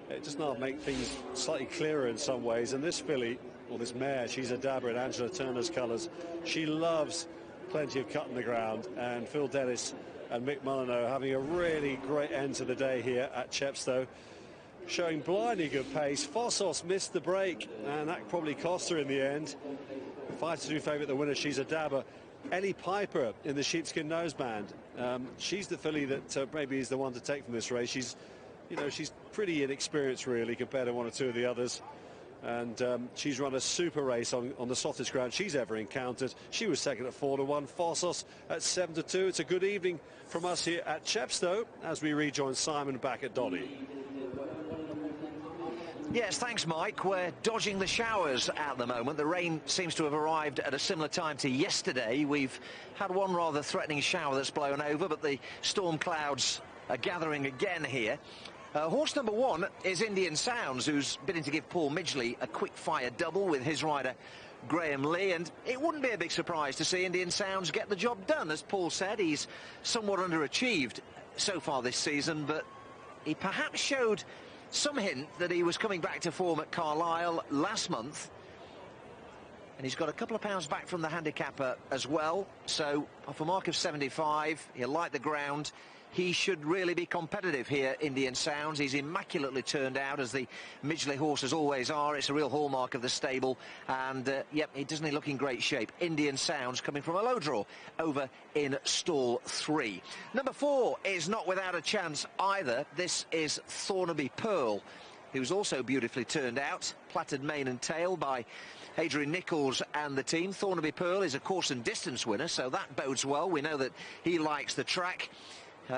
it does not make things slightly clearer in some ways. And this filly, or this mare, She's a Dabber in Angela Turner's colours. She loves plenty of cut in the ground. And Phil Dennis and Mick Mullineaux having a really great end to the day here at Chepstow, showing blindly good pace. Fossos missed the break, and that probably cost her in the end. 5-2 favourite, the winner, She's a Dabber. Ellie Piper in the sheepskin noseband. She's the filly that maybe is the one to take from this race. She's pretty inexperienced really compared to 1 or 2 of the others. And she's run a super race on the softest ground she's ever encountered. She was second at 4-1. Fossos at 7-2. It's a good evening from us here at Chepstow as we rejoin Simon back at Dolly. Yes, thanks, Mike. We're dodging the showers at the moment. The rain seems to have arrived at a similar time to yesterday. We've had one rather threatening shower that's blown over, but the storm clouds are gathering again here. Horse number 1 is Indian Sounds, who's bidding to give Paul Midgley a quick-fire double with his rider Graham Lee, and it wouldn't be a big surprise to see Indian Sounds get the job done. As Paul said, he's somewhat underachieved so far this season, but he perhaps showed some hint that he was coming back to form at Carlisle last month, and he's got a couple of pounds back from the handicapper as well. So off a mark of 75, he'll like the ground. He should really be competitive here, Indian Sounds. He's immaculately turned out, as the Midgley horses always are. It's a real hallmark of the stable. And, yep, he doesn't look in great shape. Indian Sounds coming from a low draw over in stall 3. Number 4 is not without a chance either. This is Thornaby Pearl, who's also beautifully turned out. Plaited mane and tail by Adrian Nichols and the team. Thornaby Pearl is a course and distance winner, so that bodes well. We know that he likes the track.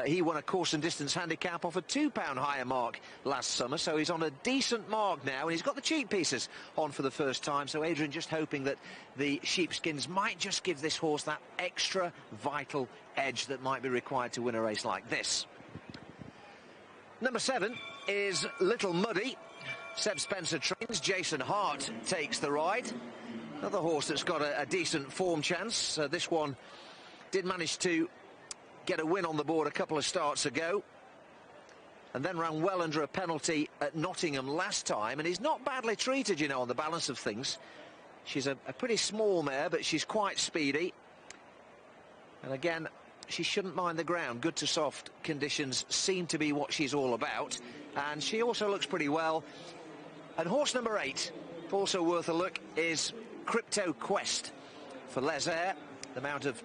He won a course and distance handicap off a £2 higher mark last summer, so he's on a decent mark now, and he's got the cheek pieces on for the first time. So Adrian just hoping that the sheepskins might just give this horse that extra vital edge that might be required to win a race like this. Number 7 is Little Muddy. Seb Spencer trains. Jason Hart takes the ride. Another horse that's got a decent form chance. This one did manage to get a win on the board a couple of starts ago, and then ran well under a penalty at Nottingham last time, and is not badly treated, you know, on the balance of things. She's a pretty small mare, but she's quite speedy. And again, she shouldn't mind the ground. Good to soft conditions seem to be what she's all about. And she also looks pretty well. And horse number 8, also worth a look, is Crypto Quest for Les Ayres, the mount of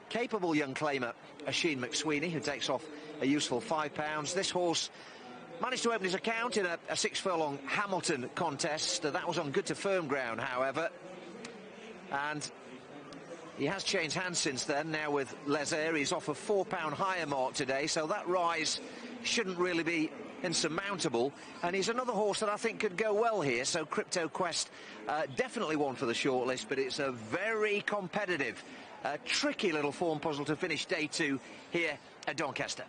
capable young claimer Oisin McSweeney, who takes off a useful £5. This horse managed to open his account in a 6-furlong Hamilton contest. That was on good to firm ground, however. And he has changed hands since then, now with Les Ayres. He's off a £4 higher mark today, so that rise shouldn't really be insurmountable. And he's another horse that I think could go well here, so Crypto Quest definitely one for the shortlist, but it's a very competitive, tricky little form puzzle to finish day 2 here at Doncaster.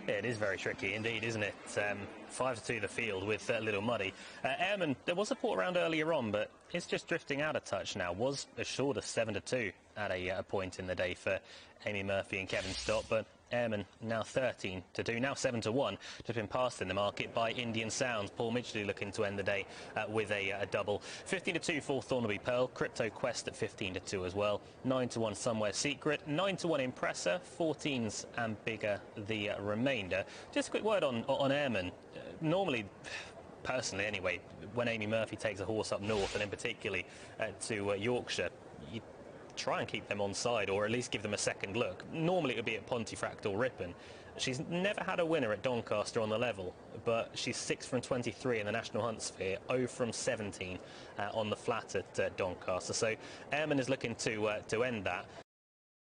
Yeah, it is very tricky indeed, isn't it? 5-2 the field with a little muddy. Airman, there was support around earlier on, but it's just drifting out a touch now. Was assured of 7-2 at a point in the day for Amy Murphy and Kevin Stott, but Airman now 13-2, now 7-1, just been passed in the market by Indian Sounds. Paul Midgley looking to end the day with a double. 15-2 for Thornaby Pearl, Crypto Quest at 15-2 as well. 9-1 Somewhere Secret, 9-1 Impressor, 14s and bigger the remainder. Just a quick word on Airman. Normally, personally anyway, when Amy Murphy takes a horse up north, and in particularly to Yorkshire, you try and keep them on side, or at least give them a second look. Normally it would be at Pontefract or Ripon. She's never had a winner at Doncaster on the level, but she's 6 from 23 in the National Hunt Sphere, 0 from 17 on the flat at Doncaster. So Airman is looking to end that.